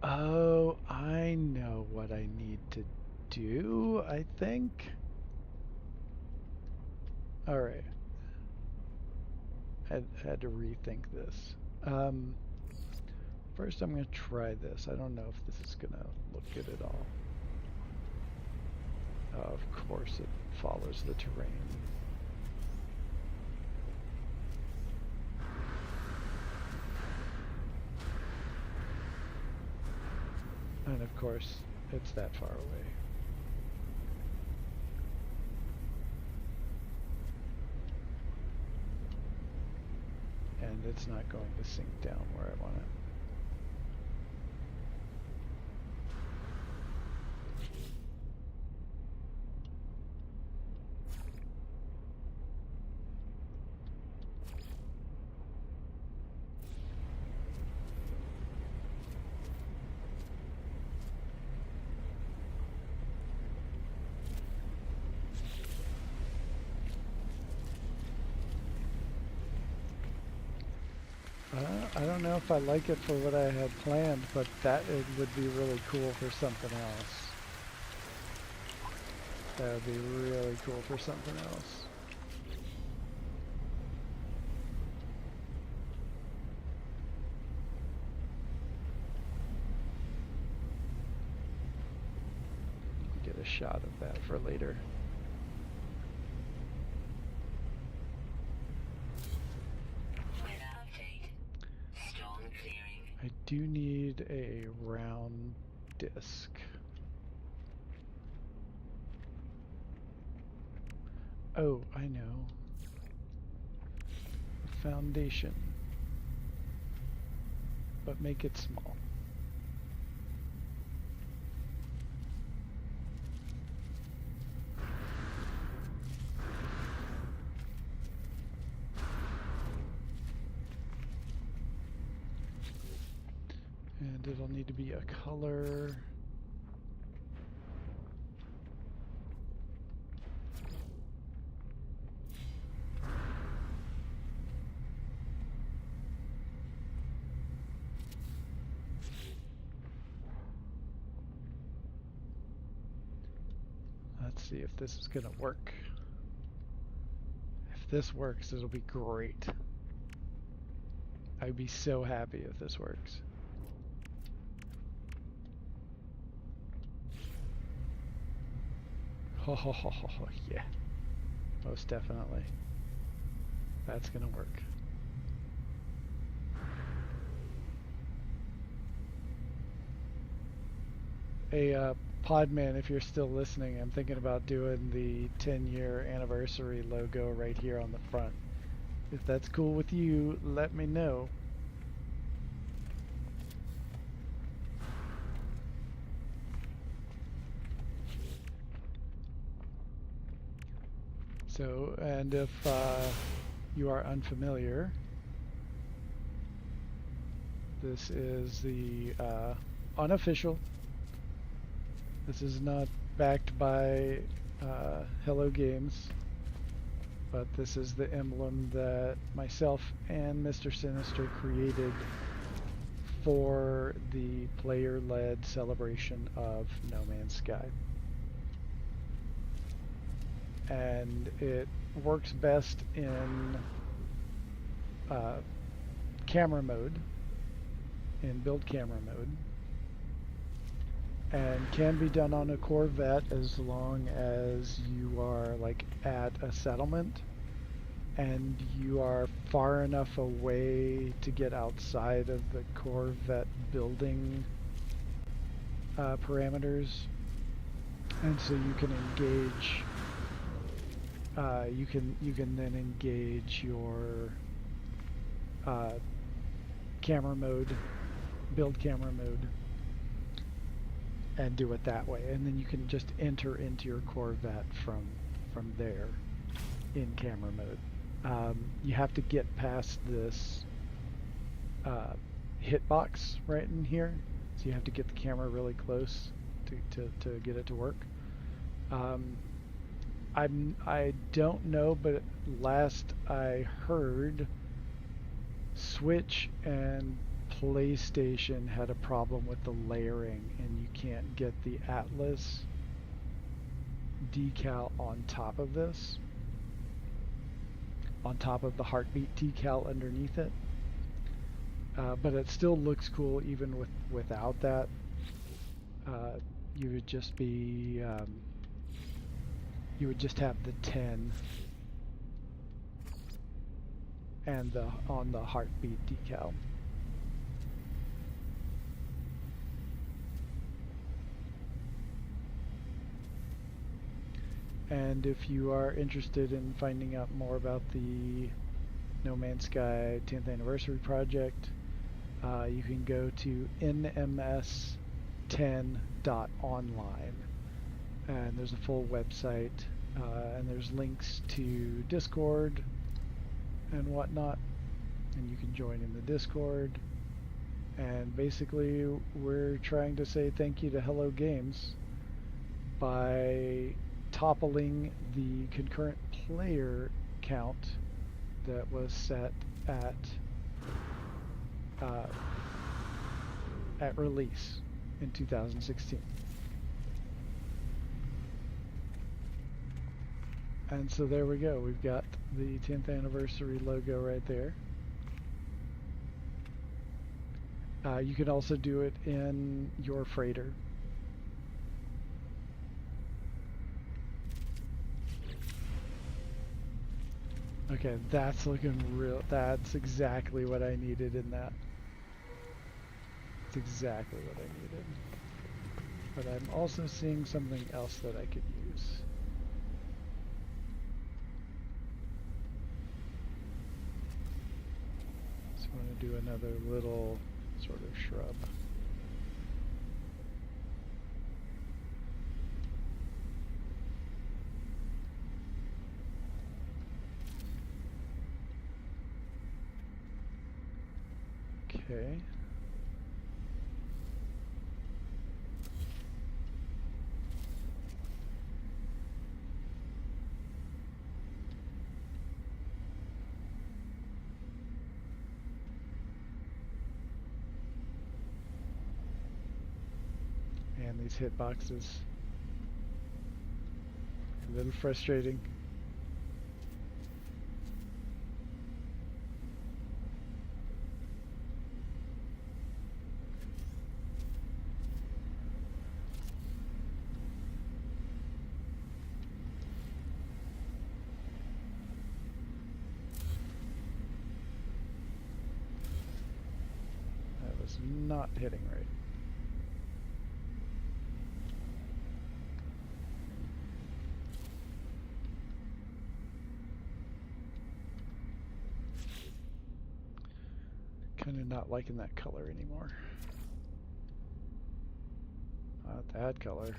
Oh, I know what I need to do, I think. Alright. I had to rethink this. First I'm going to try this. I don't know if this is going to look good at all. Of course it follows the terrain. And of course, it's that far away. And it's not going to sink down where I want it. I don't know if I like it for what I had planned, but that it would be really cool for something else. That would be really cool for something else. a shot of that for later. Weather update. Storm clearing. I do need a round disc. Oh, I know. Foundation. But make it small. And it'll need to be a color. Let's see if this is gonna work. If this works, it'll be great. I'd be so happy if this works. Ho ho ho ho ho, yeah. Most definitely. That's gonna work. Hey, Podman, if you're still listening, I'm thinking about doing the 10-year anniversary logo right here on the front. If that's cool with you, let me know. So, and if you are unfamiliar, this is the unofficial. This is not backed by Hello Games, but this is the emblem that myself and Mr. Sinister created for the player-led celebration of No Man's Sky. And it works best in camera mode, in build camera mode, and can be done on a Corvette as long as you are like at a settlement and you are far enough away to get outside of the Corvette building parameters, and so you can engage you can then engage your camera mode, build camera mode, and do it that way, and then you can just enter into your Corvette from there in camera mode. You have to get past this hitbox right in here, so you have to get the camera really close to get it to work. I don't know, but last I heard, Switch and PlayStation had a problem with the layering, and you can't get the Atlas decal on top of this, on top of the heartbeat decal underneath it. But it still looks cool even without that. You would just be you would just have the 10 and on the heartbeat decal. And if you are interested in finding out more about the No Man's Sky 10th anniversary project, you can go to nms10.online, and there's a full website, and there's links to Discord and whatnot, and you can join in the Discord. And basically we're trying to say thank you to Hello Games by toppling the concurrent player count that was set at release in 2016. And so there we go. We've got the 10th anniversary logo right there. You can also do it in your freighter. Okay, that's looking real. That's exactly what I needed in that. That's exactly what I needed. But I'm also seeing something else that I could use. So I want to do another little sort of shrub. Okay. And these hitboxes. A little frustrating. That was not hitting right. Kind of not liking that color anymore. Not that color.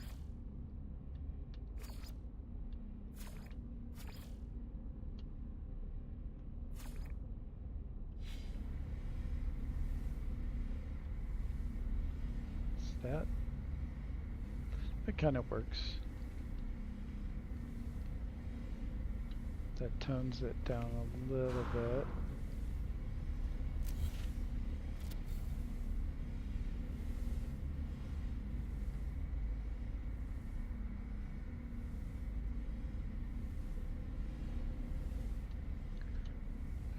That kind of works. That tones it down a little bit.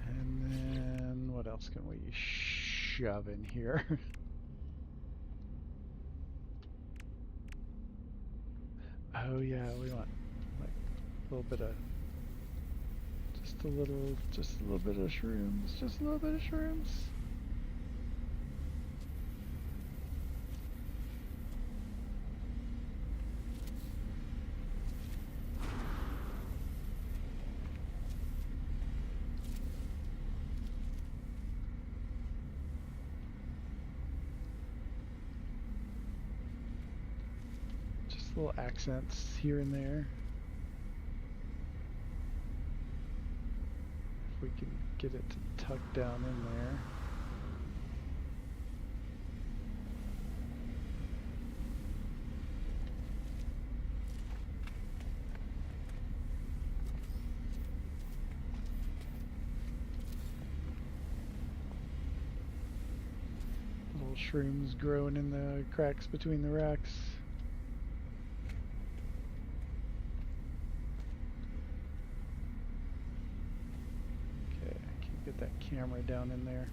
And then what else can we shove in here? Oh yeah, we want like a little bit of just a little bit of shrooms. Just a little bit of shrooms. Just little accents here and there. If we can get it to tuck down in there. Little shrooms growing in the cracks between the racks. Okay, can you get that camera down in there?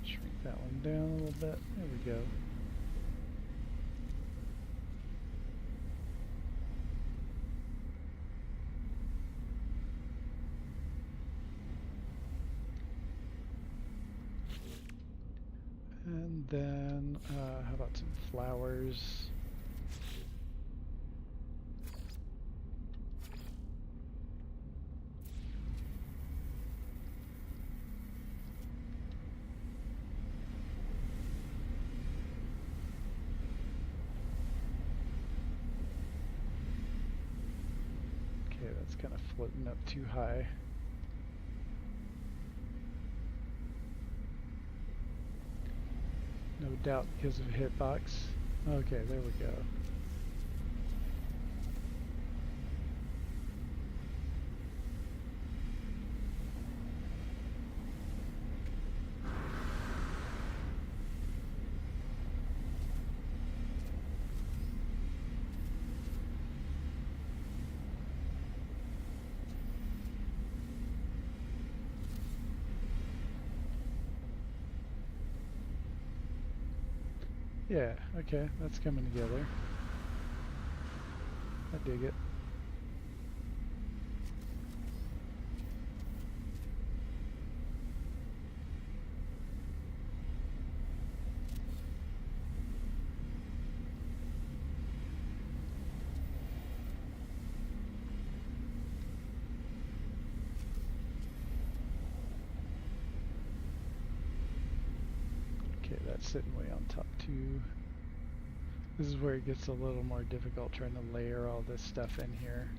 Shrink that one down a little bit. There we go. And then, how about some flowers? Okay, that's kind of floating up too high. No doubt because of hitbox. Okay, there we go. Yeah, okay, that's coming together. I dig it. Okay, that's sitting way on top too. This is where it gets a little more difficult trying to layer all this stuff in here.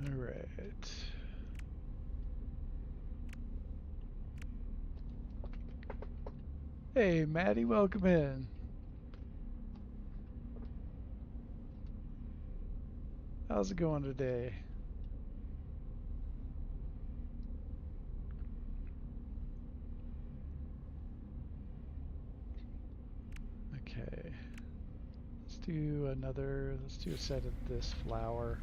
All right. Hey, Maddie, welcome in. How's it going today? Okay. Let's do a set of this flower.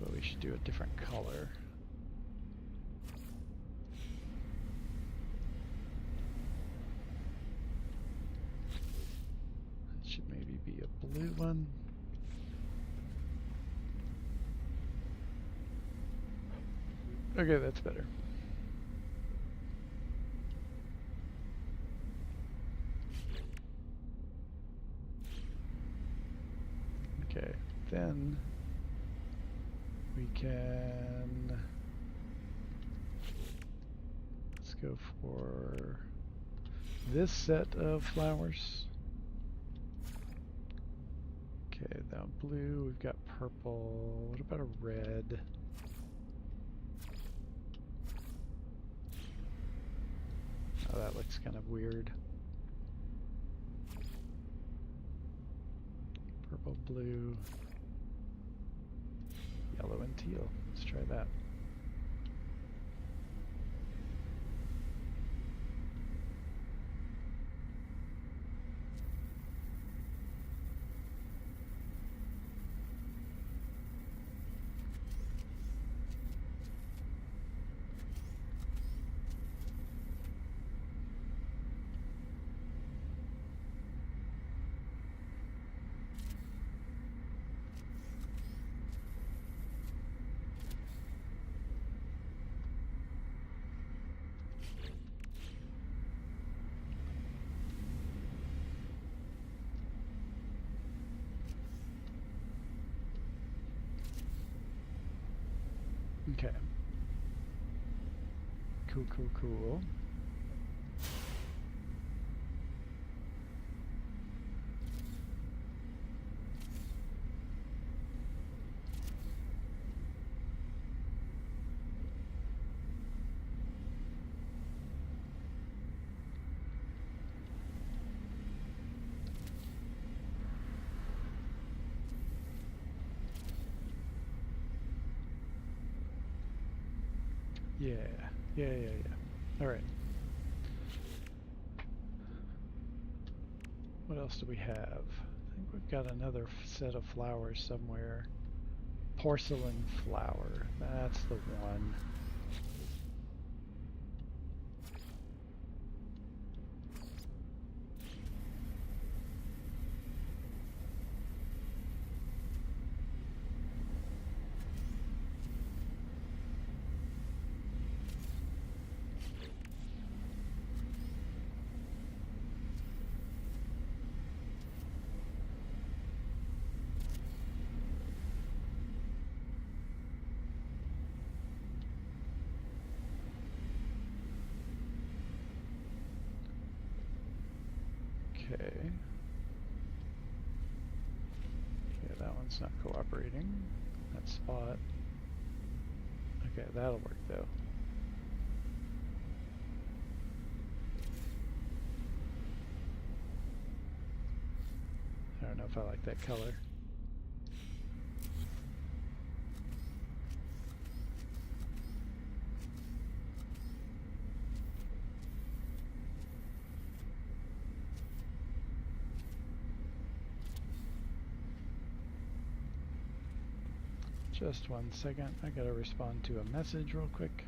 But we should do a different color. It should maybe be a blue one. Okay, that's better. Okay, then we can, let's go for this set of flowers. Okay, now blue, we've got purple. What about a red? Oh, that looks kind of weird. Purple, blue, yellow, and teal. Let's try that. Okay. Cool, cool, cool. Yeah. All right. What else do we have? I think we've got another set of flowers somewhere. Porcelain flower. That's the one. Okay. Yeah, that one's not cooperating. That spot. Okay, that'll work though. don't know if I like that color. Just 1 second, I gotta respond to a message real quick.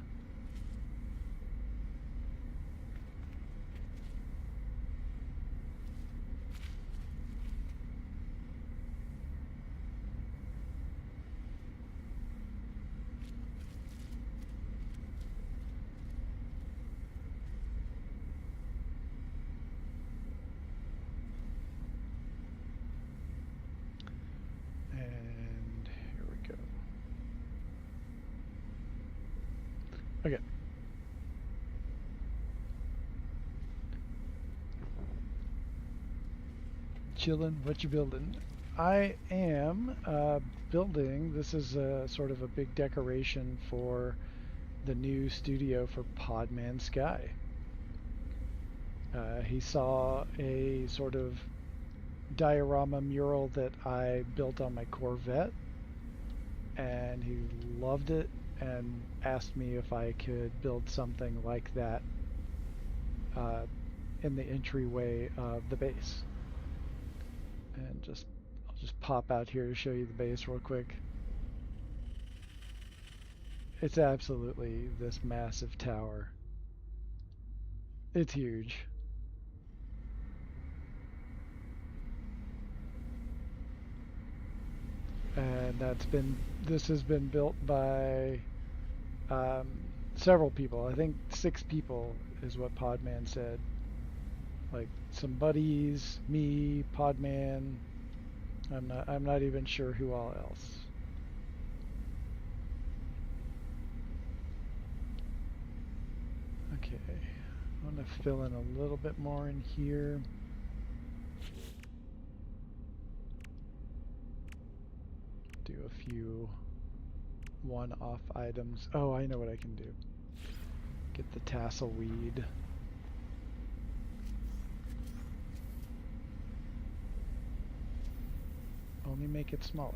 And here we go. Okay. Chillin', what you building? I am building, this is sort of a big decoration for the new studio for Podman Sky. He saw a sort of diorama mural that I built on my Corvette, and he loved it and asked me if I could build something like that in the entryway of the base. And I'll just pop out here to show you the base real quick. It's absolutely this massive tower. It's huge. And this has been built by several people. I think 6 people is what Podman said. Like some buddies, me, Podman. I'm not even sure who all else. Okay, I'm gonna fill in a little bit more in here. Do a few one-off items. Oh, I know what I can do. Get the tassel weed. Only make it smaller.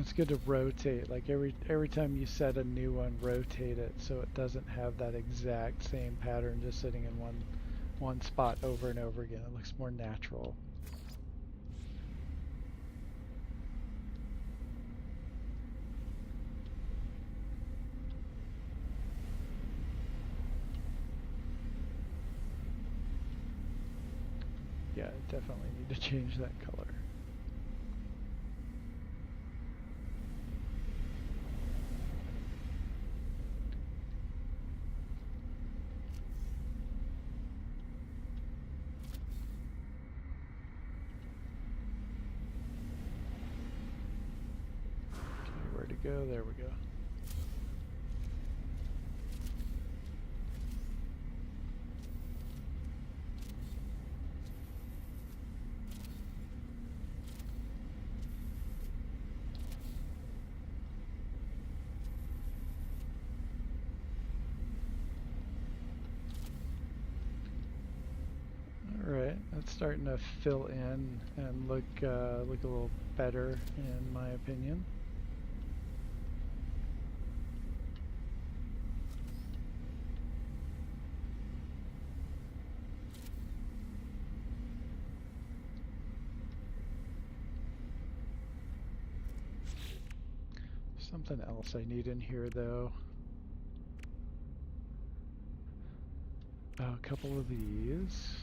It's good to rotate, like every time you set a new one, rotate it so it doesn't have that exact same pattern just sitting in one spot over and over again. It looks more natural. Yeah, definitely need to change that color. Go, there we go. All right, that's starting to fill in and look a little better in my opinion. Something else I need in here though. A couple of these.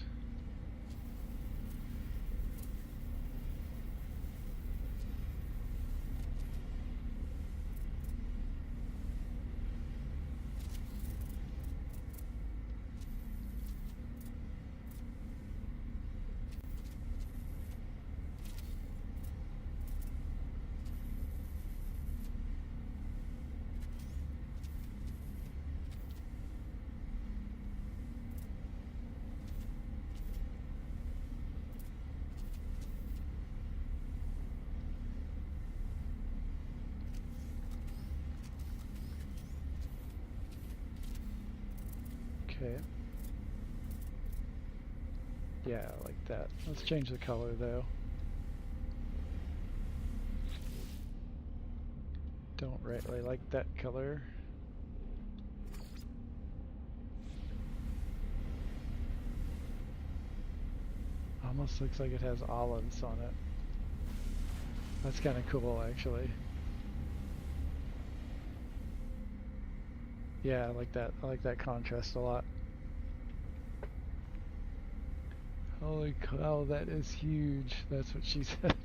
Okay. Yeah, like that. Let's change the color though. Don't really like that color. Almost looks like it has olives on it. That's kind of cool, actually. Yeah, I like that. I like that contrast a lot. Holy cow, that is huge. That's what she said.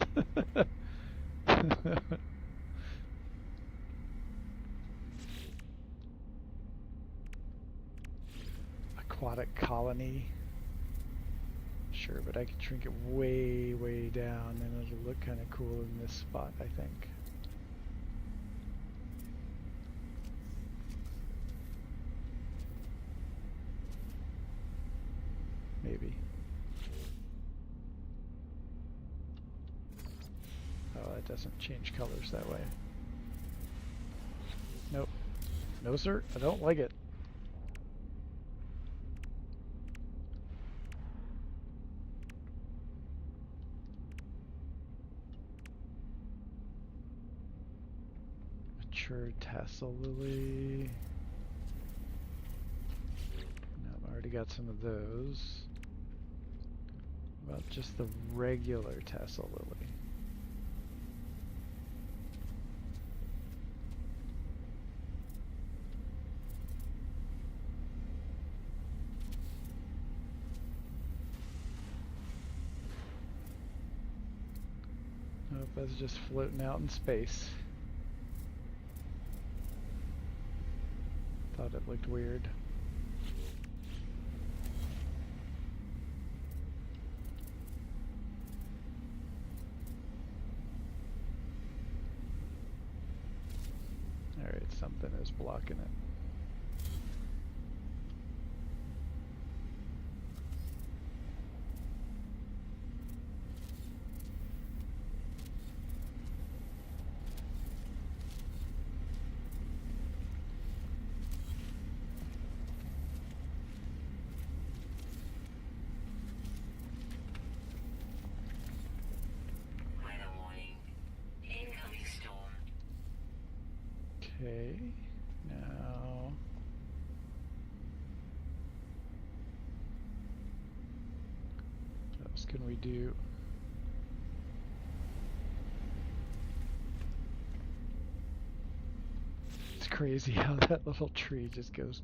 Aquatic colony. Sure, but I can shrink it way, way down and it'll look kind of cool in this spot, I think. Maybe. Oh, that doesn't change colors that way. Nope. No, sir. I don't like it. Mature tassel lily. No, I've already got some of those. About just the regular tassel lily. Oh, that's just floating out in space. Thought it looked weird. Alright, something is blocking it. Weather warning. Incoming storm. Okay, now what else can we do? It's crazy how that little tree just goes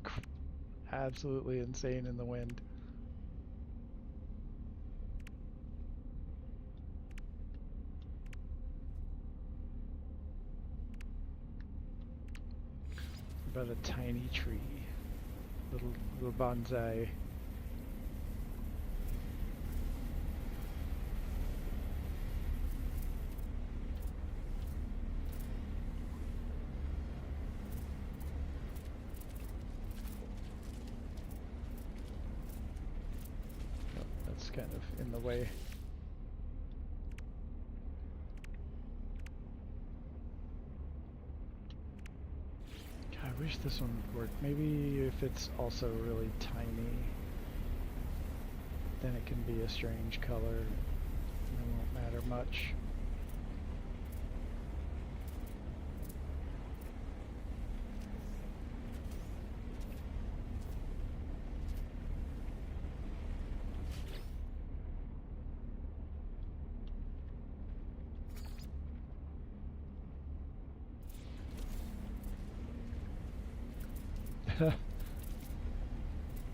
absolutely insane in the wind. About a tiny tree, little bonsai. Oh, that's kind of in the way. I wish this one would work. Maybe if it's also really tiny, then it can be a strange color. And it won't matter much.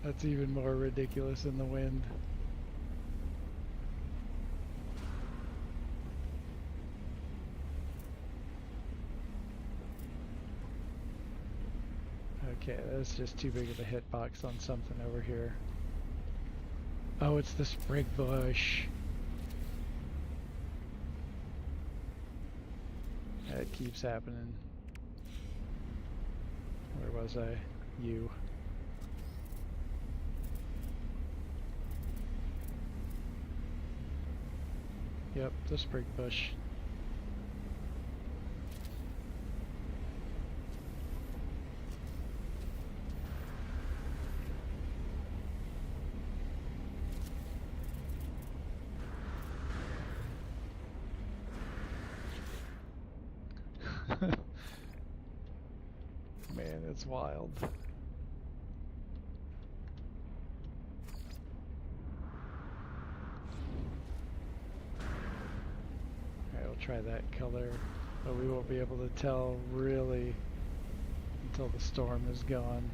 That's even more ridiculous in the wind. Okay, that's just too big of a hitbox on something over here. Oh, it's the sprig bush. That keeps happening. Where was I? You. Yep, the sprig bush. Man, it's wild. Alright, we'll try that color, but we won't be able to tell really until the storm is gone.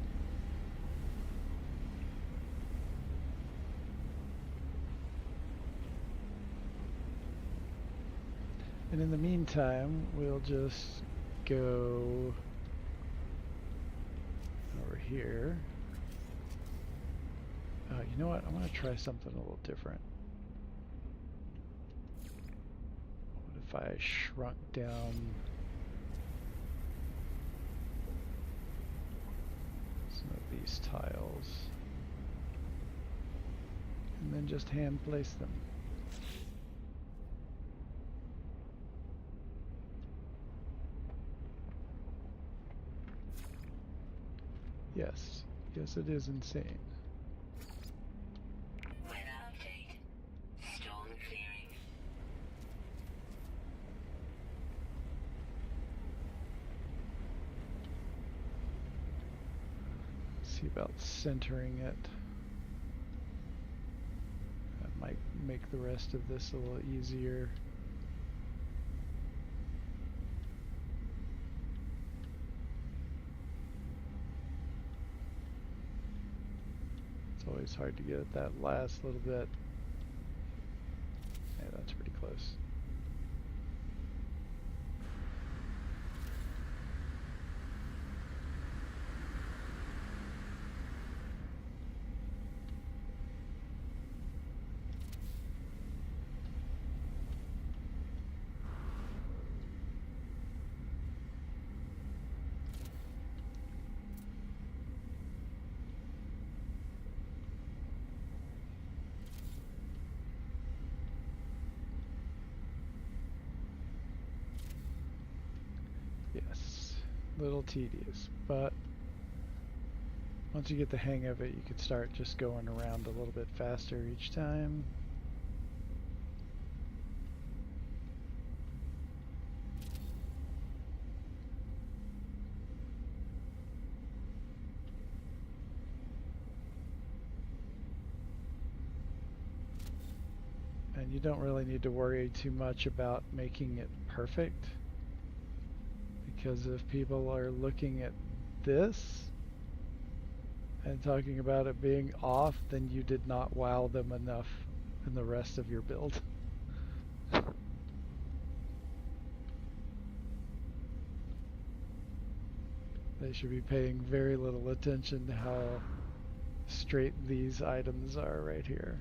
And in the meantime, we'll just go over here. You know what? I'm going to try something a little different. What if I shrunk down some of these tiles and then just hand place them? Yes, yes, it is insane. Weather update. Storm clearing. See about centering it. That might make the rest of this a little easier. It's always hard to get at that last little bit. Yeah, that's pretty close. Yes, little tedious, but once you get the hang of it, you could start just going around a little bit faster each time. And you don't really need to worry too much about making it perfect, because if people are looking at this and talking about it being off, then you did not wow them enough in the rest of your build. They should be paying very little attention to how straight these items are right here.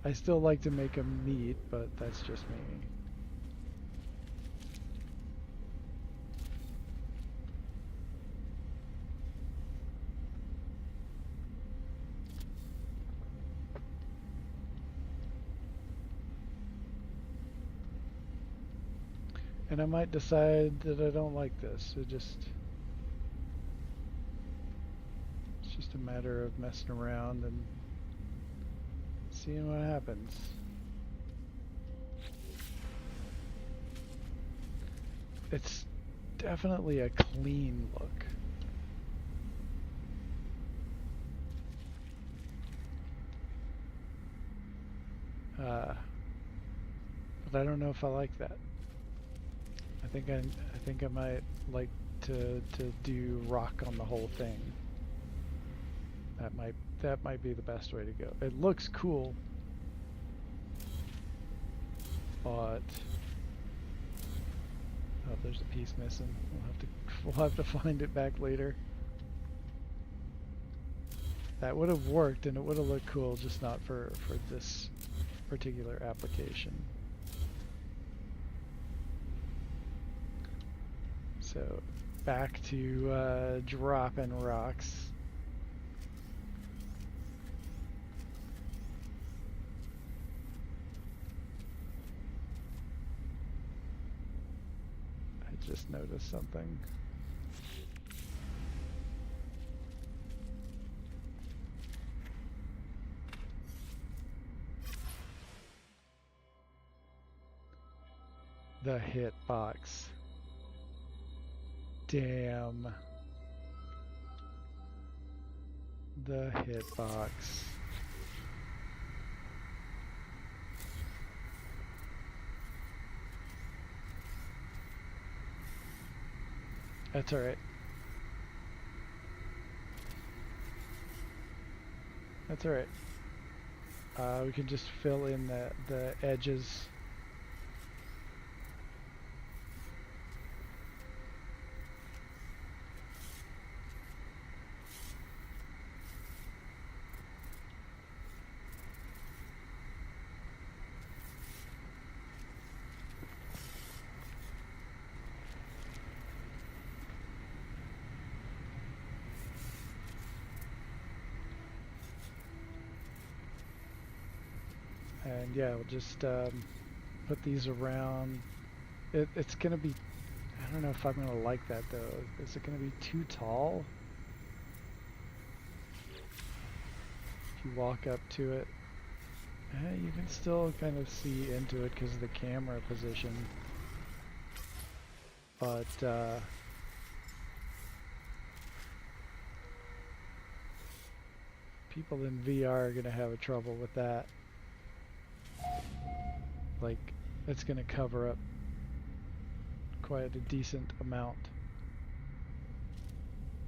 I still like to make them neat, but that's just me. And I might decide that I don't like this. It's just a matter of messing around and seeing what happens. It's definitely a clean look. But I don't know if I like that. I think I might like to do rock on the whole thing. That might be the best way to go. It looks cool, but oh, there's a piece missing. We'll have to find it back later. That would have worked and it would have looked cool, just not for this particular application. So back to dropping rocks. I just noticed something. The hitbox. Damn. The hitbox. That's alright. That's alright. We can just fill in the edges. And yeah, we'll just put these around. It's gonna be, I don't know if I'm gonna like that though. Is it gonna be too tall? If you walk up to it, you can still kind of see into it because of the camera position. But people in VR are gonna have a trouble with that. Like, it's gonna cover up quite a decent amount.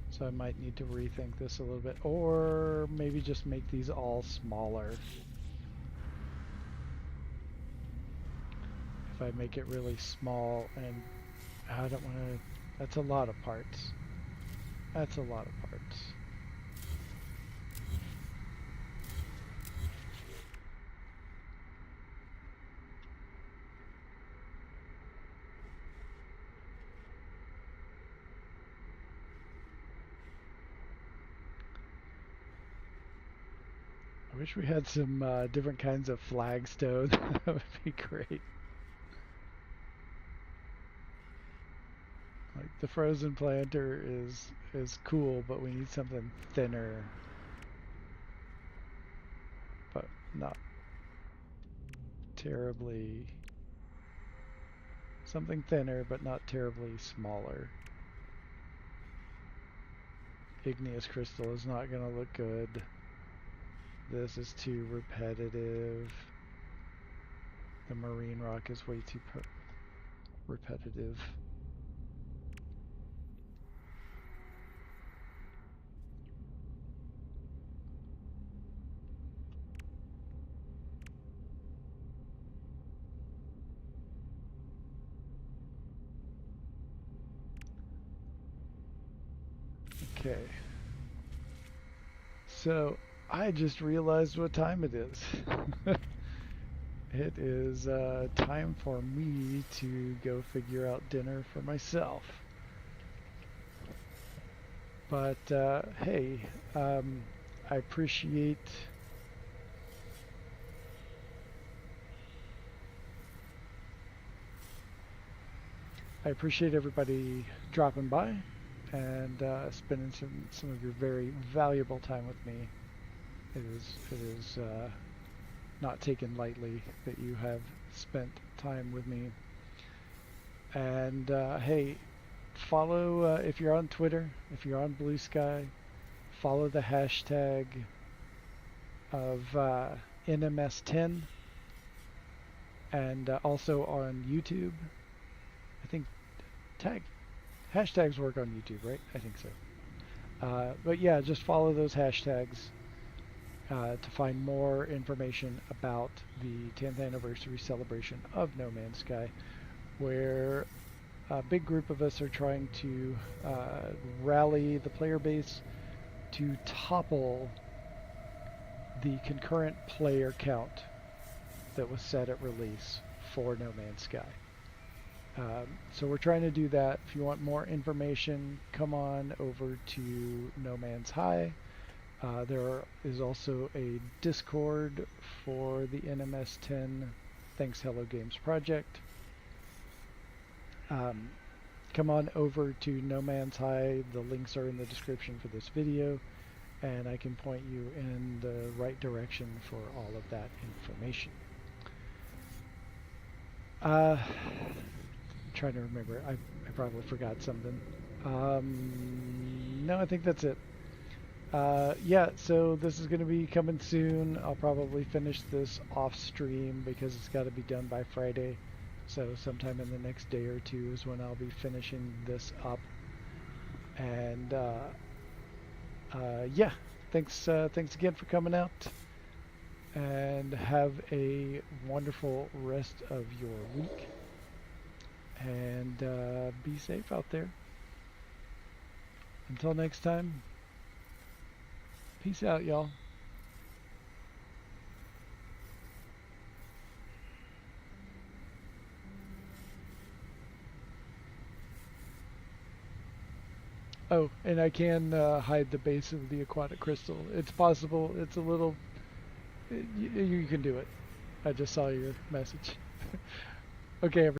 So I might need to rethink this a little bit, or maybe just make these all smaller. If I make it really small, and I don't want to, that's a lot of parts. That's a lot of parts. I wish we had some different kinds of flagstone. That would be great. Like the frozen planter is cool, but we need something thinner, but not terribly. Something thinner, but not terribly smaller. Igneous crystal is not going to look good. This is too repetitive. The marine rock is way too repetitive. Okay. So I just realized what time it is. It is time for me to go figure out dinner for myself. But hey, I appreciate everybody dropping by and spending some of your very valuable time with me. It is not taken lightly that you have spent time with me. And hey, follow if you're on Twitter, if you're on Blue Sky, follow the hashtag of NMS10, and also on YouTube. I think hashtags work on YouTube, right? I think so. But yeah, just follow those hashtags to find more information about the 10th anniversary celebration of No Man's Sky, where a big group of us are trying to rally the player base to topple the concurrent player count that was set at release for No Man's Sky. So we're trying to do that. If you want more information, come on over to No Man's High. There is also a Discord for the NMS10 Thanks Hello Games project. Come on over to No Man's High. The links are in the description for this video, and I can point you in the right direction for all of that information. Trying to remember. I probably forgot something. No, I think that's it. Yeah, so this is going to be coming soon. I'll probably finish this off stream because it's got to be done by Friday. So sometime in the next day or two is when I'll be finishing this up. And yeah, thanks again for coming out. And have a wonderful rest of your week. And be safe out there. Until next time, peace out, y'all. Oh, and I can hide the base of the aquatic crystal. It's possible. It's a little... You can do it. I just saw your message. Okay, everybody.